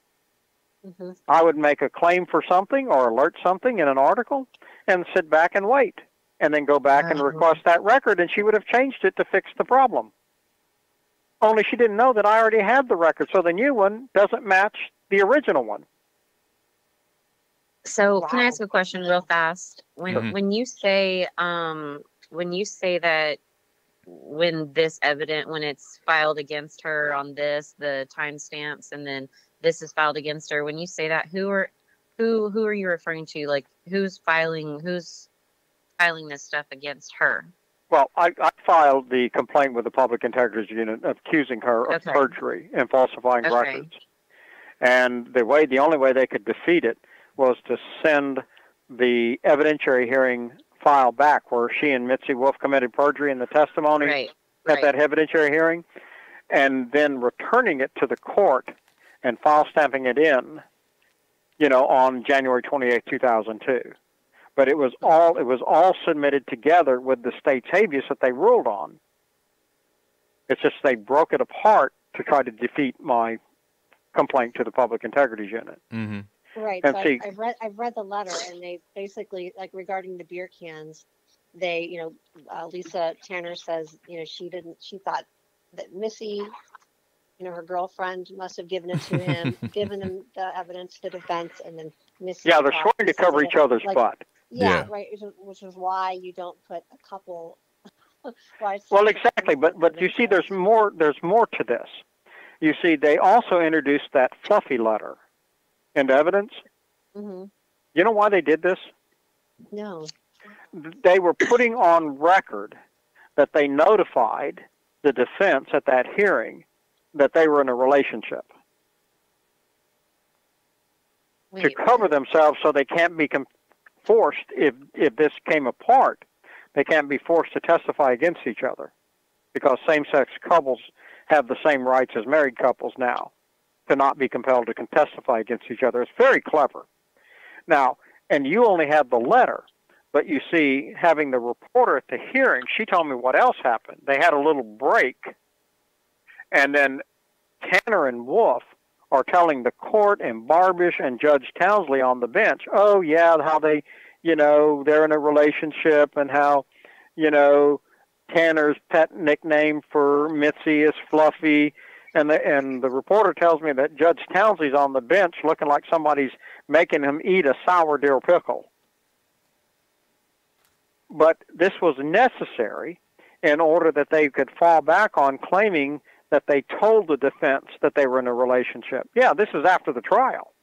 Mm-hmm. I would make a claim for something or alert something in an article and sit back and wait, and then go back and request that record, and she would have changed it to fix the problem. Only she didn't know that I already had the record, so the new one doesn't match the original one. So can I ask a question real fast? When you say that when it's filed against her on this, the timestamps, and then this is filed against her, when you say that, who are you referring to? Like, who's filing this stuff against her? Well, I filed the complaint with the Public Integrity Unit accusing her of perjury and falsifying records. And the only way they could defeat it was to send the evidentiary hearing file back where she and Mitzi Wolf committed perjury in the testimony at that evidentiary hearing, and then returning it to the court and file stamping it in, on January 28, 2002. But it was all submitted together with the state's habeas that they ruled on. It's just they broke it apart to try to defeat my complaint to the Public Integrity Unit. Mm-hmm. Right. And So see, I've read the letter, and they basically, like, regarding the beer cans, they, Lisa Tanner says, she thought that Missy, her girlfriend, must have given it to him, given him the evidence to the defense, and then Missy. yeah, they're trying to cover each other's butt. Yeah, right. Which is why you don't put a couple. Well, exactly, but you see, there's more to this. You see, they also introduced that fluffy letter into evidence. Mm-hmm. You know why they did this? No. They were putting on record that they notified the defense at that hearing that they were in a relationship. To cover themselves so they can't be forced, if this came apart, they can't be forced to testify against each other, because same-sex couples have the same rights as married couples now, to not be compelled to testify against each other. It's very clever. Now, and you only have the letter, but you see, having the reporter at the hearing, she told me what else happened. They had a little break, and then Tanner and Wolf are telling the court and Barbish and Judge Townsley on the bench, oh, yeah, how they, they're in a relationship, and how, Tanner's pet nickname for Mitzi is Fluffy. And the reporter tells me that Judge Townsley's on the bench looking like somebody's making him eat a sour dill pickle. But this was necessary in order that they could fall back on claiming that they told the defense that they were in a relationship. Yeah, this is after the trial.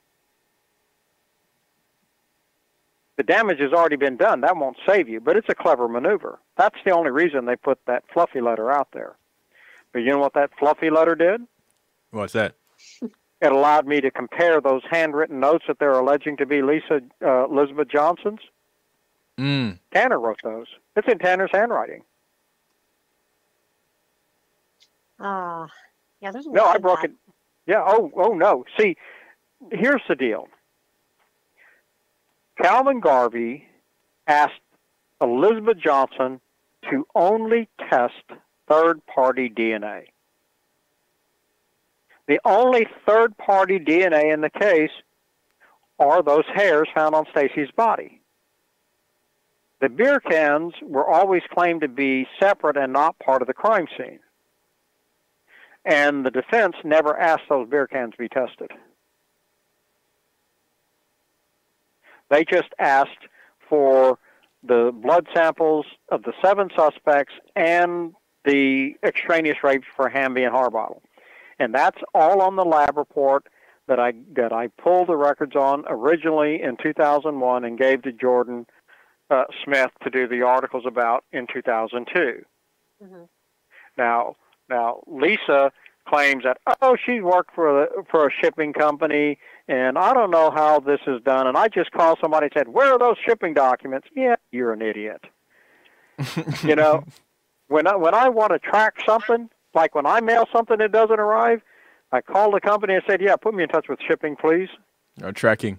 The damage has already been done. That won't save you, but it's a clever maneuver. That's the only reason they put that fluffy letter out there. But you know what that fluffy letter did? What's that? It allowed me to compare those handwritten notes that they're alleging to be Elizabeth Johnson's. Tanner wrote those. It's in Tanner's handwriting. Yeah, there's a No, lot I of broke that. it. Yeah, oh no. See, here's the deal. Calvin Garvey asked Elizabeth Johnson to only test third-party DNA. The only third-party DNA in the case are those hairs found on Stacy's body. The beer cans were always claimed to be separate and not part of the crime scene. And the defense never asked those beer cans be tested. They just asked for the blood samples of the 7 suspects and the extraneous rapes for Hamby and Harbottle. And that's all on the lab report that I pulled the records on originally in 2001 and gave to Jordan Smith to do the articles about in 2002. Mm-hmm. Now Lisa claims that, she worked for a shipping company, and I don't know how this is done, and I just called somebody and said, where are those shipping documents? Yeah, you're an idiot. When I want to track something, like when I mail something that doesn't arrive, I call the company and said, yeah, put me in touch with shipping, please. Tracking.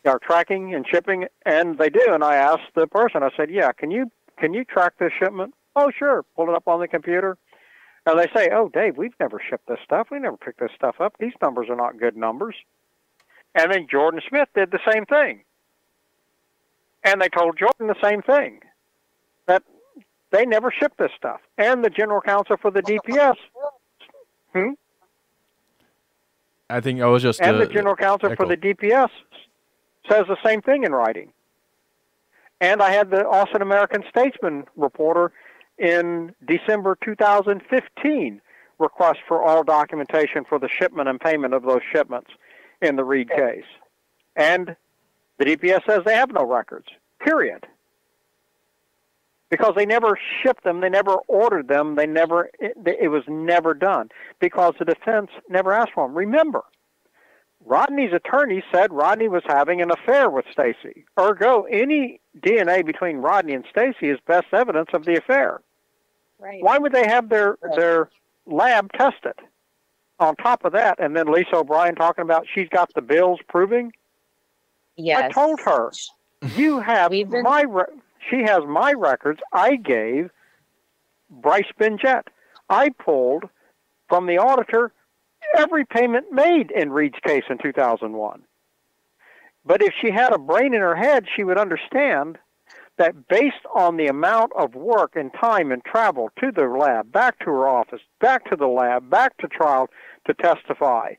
Our tracking and shipping, and they do. And I asked the person, I said, yeah, can you track this shipment? Oh, sure. Pull it up on the computer. And they say, oh, Dave, we've never shipped this stuff. We never picked this stuff up. These numbers are not good numbers. And then Jordan Smith did the same thing. And they told Jordan the same thing, that they never shipped this stuff. And the general counsel for the DPS. I think I was just... And the general counsel for the DPS says the same thing in writing. And I had the Austin American Statesman reporter in December 2015 request for all documentation for the shipment and payment of those shipments in the Reed case. And the DPS says they have no records, period. Because they never shipped them, they never ordered them, it was never done. Because the defense never asked for them. Remember, Rodney's attorney said Rodney was having an affair with Stacy. Ergo, any DNA between Rodney and Stacy is best evidence of the affair. Right. Why would they have their lab tested? On top of that, and then Lisa O'Brien talking about she's got the bills proving. Yes. I told her, you have she has my records. I gave Bryce Benjett. I pulled from the auditor every payment made in Reed's case in 2001. But if she had a brain in her head, she would understand that based on the amount of work and time and travel to the lab, back to her office, back to the lab, back to trial to testify,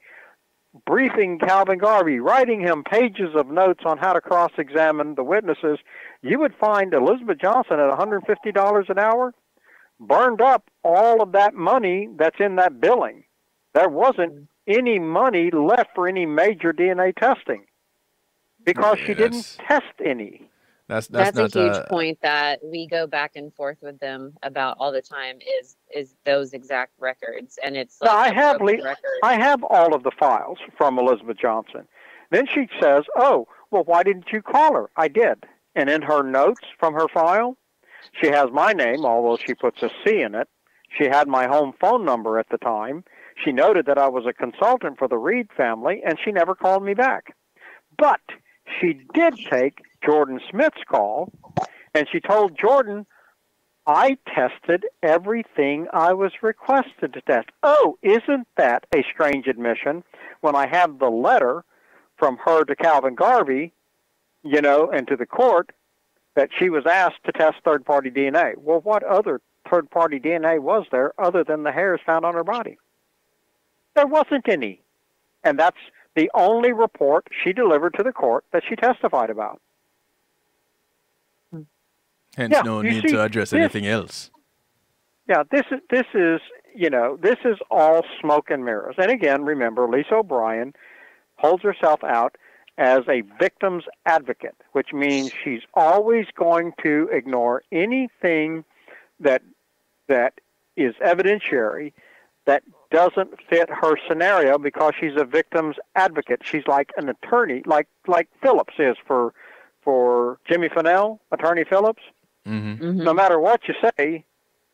briefing Calvin Garvey, writing him pages of notes on how to cross-examine the witnesses, you would find Elizabeth Johnson at $150 an hour burned up all of that money that's in that billing. There wasn't any money left for any major DNA testing because she didn't test any. That's a huge point that we go back and forth with them about all the time is those exact records. And it's like I have all of the files from Elizabeth Johnson. Then she says, oh, well, why didn't you call her? I did. And in her notes from her file, she has my name, although she puts a C in it. She had my home phone number at the time. She noted that I was a consultant for the Reed family, and she never called me back. But she did take Jordan Smith's call, and she told Jordan, I tested everything I was requested to test. Oh, isn't that a strange admission when I have the letter from her to Calvin Garvey, and to the court that she was asked to test third-party DNA. Well, what other third-party DNA was there other than the hairs found on her body? There wasn't any. And that's the only report she delivered to the court that she testified about. Hence, no need to address anything else. Yeah, this is all smoke and mirrors. And again, remember, Lisa O'Brien holds herself out as a victim's advocate, which means she's always going to ignore anything that is evidentiary that doesn't fit her scenario because she's a victim's advocate. She's like an attorney, like Phillips is for Jimmy Fennell, Attorney Phillips. Mm-hmm. Mm-hmm. No matter what you say,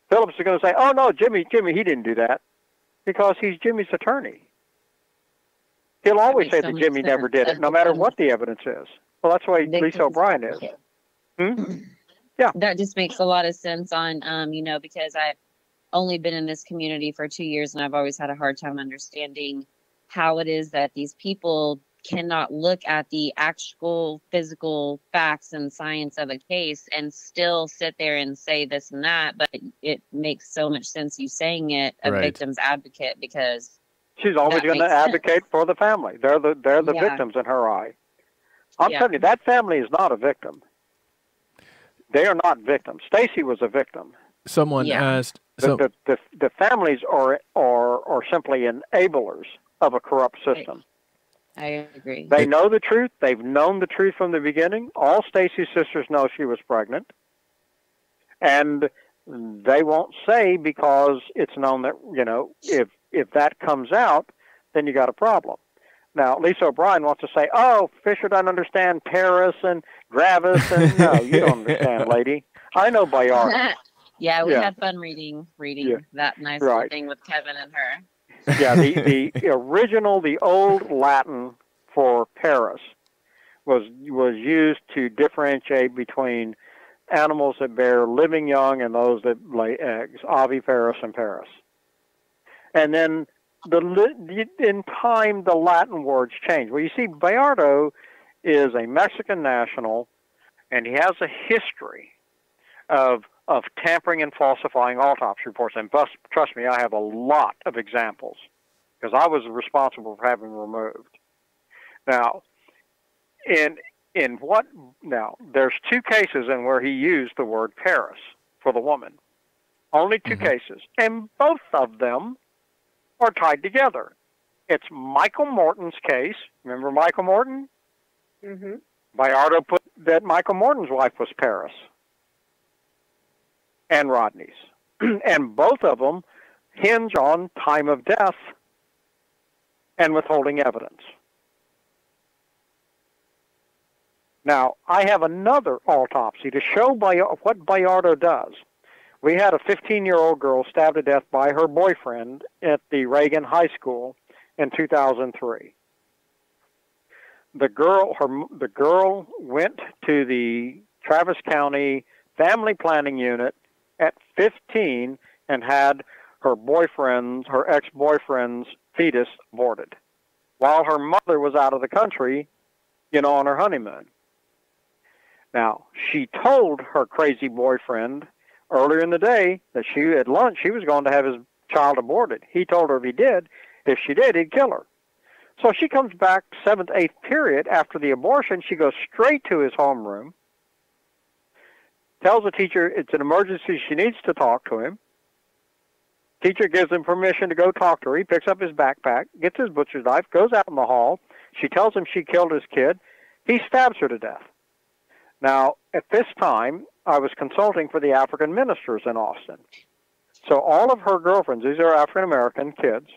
Phillips is going to say, oh, no, Jimmy, he didn't do that because he's Jimmy's attorney. He'll always say that Jimmy never did it, no matter what the evidence is. Well, that's the way Lisa O'Brien is. Yeah. That just makes a lot of sense on, because I've only been in this community for 2 years, and I've always had a hard time understanding how it is that these people cannot look at the actual physical facts and science of a case and still sit there and say this and that. But it makes so much sense you saying it, a victim's advocate, because she's always going to advocate for the family. They're the victims in her eye. I'm telling you, that family is not a victim. They are not victims. Stacy was a victim. Someone asked. The families are simply enablers of a corrupt system. I agree. They know the truth. They've known the truth from the beginning. All Stacy's sisters know she was pregnant, and they won't say because it's known that if that comes out, then you got a problem. Now, Lisa O'Brien wants to say, "Oh, Fisher doesn't understand Paris and Gravis," and no, you don't understand, lady. I know Bayard. Yeah, we had fun reading that nice little thing with Kevin and her. Yeah, the original, the old Latin for Paris was used to differentiate between animals that bear living young and those that lay eggs, oviparous and parous. And then in time, the Latin words change. Well, you see, Bayardo is a Mexican national, and he has a history of tampering and falsifying autopsy reports. And trust me, I have a lot of examples because I was responsible for having them removed. Now, there's 2 cases in where he used the word Paris for the woman. Only 2 cases, and both of them are tied together. It's Michael Morton's case. Remember Michael Morton? Mm-hmm. Bayardo put that Michael Morton's wife was Paris, and Rodney's. And both of them hinge on time of death and withholding evidence. Now, I have another autopsy to show what Bayardo does. We had a 15-year-old girl stabbed to death by her boyfriend at the Reagan High School in 2003. The girl went to the Travis County Family Planning Unit at 15 and had her ex-boyfriend's fetus aborted while her mother was out of the country, on her honeymoon. Now, she told her crazy boyfriend earlier in the day that at lunch she was going to have his child aborted. He told her if she did, he'd kill her. So she comes back 7th, 8th period after the abortion. She goes straight to his homeroom, tells the teacher it's an emergency, she needs to talk to him. Teacher gives him permission to go talk to her. He picks up his backpack, gets his butcher's knife, goes out in the hall. She tells him she killed his kid. He stabs her to death. Now, at this time, I was consulting for the African ministers in Austin. So all of her girlfriends, these are African-American kids,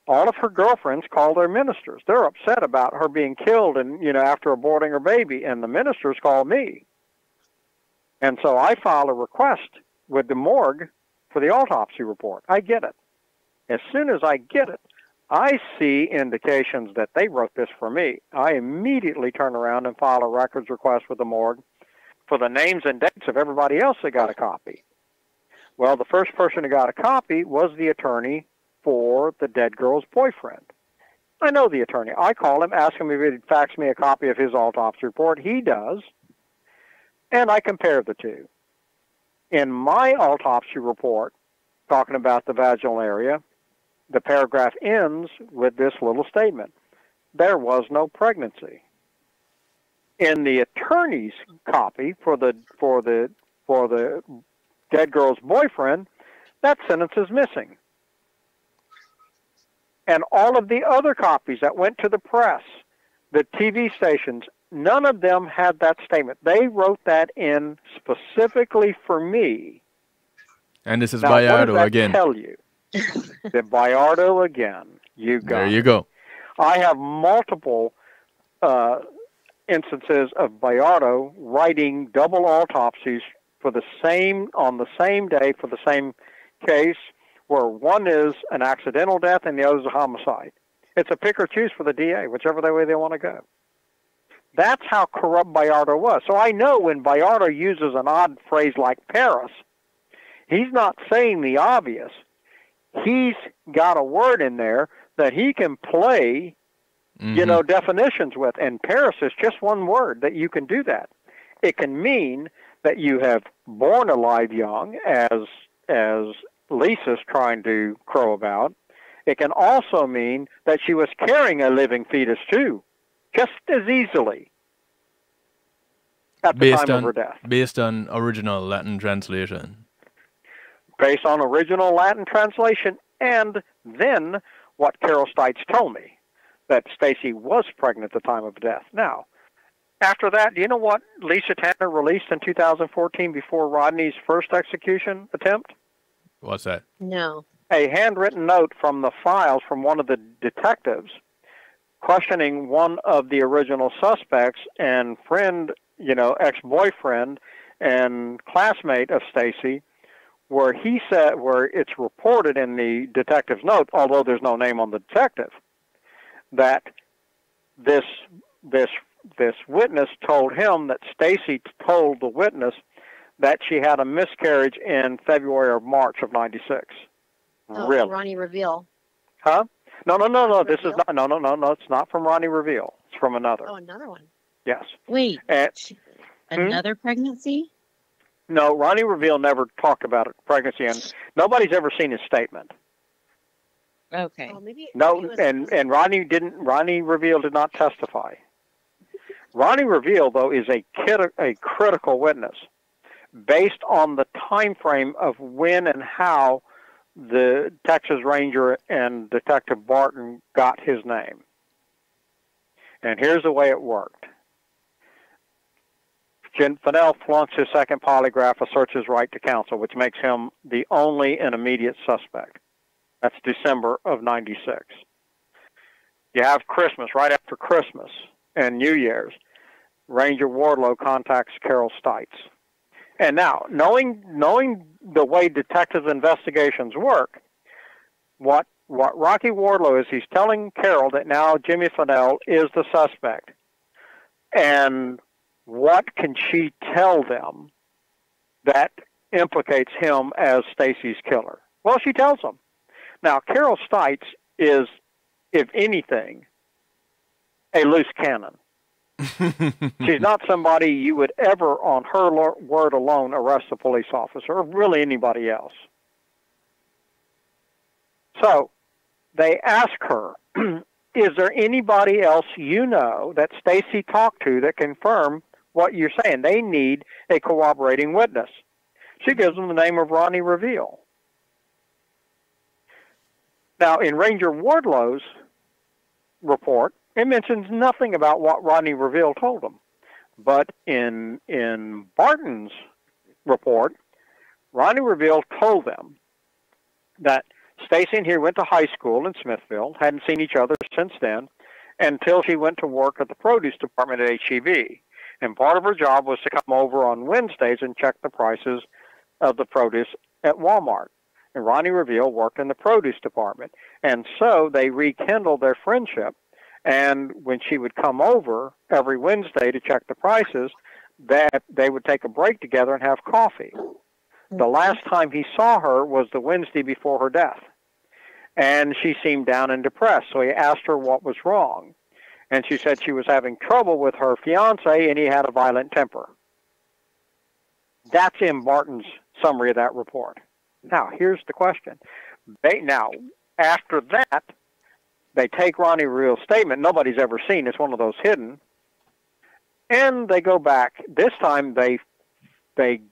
all of her girlfriends call their ministers. They're upset about her being killed and, after aborting her baby, and the ministers call me. And so I file a request with the morgue for the autopsy report. I get it. As soon as I get it, I see indications that they wrote this for me. I immediately turn around and file a records request with the morgue for the names and dates of everybody else that got a copy. Well, the first person who got a copy was the attorney for the dead girl's boyfriend. I know the attorney. I call him, ask him if he'd fax me a copy of his autopsy report. He does. And I compare the two. In my autopsy report, talking about the vaginal area, the paragraph ends with this little statement: there was no pregnancy. In the attorney's copy for the dead girl's boyfriend, that sentence is missing. And all of the other copies that went to the press, the TV stations, none of them had that statement. They wrote that in specifically for me. And this is now, Bayardo what does that again. Tell you that Bayardo again. You got there you it. go. I have multiple instances of Bayardo writing double autopsies on the same day for the same case, where one is an accidental death and the other is a homicide. It's a pick or choose for the DA, whichever way they want to go. That's how corrupt Bayardo was. So I know when Bayardo uses an odd phrase like Paris, he's not saying the obvious. He's got a word in there that he can play, definitions with. And Paris is just one word that you can do that. It can mean that you have born alive young, as Lisa's trying to crow about. It can also mean that she was carrying a living fetus too, just as easily at the time of her death. Based on original Latin translation. Based on original Latin translation, and then what Carol Stites told me, that Stacy was pregnant at the time of death. Now, after that, do you know what Lisa Tanner released in 2014 before Rodney's first execution attempt? What's that? No. A handwritten note from the files from one of the detectives questioning one of the original suspects and friend, ex-boyfriend and classmate of Stacy, where he said, where it's reported in the detective's note, although there's no name on the detective, that this witness told him that Stacy told the witness that she had a miscarriage in February or March of '96. Oh, Really? Rodney Reveal. Huh? No. This is Reveal? no. It's not from Rodney Reveal. It's from another. Oh, another one. Yes. Wait, And, another pregnancy? no, Rodney Reveal never talked about it, pregnancy, and nobody's ever seen his statement. Okay. Oh, maybe No, it was, and Rodney Reveal did not testify. Rodney Reveal, though, is a critical witness based on the time frame of when and how the Texas Ranger and Detective Barton got his name. And here's the way it worked. Fennell flunks his second polygraph, asserts his right to counsel, which makes him the only and immediate suspect. That's December of '96. You have Christmas, right after Christmas and New Year's. Ranger Wardlow contacts Carol Stites. And now, knowing the way detective investigations work, what Rocky Wardlow is, he's telling Carol that now Jimmy Fennell is the suspect. And what can she tell them that implicates him as Stacy's killer? Well, she tells them. Now, Carol Stites is, if anything, a loose cannon. She's not somebody you would ever, on her word alone, arrest a police officer or really anybody else. So they ask her, is there anybody else you know that Stacy talked to that confirm what you're saying? They need a corroborating witness. She gives them the name of Rodney Reveal. Now, in Ranger Wardlow's report, it mentions nothing about what Rodney Reveal told him. But in Barton's report, Rodney Reveal told them that Stacy and he went to high school in Smithville, hadn't seen each other since then, until she went to work at the produce department at HEB. And part of her job was to come over on Wednesdays and check the prices of the produce at Walmart. And Rodney Reveal worked in the produce department. And so they rekindled their friendship. And when she would come over every Wednesday to check the prices, that they would take a break together and have coffee. The last time he saw her was the Wednesday before her death. And she seemed down and depressed. So he asked her what was wrong. And she said she was having trouble with her fiancé and he had a violent temper. That's in Barton's summary of that report. Now, here's the question. Now, after that, they take Rodney Reveal's statement, nobody's ever seen, it's one of those hidden, and they go back. This time they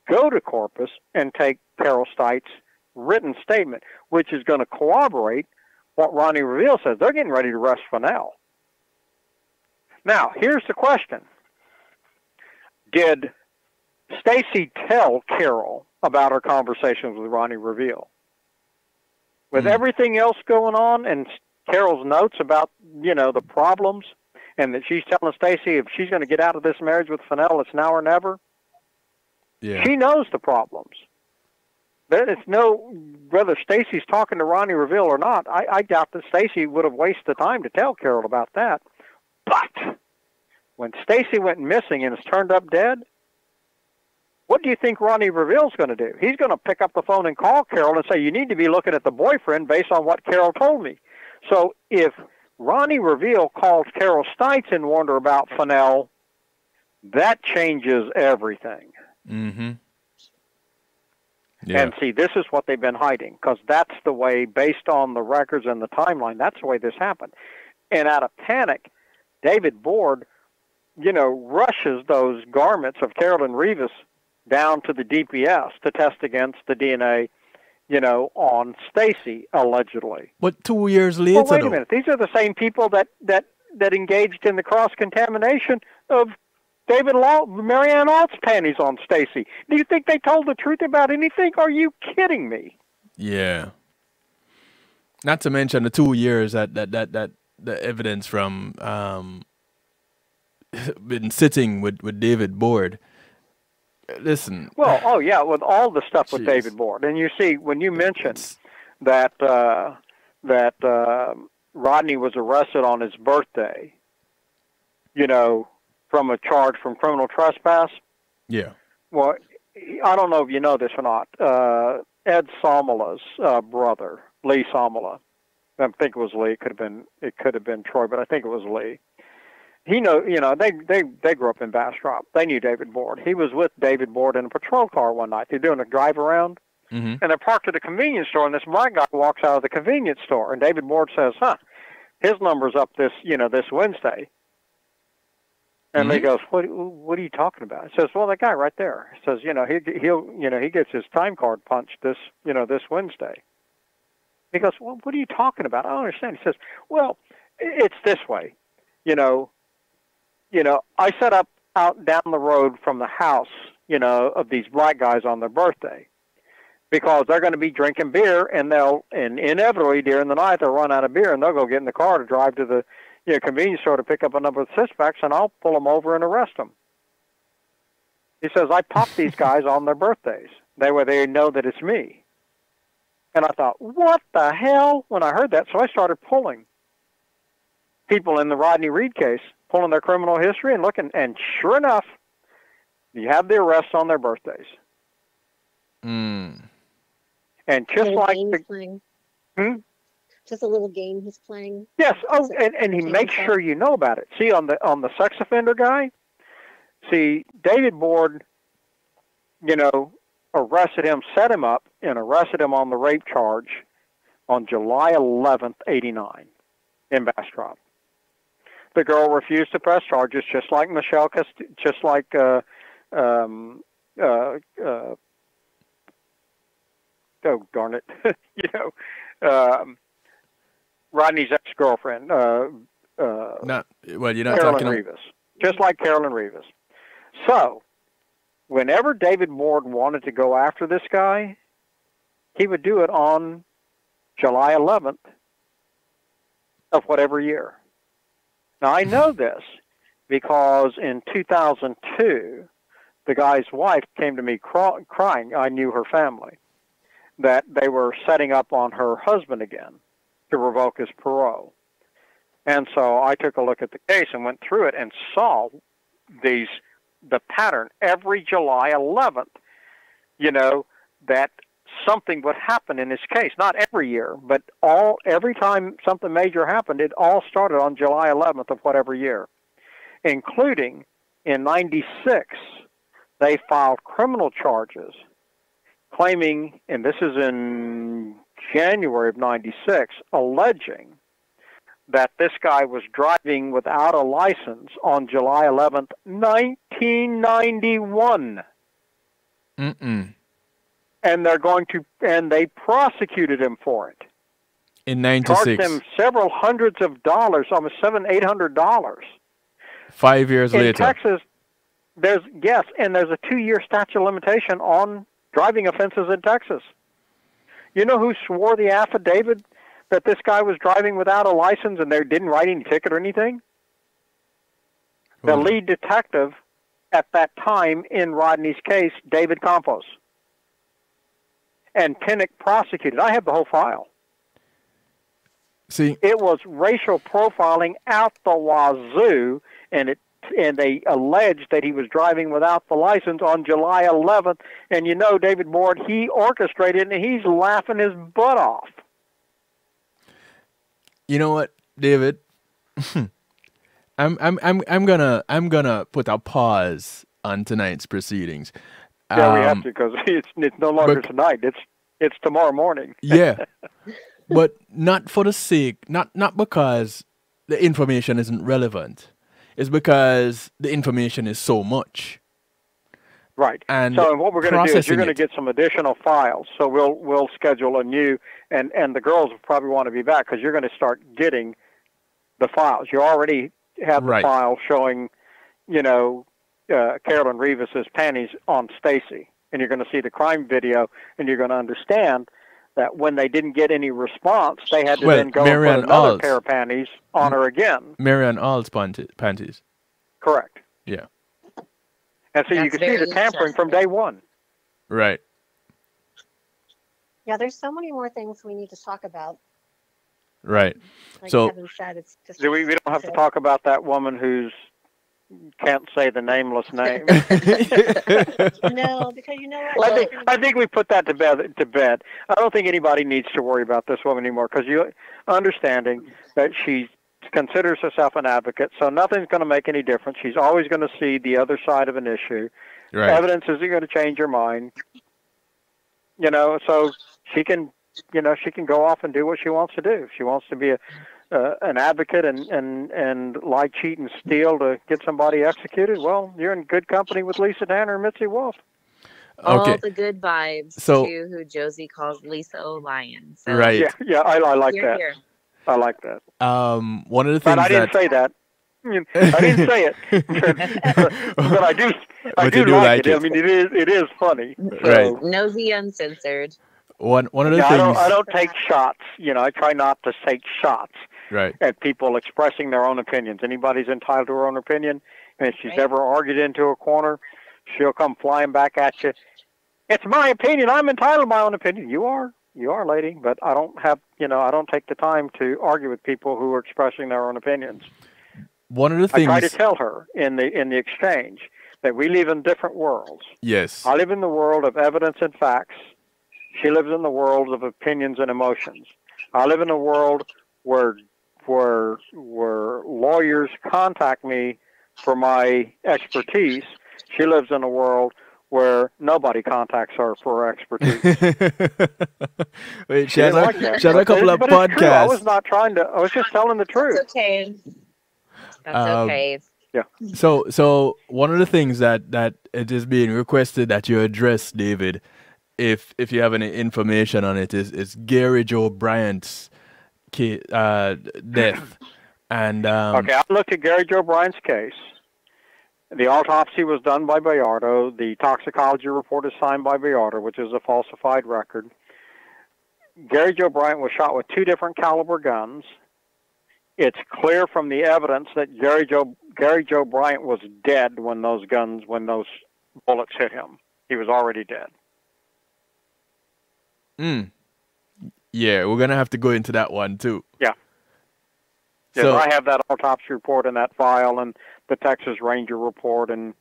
go to Corpus and take Carol Stites' written statement, which is going to corroborate what Rodney Reveal says. They're getting ready to arrest Fennell. Now, here's the question. Did Stacy tell Carol about her conversations with Rodney Reveal? With everything else going on and Carol's notes about, the problems, and that she's telling Stacy if she's going to get out of this marriage with Fennell, it's now or never. Yeah. She knows the problems. But it's whether Stacy's talking to Rodney Reveal or not, I doubt that Stacy would have wasted the time to tell Carol about that. But when Stacy went missing and is turned up dead, what do you think Rodney Reveal's going to do? He's going to pick up the phone and call Carol and say, you need to be looking at the boyfriend based on what Carol told me. So if Rodney Reveal calls Carol Stites and warned her about Fennell, that changes everything. Mm-hmm. Yeah. And see, this is what they've been hiding, because that's the way, based on the records and the timeline, that's the way this happened. And out of panic, David Board, rushes those garments of Carolyn Rivas down to the DPS to test against the DNA, on Stacy, allegedly. But 2 years later, wait a minute. These are the same people that engaged in the cross-contamination of Marianne Alt's panties on Stacy. Do you think they told the truth about anything? Are you kidding me? Yeah. Not to mention the 2 years that the evidence from been sitting with David Board. Listen. Well, with all the stuff with David Board, and you see when you mentioned that Rodney was arrested on his birthday, from a charge from criminal trespass. Yeah. Well, I don't know if you know this or not. Ed Somola's brother, Lee Somola. I think it was Lee. It could have been Troy, but I think it was Lee. They grew up in Bastrop. They knew David Board. He was with David Board in a patrol car one night. They're doing a drive around, and they're parked at a convenience store. And this black guy walks out of the convenience store, and David Board says, his number's up this Wednesday. And he goes, what are you talking about? He says, well, that guy right there. He says, he gets his time card punched this Wednesday. He goes, well, what are you talking about? I don't understand. He says, well, it's this way. I set up out down the road from the house, of these black guys on their birthday, because they're going to be drinking beer, and inevitably during the night they'll run out of beer, and they'll go get in the car to drive to the convenience store to pick up a number of suspects, and I'll pull them over and arrest them. He says, I pop these guys on their birthdays. That way they know that it's me. And I thought, what the hell? When I heard that, so I started pulling people in the Rodney Reed case, pulling their criminal history and looking, and sure enough, you have the arrests on their birthdays. Mm. And just like just a little game he's playing. Yes. Oh, and he makes sure you know about it. See, on the sex offender guy, David Board, arrested him, set him up, and arrested him on the rape charge on July 11th, 89 in Bastrop. The girl refused to press charges, just like Michelle, just like oh darn it, Rodney's ex-girlfriend. You're not Carolyn talking Rivas, just like Carolyn Rivas. So, whenever David Board wanted to go after this guy, he would do it on July 11th of whatever year. Now, I know this because in 2002, the guy's wife came to me crying. I knew her family, that they were setting up on her husband again to revoke his parole. And so I took a look at the case and went through it and saw the pattern every July 11th, that something would happen in his case. Not every year, but every time something major happened, it all started on July 11th of whatever year, including in 96, they filed criminal charges claiming, and this is in January of 96, alleging that this guy was driving without a license on July 11th, 1991. Mm-mm. And they prosecuted him for it. In 96. Charged him several hundreds of dollars, almost $700-800. 5 years later. In Texas, there's a 2-year statute of limitation on driving offenses in Texas. You know who swore the affidavit that this guy was driving without a license and they didn't write any ticket or anything? The lead detective at that time in Rodney's case, David Campos. And Pinnock prosecuted. I have the whole file. See, it was racial profiling out the wazoo, and they alleged that he was driving without the license on July 11th. And David Board, he orchestrated it, and he's laughing his butt off. You know what, David? I'm gonna put a pause on tonight's proceedings. Yeah, we have to, because it's no longer tonight. It's tomorrow morning. Yeah, but not for the sake, not because the information isn't relevant. It's because the information is so much. Right. And so what we're going to do is you're going to get some additional files. So we'll schedule a new, and the girls will probably want to be back because you're going to start getting the files. You already have the file showing, Carolyn Rivas's panties on Stacy, and you're going to see the crime video, and you're going to understand that when they didn't get any response, they had to then go and put another pair of panties on her again. Marianne All's panties. Correct. Yeah. And so you can see the tampering from day one. Right. Yeah, there's so many more things we need to talk about. Right. Like so Kevin said, it's just we don't have to talk about that woman whose can't say the nameless name. No, because you know what? I think we put that to bed. I don't think anybody needs to worry about this woman anymore, because you understanding that she considers herself an advocate, so nothing's going to make any difference. She's always going to see the other side of an issue. Right. Evidence isn't going to change her mind. You know, so she can go off and do what she wants to do. If she wants to be an advocate and lie, cheat, and steal to get somebody executed, well, you're in good company with Lisa Tanner and Mitzi Wolf. Okay. All the good vibes So- to who Josie calls Lisa O'Lion. So Right. Yeah, I like you're that. here. I like that. One of the things But I didn't say that. I didn't say it. But I do. But you do like it. I mean, it is funny. So, Right. Nosy Uncensored. one of the yeah, things. I don't take shots. You know, I try not to take shots Right. at people expressing their own opinions. Anybody's entitled to her own opinion, and if she's Right. ever argued into a corner, she'll come flying back at you. It's my opinion. I'm entitled to my own opinion. You are, lady. But I don't have, I don't take the time to argue with people who are expressing their own opinions. One of the I things. try to tell her in the exchange that we live in different worlds. Yes. I live in the world of evidence and facts. She lives in the world of opinions and emotions. I live in a world where lawyers contact me for my expertise. She lives in a world where nobody contacts her for her expertise. Wait, she She has didn't like that. a couple of But it's true. I was podcasts. not trying to. I was just telling the truth. That's okay. That's okay. So one of the things that it is being requested that you address, David, if you have any information on it, is Gary Joe Bryant's death. And Okay, I looked at Gary Joe Bryant's case. The autopsy was done by Bayardo. The toxicology report is signed by Bayardo, which is a falsified record. Gary Joe Bryant was shot with 2 different caliber guns. It's clear from the evidence that Gary Joe Bryant was dead when those bullets hit him. He was already dead. Yeah, we're gonna have to go into that one too. Yeah. Yes, So I have that autopsy report in that file, and the Texas Ranger report, and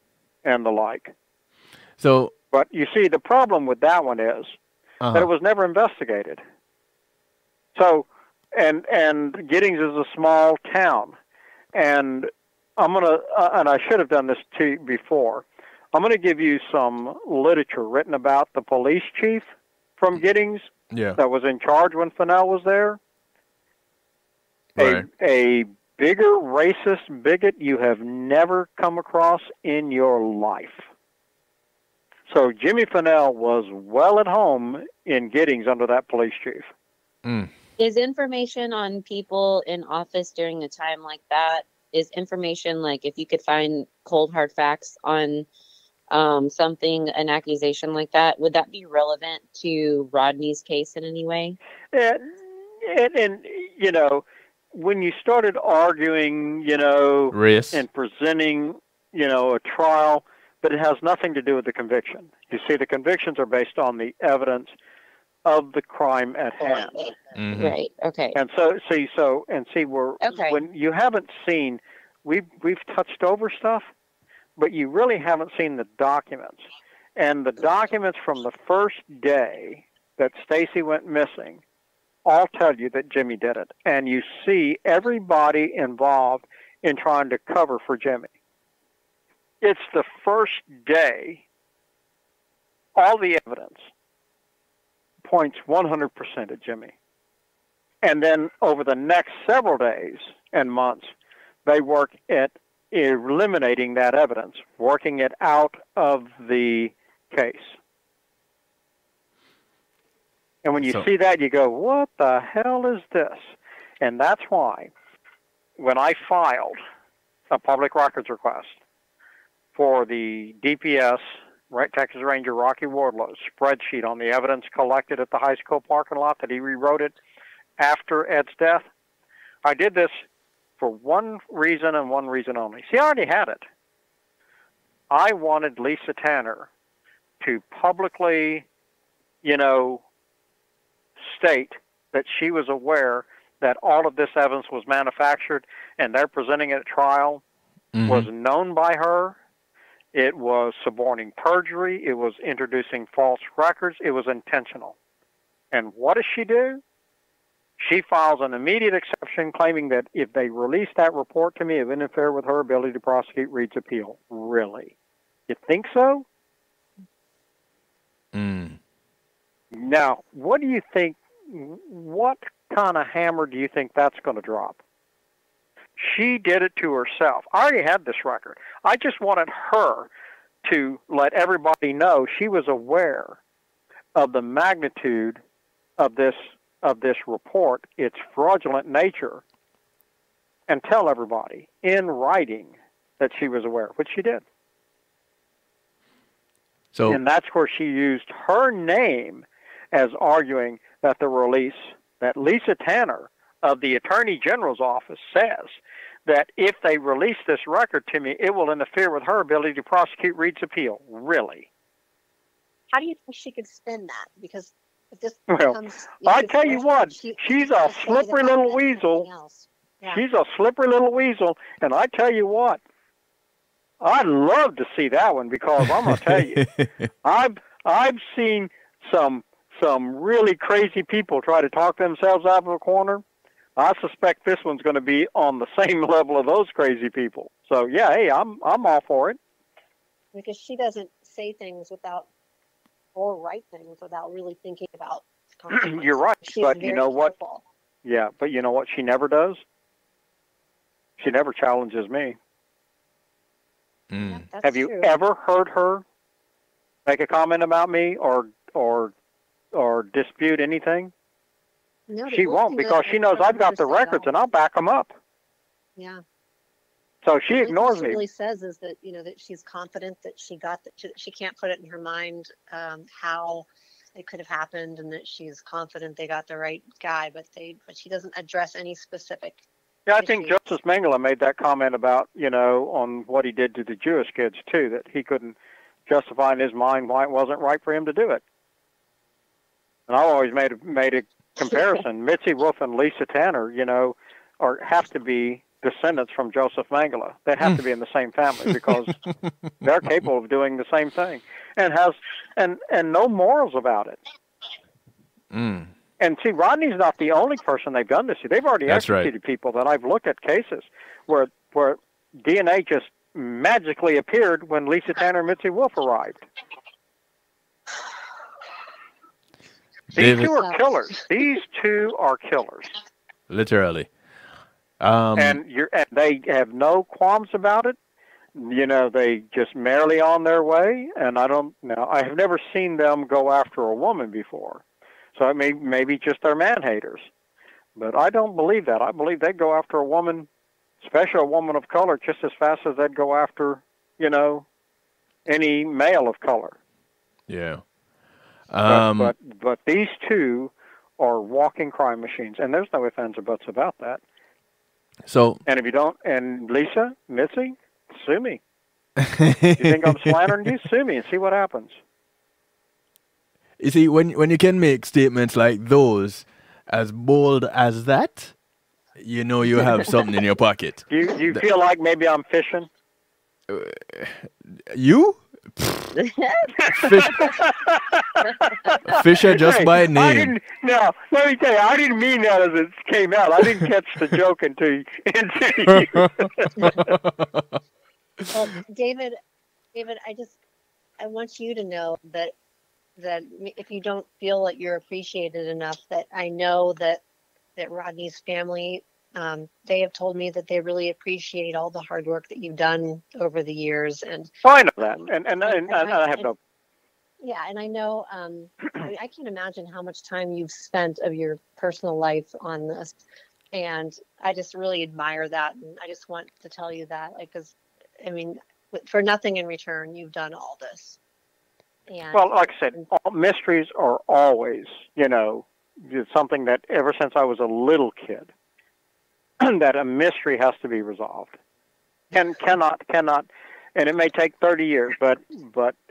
the like. so But you see, the problem with that one is that it was never investigated. So, and Giddings is a small town, and I'm gonna, and I should have done this to you before. I'm gonna give you some literature written about the police chief from Giddings that was in charge when Fennell was there. Right. A bigger racist bigot you have never come across in your life. So Jimmy Fennell was well at home in Giddings under that police chief. Is information on people in office during a time like that, is information like if you could find cold hard facts on something, an accusation like that, would that be relevant to Rodney's case in any way? And when you started arguing, race. and presenting, a trial, but it has nothing to do with the conviction. You see, the convictions are based on the evidence of the crime at hand. Right. Okay. And when you haven't seen, we've touched over stuff, but you really haven't seen the documents. And the documents from the first day that Stacy went missing all tell you that Jimmy did it. And you see everybody involved in trying to cover for Jimmy. It's the first day, all the evidence points 100% at Jimmy. And then over the next several days and months, they work at eliminating that evidence, working it out of the case. And when you see that, you go, what the hell is this? And that's why when I filed a public records request for the DPS, Texas Ranger Rocky Wardlow's spreadsheet on the evidence collected at the high school parking lot, that he rewrote it after Ed's death, I did this for one reason and one reason only. See, I already had it. I wanted Lisa Tanner to publicly, state that she was aware that all of this evidence was manufactured and they're presenting it at trial was known by her. It was suborning perjury. It was introducing false records. It was intentional. And what does she do? She files an immediate exception claiming that if they release that report to me, it would interfere with her ability to prosecute Reed's appeal. Really? You think so? Now, what do you think? What kind of hammer do you think that's going to drop? She did it to herself. I already had this record. I just wanted her to let everybody know she was aware of the magnitude of this report, its fraudulent nature, and tell everybody in writing that she was aware, which she did. So, and that's where she used her name as arguing that the release, that Lisa Tanner of the Attorney General's office says that if they release this record to me, it will interfere with her ability to prosecute Reed's appeal. Really? How do you think she could spin that? Because if this becomes... I tell you what, she's a slippery little weasel. Yeah. She's a slippery little weasel, and I tell you what, I'd love to see that one, because I'm going to tell you, I've seen some really crazy people try to talk themselves out of a corner. I suspect this one's going to be on the same level of those crazy people. So yeah, hey, I'm all for it. Because she doesn't say things or write things without really thinking about consequences. You're right, but you know what? Careful. Yeah, but you know what she never does? She never challenges me. Yeah, have you ever heard her make a comment about me or dispute anything? No, she won't, because she knows I've got the records and I'll back them up. Yeah. So she ignores me. What she really says is that that she's confident that she got that she can't put it in her mind how it could have happened, and that she's confident they got the right guy, but she doesn't address any specific. Yeah, I think Justice Mengele made that comment about, on what he did to the Jewish kids, too, that he couldn't justify in his mind why it wasn't right for him to do it. And I always made a comparison. Mitzi Wolf and Lisa Tanner, have to be descendants from Joseph Mengele. They have to be in the same family, because they're capable of doing the same thing and no morals about it. And see, Rodney's not the only person they've done this to. They've already executed people that I've looked at cases where DNA just magically appeared when Lisa Tanner and Mitzi Wolf arrived. These two are killers. These two are killers. Literally. And they have no qualms about it. They just merrily on their way. And I have never seen them go after a woman before. So it may be just they're man-haters. But I don't believe that. I believe they'd go after a woman, especially a woman of color, just as fast as they'd go after, any male of color. Yeah. But these two are walking crime machines, and there's no ifs, ands, or buts about that. So, and if you don't, and Lisa, Mitzi, sue me. You think I'm slandering you? Sue me and see what happens. You see, when you can make statements like those, as bold as that, you have something in your pocket. You feel like maybe I'm fishing? You? Fisher just by name. No, let me tell you, I didn't mean that as it came out. I didn't catch the joke until you. Well, David, I want you to know that if you don't feel that you're appreciated enough, that I know that Rodney's family, they have told me that they really appreciate all the hard work that you've done over the years. And I know that, and I have no. Yeah, and I know. I can't imagine how much time you've spent of your personal life on this, and I just really admire that, and I just want to tell you that, because, for nothing in return, you've done all this. And, well, like I said, mysteries are always, something that ever since I was a little kid, that a mystery has to be resolved. Cannot, and it may take 30 years, but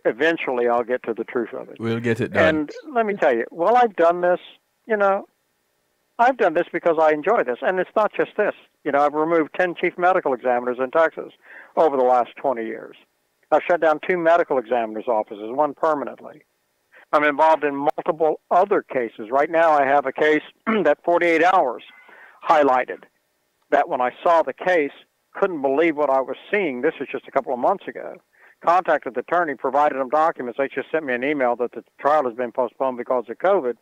eventually I'll get to the truth of it. We'll get it done. And let me tell you, while I've done this, I've done this because I enjoy this. And it's not just this. You know, I've removed 10 chief medical examiners in Texas over the last 20 years. I've shut down 2 medical examiners' offices, 1 permanently. I'm involved in multiple other cases. Right now I have a case that 48 Hours highlighted that when I saw the case, couldn't believe what I was seeing. This was just a couple of months ago. Contacted the attorney, provided them documents. They just sent me an email that the trial has been postponed because of COVID.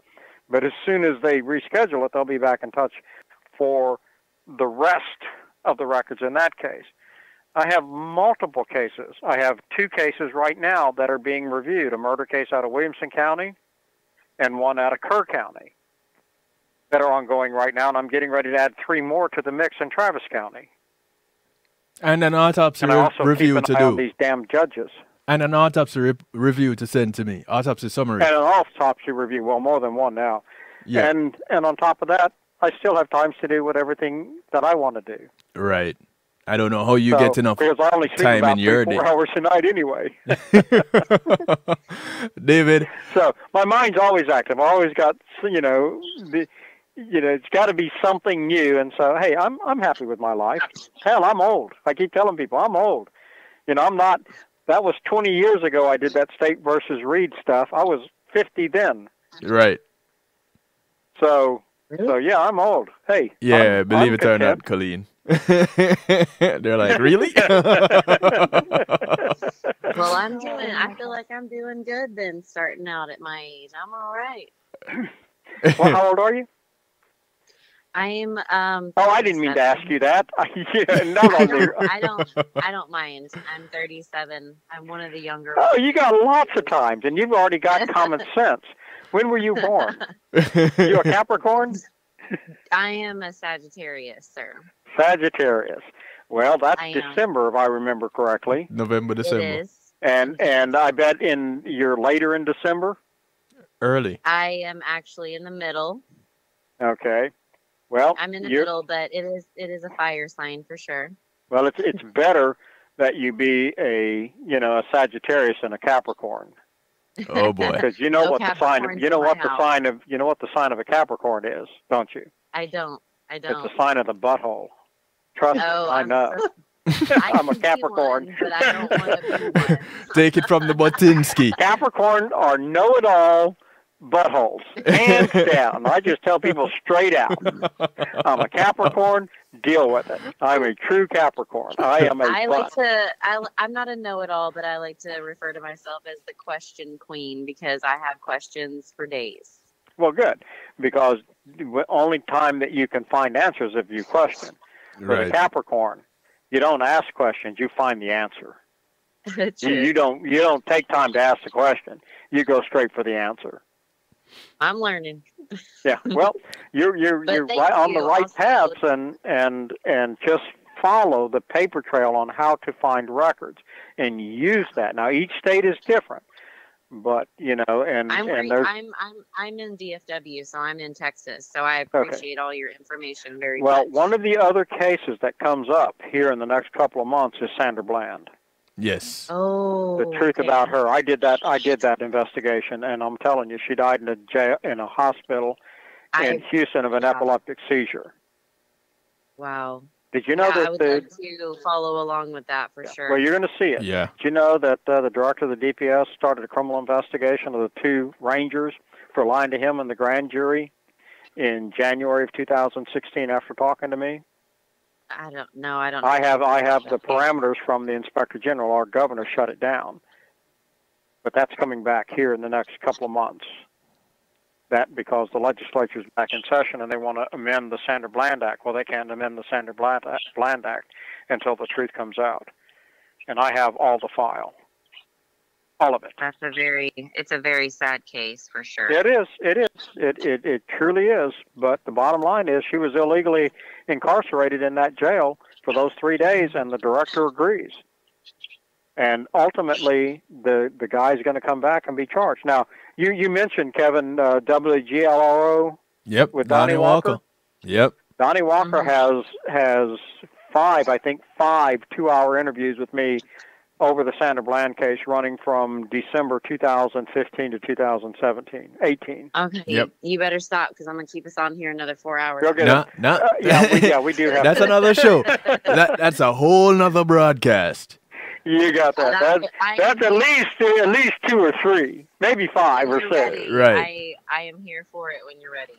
But as soon as they reschedule it, they'll be back in touch for the rest of the records in that case. I have multiple cases. I have 2 cases right now that are being reviewed, a murder case out of Williamson County and one out of Kerr County that are ongoing right now, and I'm getting ready to add 3 more to the mix in Travis County. And an autopsy review to do. On these damn judges. And an autopsy review to send to me. Autopsy summary. And an autopsy review. Well, more than one now. Yeah. And on top of that, I still have times to do with everything that I want to do. Right. I don't know how you get enough because I only sleep time about in your 4 day. hours a night anyway. David. So my mind's always active. I always got, it's got to be something new. And so, hey, I'm happy with my life. Hell, I'm old. I keep telling people I'm old. I'm not. That was 20 years ago. I did that State versus Reed stuff. I was 50 then. Right. So yeah, I'm old. Hey. Yeah, believe it or not, Colleen. They're like, really? Well, I feel like I'm doing good then, starting out at my age. I'm all right. Well, how old are you? I'm I didn't mean to ask you that. I don't mind. I'm 37. I'm one of the younger ones. Oh, you got lots of times, and you've already got common sense. When were you born? You a Capricorn? I am a Sagittarius, sir. Sagittarius. Well, that's December, if I remember correctly. November, December. It is. And I bet you're later in December? Early. I am actually in the middle. Okay. Well, I'm in the middle, but it is a fire sign for sure. Well, it's better that you be a Sagittarius than a Capricorn. Oh boy. Because what the sign of a Capricorn is, don't you? I don't. It's the sign of the butthole. Trust me, I know. I'm a Capricorn. One, but I don't want to be one. Take it from the Botinsky. Capricorn are know-it-all buttholes, hands down. I just tell people straight out. I'm a Capricorn. Deal with it. I'm a true Capricorn. I'm not a know-it-all, but I like to refer to myself as the question queen because I have questions for days. Well, good, because the only time that you can find answers if you question. Right. With a Capricorn, you don't ask questions; you find the answer. You don't take time to ask the question. You go straight for the answer. I'm learning. Yeah, well, you're right on the right paths, and just follow the paper trail on how to find records and use that. Now, each state is different, but I'm in DFW, so I'm in Texas, so I appreciate all your information very much. Well, one of the other cases that comes up here in the next couple of months is Sandra Bland. Yes. Oh. The truth about her. I did that investigation, and I'm telling you, she died in a hospital in Houston of an epileptic seizure. Wow. Did you know that? I would like to follow along with that for sure. Well, you're going to see it. Yeah. Did you know that the director of the DPS started a criminal investigation of the 2 Rangers for lying to him in the grand jury in January of 2016 after talking to me? I don't know. I don't. I have the parameters from the Inspector General. Our governor shut it down, but that's coming back here in the next couple of months. That because the legislature is back in session and they want to amend the Sandra Bland Act. Well, they can't amend the Sandra Bland Act until the truth comes out, and I have all the file, all of it. It's a very sad case for sure. It is. It truly is. But the bottom line is she was illegally incarcerated in that jail for those 3 days, and the director agrees. And ultimately, the guy's going to come back and be charged. Now, you mentioned, Kevin, WGLRO. Yep. With Donnie Walker. Yep. Donnie Walker has 5 2-hour interviews with me over the Sandra Bland case running from December 2015 to 18. Okay. Yep. You better stop because I'm gonna keep us on here another 4 hours. Go get No, it. no. We do have That's to. another show. That's a whole nother broadcast. You got that. That's at least 2 or 3, maybe 5 or 6. Ready. Right. I am here for it when you're ready.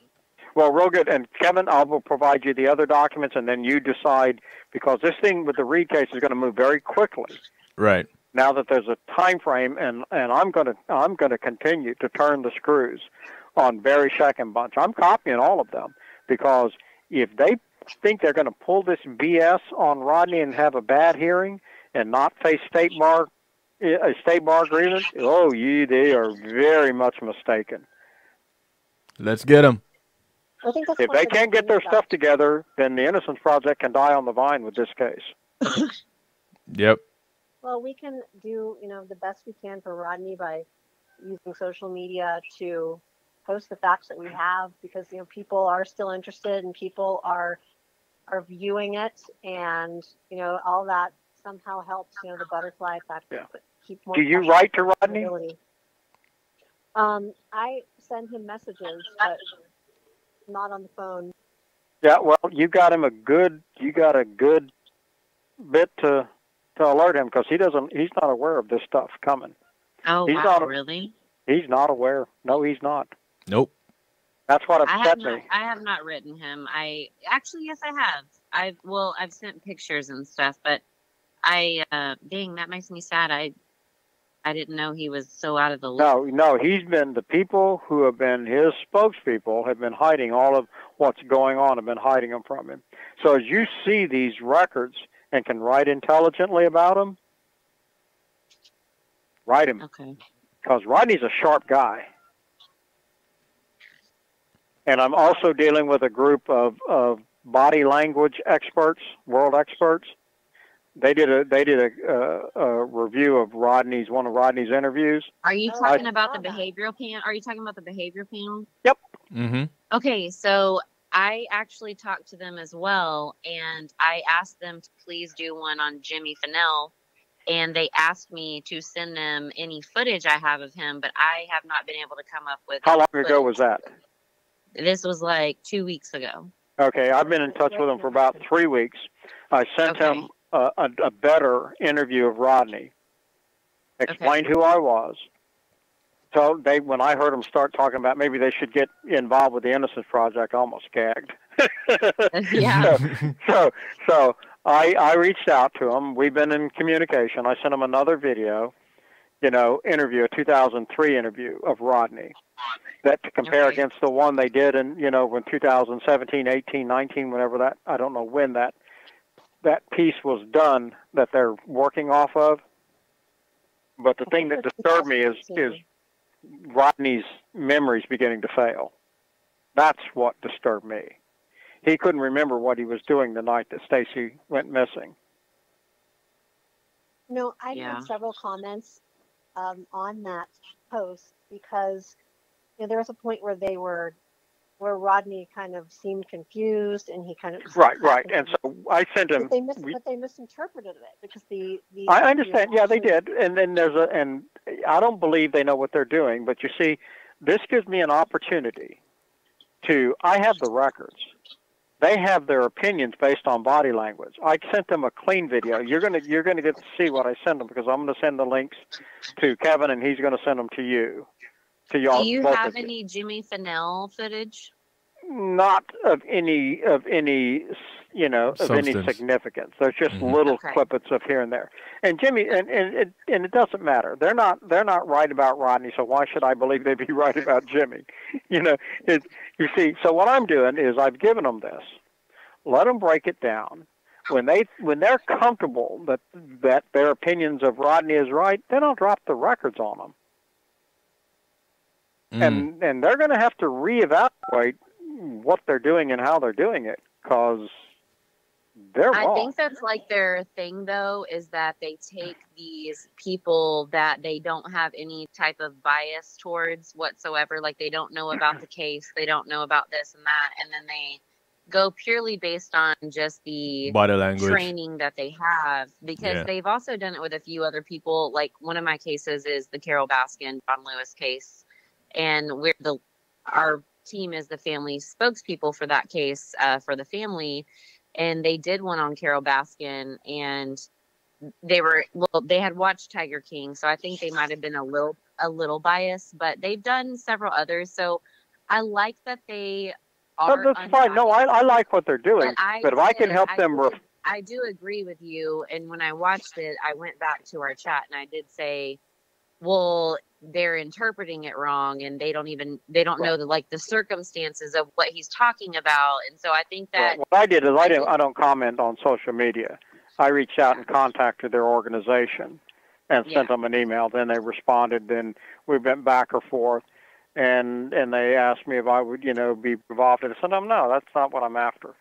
Well, real good. And Kevin, I will provide you the other documents, and then you decide, because this thing with the Reed case is going to move very quickly. Right. Now that there's a time frame, and I'm gonna continue to turn the screws on Barry Scheck and Bunch. I'm copying all of them, because if they think they're going to pull this BS on Rodney and have a bad hearing and not face a state bar agreement, they are very much mistaken. Let's get them. I think that's If one they of the can't get their things stuff together, then the Innocence Project can die on the vine with this case. Yep. Well, we can do, the best we can for Rodney by using social media to post the facts that we have, because, people are still interested and people are viewing it, and, all that somehow helps, the butterfly effect. Yeah. Keep more Do you pressure write to on Rodney? visibility. I send him messages, but not on the phone. Yeah, well, you got a good bit to alert him, because he's not aware of this stuff coming. Oh, He's wow, not- really? He's not aware. No, he's not. Nope. That's what upset me. I have not written him. Yes, I have. I've sent pictures and stuff, but dang, that makes me sad. I didn't know he was so out of the loop. No, the people who have been his spokespeople have been hiding all of what's going on, have been hiding them from him. So as you see these records and can write intelligently about them, write him. Okay. Because Rodney's a sharp guy. And I'm also dealing with a group of body language experts, world experts. They did a review of one of Rodney's interviews. Are you talking about the behavioral panel? Are you talking about the behavior panel? Yep. Mm-hmm. Okay, so I actually talked to them as well, and I asked them to please do one on Jimmy Fennell, and they asked me to send them any footage I have of him, but I have not been able to come up with. How long ago was that? This was like 2 weeks ago. Okay, I've been in touch with him for about 3 weeks. I sent him a better interview of Rodney. Explained who I was. So when I heard them start talking about maybe they should get involved with the Innocence Project, I almost gagged. Yeah. So I reached out to him. We've been in communication. I sent him another video, interview, a 2003 interview of Rodney, that to compare against the one they did in, when 2017, 18, 19, whenever that, I don't know when that piece was done that they're working off of. But the thing that disturbed me is Rodney's memory's beginning to fail. That's what disturbed me. He couldn't remember what he was doing the night that Stacy went missing. I made several comments on that post, because there was a point where Rodney kind of seemed confused, and he kind of right. And so I sent him. But they misinterpreted it, because the I understand. Yeah, they did. And then and I don't believe they know what they're doing. But you see, this gives me an opportunity I have the records. They have their opinions based on body language. I sent them a clean video. You're gonna get to see what I send them, because I'm gonna send the links to Kevin, and he's gonna send them to you. To y'all. Do you have any Jimmy Fennell footage? Not of any significance. There's just little clippets of here and there. And Jimmy, and it doesn't matter. They're not right about Rodney, so why should I believe they'd be right about Jimmy? You see. So what I'm doing is I've given them this. Let them break it down. When they're comfortable that their opinions of Rodney is right, then I'll drop the records on them. And they're going to have to reevaluate what they're doing and how they're doing it, because they're wrong. I think that's like their thing, though, is that they take these people that they don't have any type of bias towards whatsoever. Like, they don't know about the case, they don't know about this and that, and then go purely based on just the body language training that they have, because they've also done it with a few other people. Like one of my cases is the Carol Baskin, John Lewis case, and our team is the family spokespeople for that case, for the family, and they did one on Carol Baskin, and they had watched Tiger King, so I think they might have been a little biased, but they've done several others. So I like that they are. That's fine. No, I like what they're doing. But if I can help them. I do agree with you. And when I watched it, I went back to our chat and I did say, well, they're interpreting it wrong, and they don't know the circumstances of what he's talking about. And so I think that what I did is I don't comment on social media. I reached out and contacted their organization and sent them an email. Then they responded. Then we went back or forth, and they asked me if I would, be involved. And I said, no, that's not what I'm after.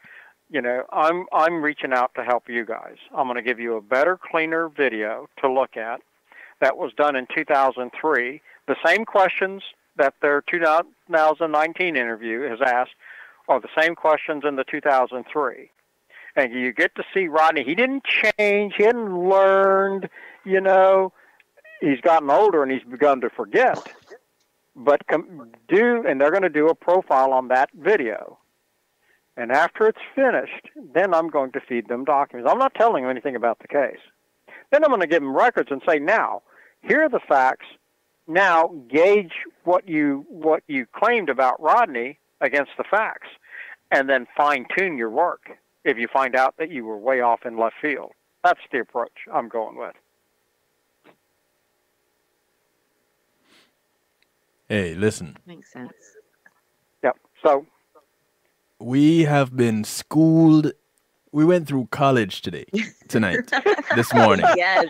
I'm reaching out to help you guys. I'm going to give you a better, cleaner video to look at that was done in 2003. The same questions that their 2019 interview has asked are the same questions in the 2003. And you get to see Rodney. He didn't change. He hadn't learned, He's gotten older and he's begun to forget. But and they're going to do a profile on that video. And after it's finished, then I'm going to feed them documents. I'm not telling them anything about the case. Then I'm going to give them records and say, now, here are the facts. Now, gauge what you claimed about Rodney against the facts, and then fine-tune your work if you find out that you were way off in left field. That's the approach I'm going with. Hey, listen. makes sense. Yep. So we have been schooled. We went through college tonight, this morning. Yes.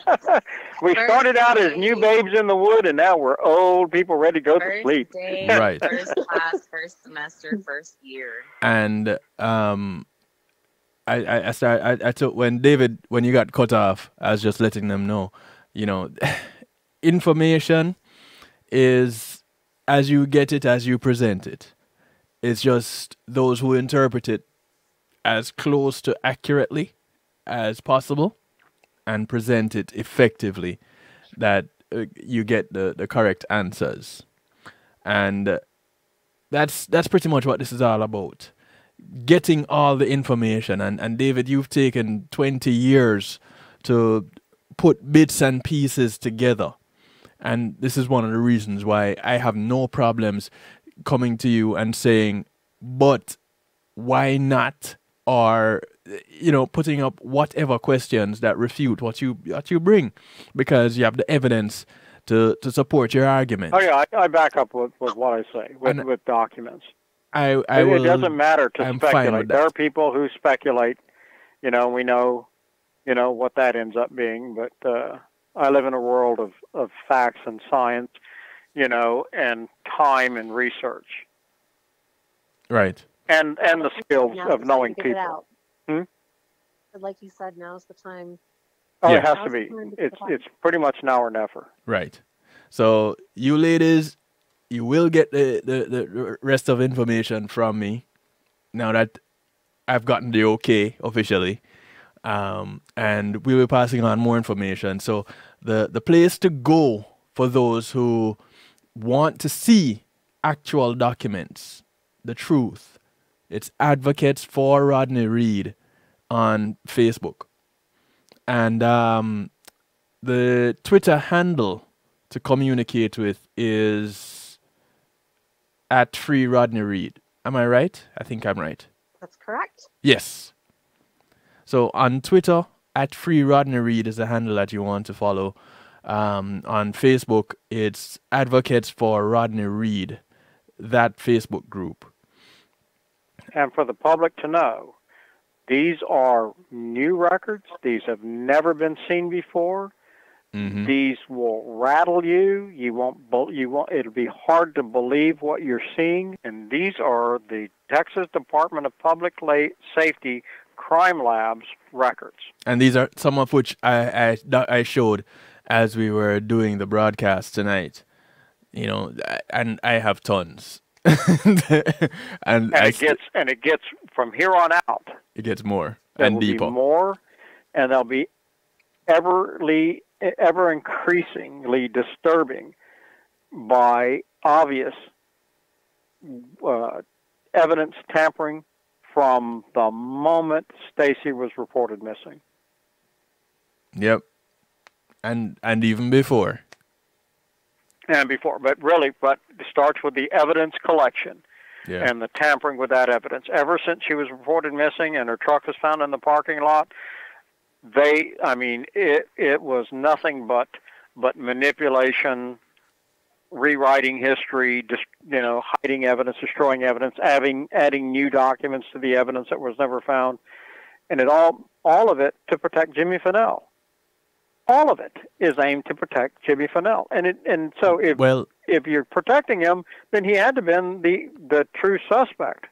We started out as new babes in the wood, and now we're old people ready to go to sleep. Day, Right. First class, first semester, first year. And I took when you got cut off, I was just letting them know, information is as you get it, as you present it. It's just those who interpret it as close to accurately as possible and present it effectively that you get the correct answers. And that's pretty much what this is all about. Getting all the information. And David, you've taken 20 years to put bits and pieces together. And this is one of the reasons why I have no problems coming to you and saying, but why not? Or, putting up whatever questions that refute what you bring, because you have the evidence to support your argument. Oh, yeah, I back up with what I say, with documents. It doesn't matter to speculate. There are people who speculate. We know, what that ends up being. But I live in a world of facts and science, and time and research. Right. And the skills of knowing people. But like you said, now's the time. Oh, Yeah. it has to be. It's pretty much now or never. Right. So you ladies, you will get the rest of information from me now that I've gotten the okay officially. And we'll be passing on more information. So the place to go for those who want to see actual documents, the truth, it's Advocates for Rodney Reed on Facebook. And the Twitter handle to communicate with is @FreeRodneyReed. Am I right? I think I'm right. That's correct. Yes. So on Twitter, @FreeRodneyReed is the handle that you want to follow. On Facebook, it's Advocates for Rodney Reed, that Facebook group. And for the public to know, these are new records. These have never been seen before. Mm-hmm. These will rattle you. You won't. It'll be hard to believe what you're seeing. And these are the Texas Department of Public Safety Crime Lab's records. And these are some of which I showed as we were doing the broadcast tonight. And I have tons. and it gets from here on out. It gets more There and will deeper. be more, and they'll be ever increasingly disturbing by obvious evidence tampering from the moment Stacy was reported missing. Yep. And even before. And before, but it starts with the evidence collection and the tampering with that evidence. Ever since she was reported missing and her truck was found in the parking lot, it was nothing but manipulation, rewriting history, just hiding evidence, destroying evidence, adding new documents to the evidence that was never found, and all of it to protect Jimmy Finnell. All of it is aimed to protect Jimmy Finnell, and so if you're protecting him, then he had to have been the true suspect.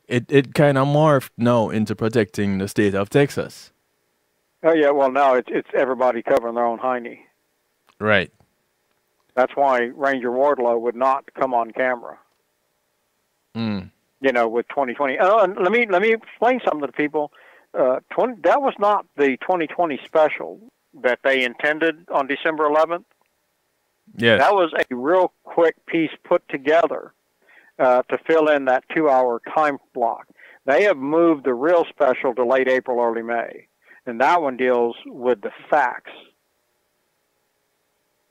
It kind of morphed now into protecting the state of Texas. Oh yeah, well now it's everybody covering their own hiney. Right. That's why Ranger Wardlow would not come on camera. With 2020. And let me explain something to people. That was not the 2020 special that they intended on December 11th. Yeah. That was a real quick piece put together to fill in that 2-hour time block. They have moved the real special to late April, early May. And that one deals with the facts.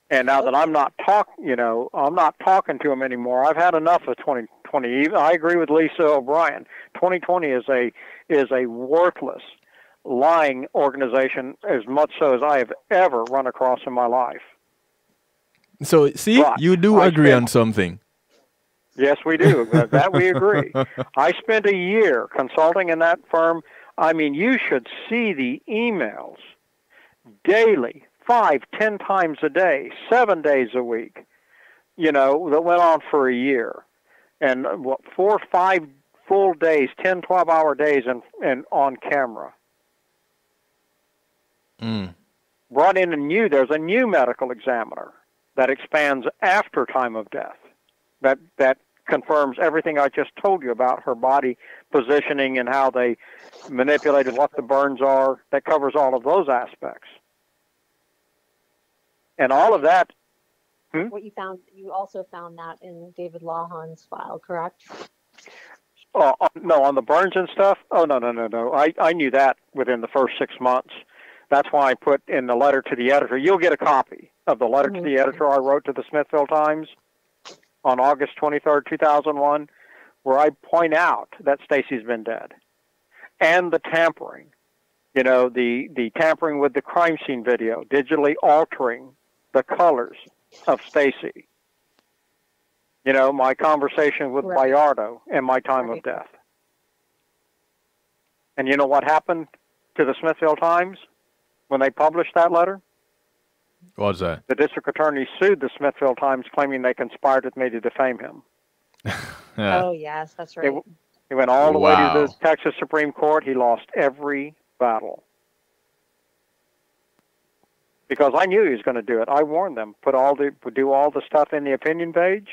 And now that I'm not talking to him anymore. I've had enough of 2020. I agree with Lisa O'Brien. 2020 is a worthless, lying organization, as much so as I have ever run across in my life. So, see, but you do agree on something. Yes, we do. That we agree. I spent a year consulting in that firm. I mean, you should see the emails daily, 5-10 times a day, 7 days a week, that went on for a year. And 4 or 5 full days, 10, 12-hour days and on camera. Brought in there's a new medical examiner that expands after time of death. That confirms everything I just told you about her body positioning and how they manipulated what the burns are. That covers all of those aspects. And all of that. What you found, you also found that in David Lawhon's file, correct? No, on the burns and stuff? Oh, no. I knew that within the first 6 months. That's why I put in the letter to the editor. You'll get a copy of the letter to the editor I wrote to the Smithville Times on August 23rd, 2001, where I point out that Stacy's been dead. And the tampering. The tampering with the crime scene video, digitally altering the colors of Stacy. My conversation with Bayardo and my time of death. And you know what happened to the Smithville Times when they published that letter? What was that? The district attorney sued the Smithville Times, claiming they conspired with me to defame him. Oh, yes, that's right. He went all the way to the Texas Supreme Court. He lost every battle. Because I knew he was going to do it. I warned them. Do all the stuff in the opinion page.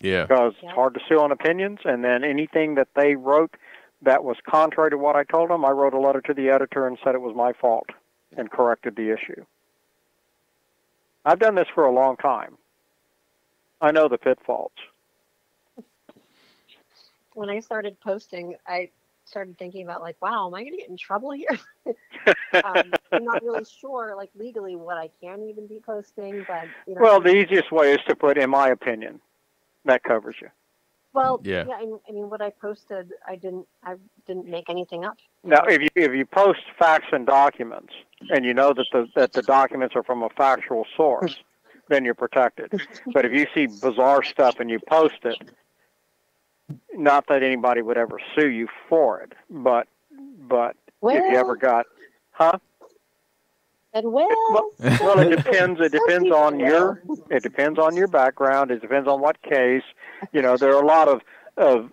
Yeah. Because it's hard to sue on opinions. And then anything that they wrote that was contrary to what I told them, I wrote a letter to the editor and said it was my fault and corrected the issue. I've done this for a long time. I know the pitfalls. When I started posting, I started thinking about wow, am I going to get in trouble here? I'm not really sure, legally what I can even be posting, but well, the easiest way is to put, in my opinion. That covers you. Well, yeah. I mean, what I posted, I didn't make anything up. Now, if you post facts and documents, and you know that the documents are from a factual source, then you're protected. But if you see bizarre stuff and you post it, not that anybody would ever sue you for it, but if you ever got, And well, it depends. It depends on your. It depends on your background. It depends on what case. There are a lot of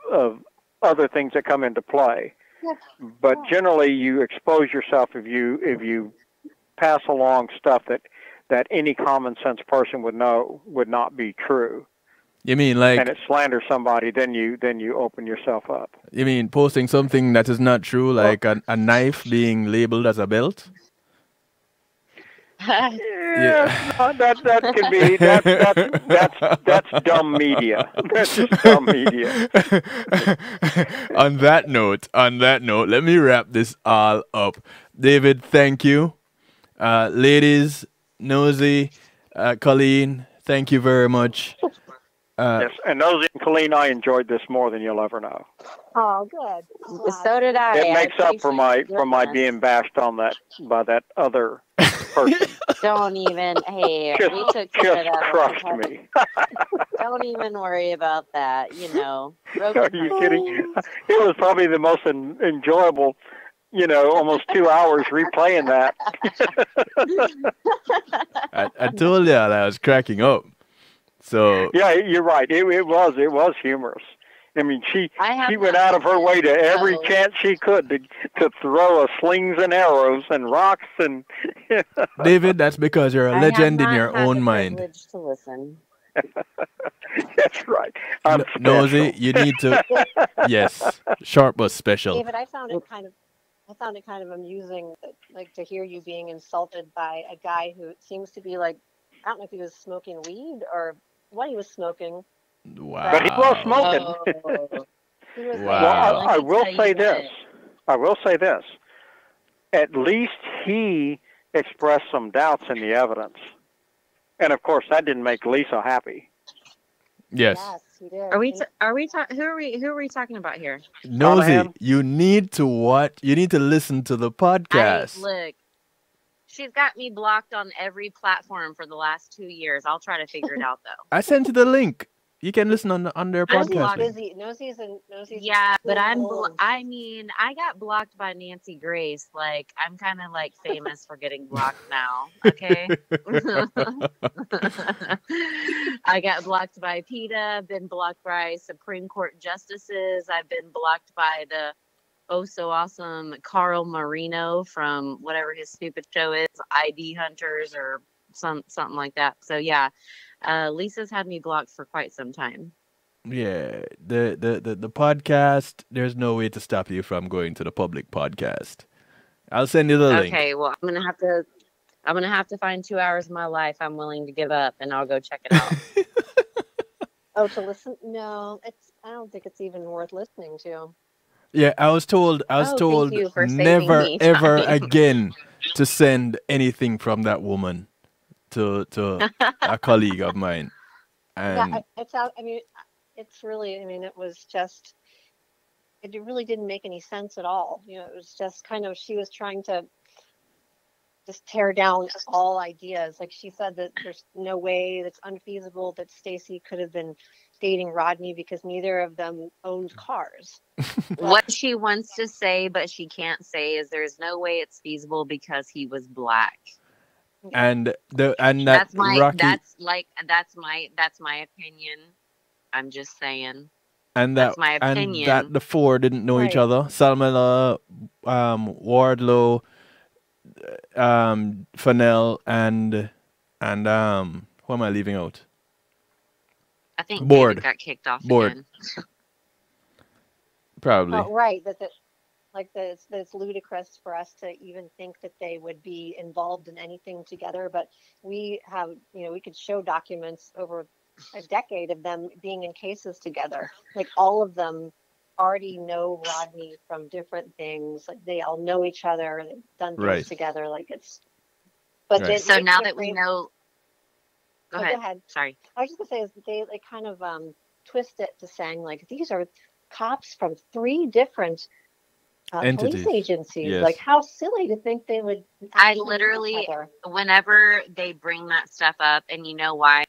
other things that come into play. Yeah. But generally, you expose yourself if you pass along stuff that any common sense person would know would not be true. You mean like? and it slanders somebody, then you open yourself up. You mean posting something that is not true, like a knife being labeled as a belt? Yeah, no, that can be that's dumb media. That's just dumb media. On that note, let me wrap this all up. David, thank you. Ladies, Nosy, Colleen, thank you very much. Yes, and Nosy and Colleen, I enjoyed this more than you'll ever know. Oh, good. So did I. It makes I up for my being bashed on that by that other person. Don't even. Hey, Just, we took care of just that. crushed me. Don't even worry about that. You know. Are you kidding? It was probably the most enjoyable. Almost 2 hours replaying that. I told you I was cracking up. So yeah, you're right. It was humorous. I mean, she went out of her way to every chance she could to throw slings and arrows and rocks and. David, that's because you're a legend in your own mind. Privilege to listen. That's right. I'm Nosy, you need to. Yes, Sharp was special. David, I found it kind of amusing, like to hear you being insulted by a guy who seems to be like, I don't know if he was smoking weed or what he was smoking. Wow. But he was smoking. He was Wow. Well, I will say this. I will say this. At least he expressed some doubts in the evidence. And of course, that didn't make Lisa happy. Yes. he did. Are we who are we talking about here? Nosy, you need to listen to the podcast. Look, she's got me blocked on every platform for the last 2 years. I'll try to figure it out though. I sent you the link. You can listen on their podcast. Nosy's yeah, but I got blocked by Nancy Grace. Like, I'm kind of like famous for getting blocked now. Okay. I got blocked by PETA, been blocked by Supreme Court justices. I've been blocked by the oh so awesome Carl Marino from whatever his stupid show is, ID Hunters or something like that. So yeah. Lisa's had me blocked for quite some time. Yeah, the podcast, there's no way to stop you from going to the public podcast. I'll send you the link. Okay, well, I'm gonna have to find 2 hours of my life I'm willing to give up, and I'll go check it out. Oh, to listen? No, I don't think it's even worth listening to. Yeah, I was told never ever again to send anything from that woman to a colleague of mine. And yeah, it's out. I mean, it's really. I mean, it was just. It really didn't make any sense at all. You know, it was just kind of she was trying to just tear down all ideas. Like she said that there's no way, that's unfeasible that Stacy could have been dating Rodney because neither of them owned cars. What she wants to say, but she can't say, is there's no way it's feasible because he was black. And that's my Rocky, that's my opinion. I'm just saying. And that's my opinion. And that the four didn't know each other. Salmela, Wardlow, Fennell, and who am I leaving out? I think Board David got kicked off Board. again. Probably. Oh, right. It's ludicrous for us to even think that they would be involved in anything together. But we have, we could show documents over a decade of them being in cases together. Like all of them already know Rodney from different things. Like they all know each other. They've done things together. Like it's. But right. So now that we know. Go ahead. Sorry. I was just gonna say is that they kind of twist it to saying like these are cops from 3 different police agencies. Yes. Like how silly to think they would. I literally, whenever they bring that stuff up, and you know why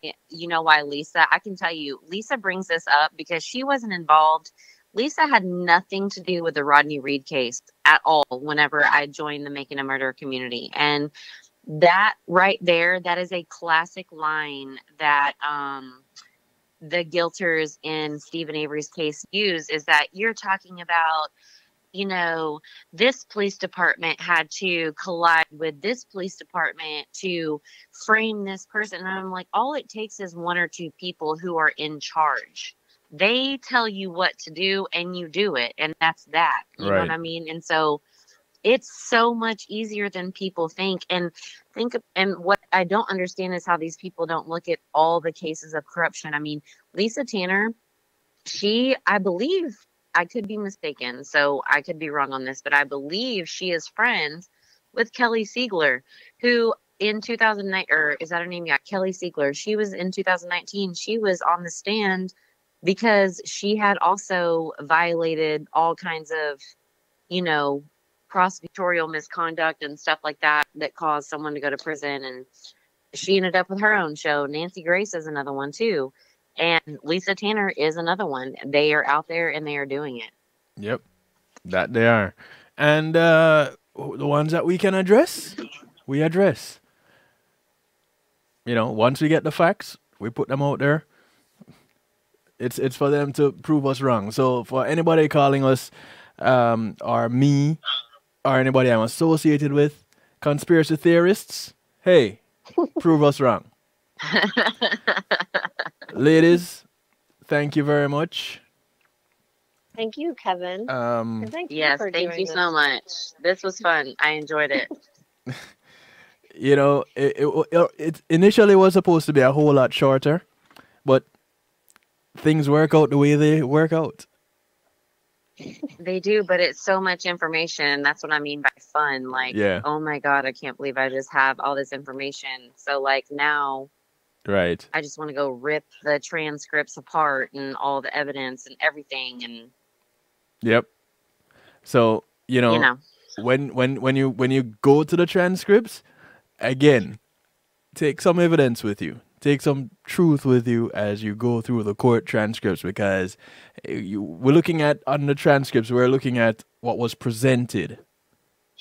Lisa, I can tell you, Lisa brings this up because she wasn't involved. Lisa had nothing to do with the Rodney Reed case at all whenever I joined the Making a Murder community. And that right there, that is a classic line that the guilters in Stephen Avery's case use, is that you're talking about you know, this police department had to collide with this police department to frame this person. And I'm like, all it takes is one or two people who are in charge. They tell you what to do and you do it. And that's that. You know what I mean? And so it's so much easier than people think. And what I don't understand is how these people don't look at all the cases of corruption. I mean, Lisa Tanner, I believe, I could be mistaken, so I could be wrong on this, but I believe she is friends with Kelly Siegler, who in 2009, or is that her name? Yeah, Kelly Siegler. She was in 2019. She was on the stand because she had also violated all kinds of, you know, prosecutorial misconduct and stuff like that caused someone to go to prison. And she ended up with her own show. Nancy Grace is another one too. And Lisa Tanner is another one. They are out there and they are doing it. Yep, that they are. And the ones that we can address, we address. You know, once we get the facts, we put them out there. It's for them to prove us wrong. So for anybody calling us, or me, or anybody I'm associated with, conspiracy theorists, hey, prove us wrong. Ladies, thank you very much. Thank you, Kevin. Thank you so much. This was fun. I enjoyed it. You know, it initially was supposed to be a whole lot shorter, but things work out the way they work out. They do, but it's so much information. That's what I mean by fun. Like, oh my God, I can't believe I just have all this information. So like now, right, I just want to go rip the transcripts apart and all the evidence and everything. And yep. So you know. When you go to the transcripts, again, take some evidence with you. Take some truth with you as you go through the court transcripts, because we're looking at, on the transcripts, we're looking at what was presented,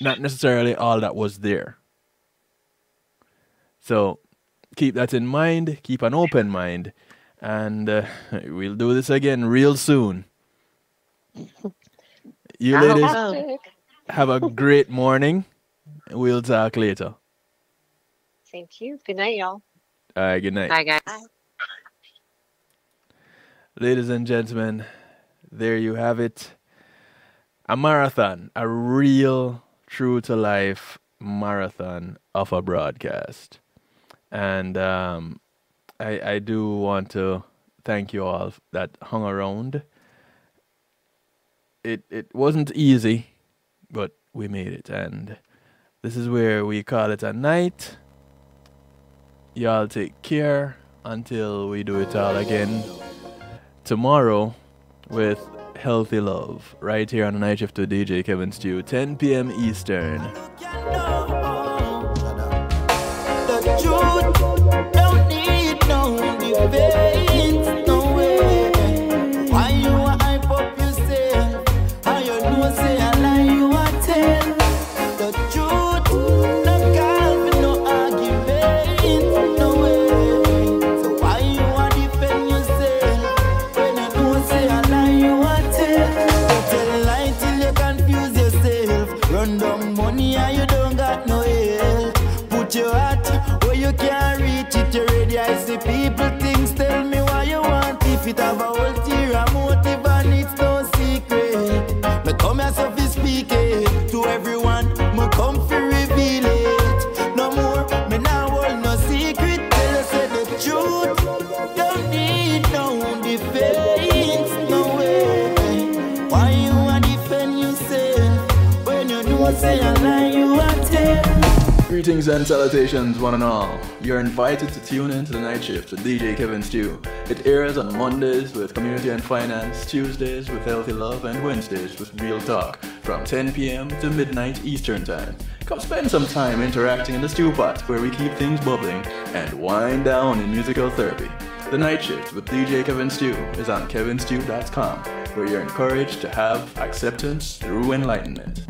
not necessarily all that was there. So keep that in mind, keep an open mind, and we'll do this again real soon. You ladies have a great morning. We'll talk later. Same to you. Good night, y'all. All right, good night. Bye, guys. Bye. Ladies and gentlemen, there you have it. A marathon, a real, true-to-life marathon of a broadcast. And I do want to thank you all that hung around. It wasn't easy, but we made it. And this is where we call it a night. Y'all take care until we do it all again tomorrow with Healthy Love, right here on the Night Shift with DJ Kevin Stew, 10 p.m. Eastern. The truth don't need no debate, no way. Why you hype up yourself? How you know say a lie you a tell? The truth no call for no argument, no way. So why you a defend yourself when you know say a lie you a tell? You tell a lie till you confuse yourself. Run down money and you don't got no help. Put your heart where you can't reach it. You ready? I see people things. Tell me why you want. If it have a ulterior motive and it's no secret, me come here so fi speak it to everyone. Me come fi reveal it. No more, me now hold no secret. Tell you say the truth. Don't need no defense, no way. Why you want defend yourself when you know say a lie you a tell? Greetings and salutations, one and all. You're invited to tune in to the Night Shift with DJ Kevin Stew. It airs on Mondays with Community and Finance, Tuesdays with Healthy Love, and Wednesdays with Real Talk from 10 p.m. to midnight Eastern Time. Come spend some time interacting in the stew pot where we keep things bubbling and wind down in musical therapy. The Night Shift with DJ Kevin Stew is on kevinstew.com, where you're encouraged to have acceptance through enlightenment.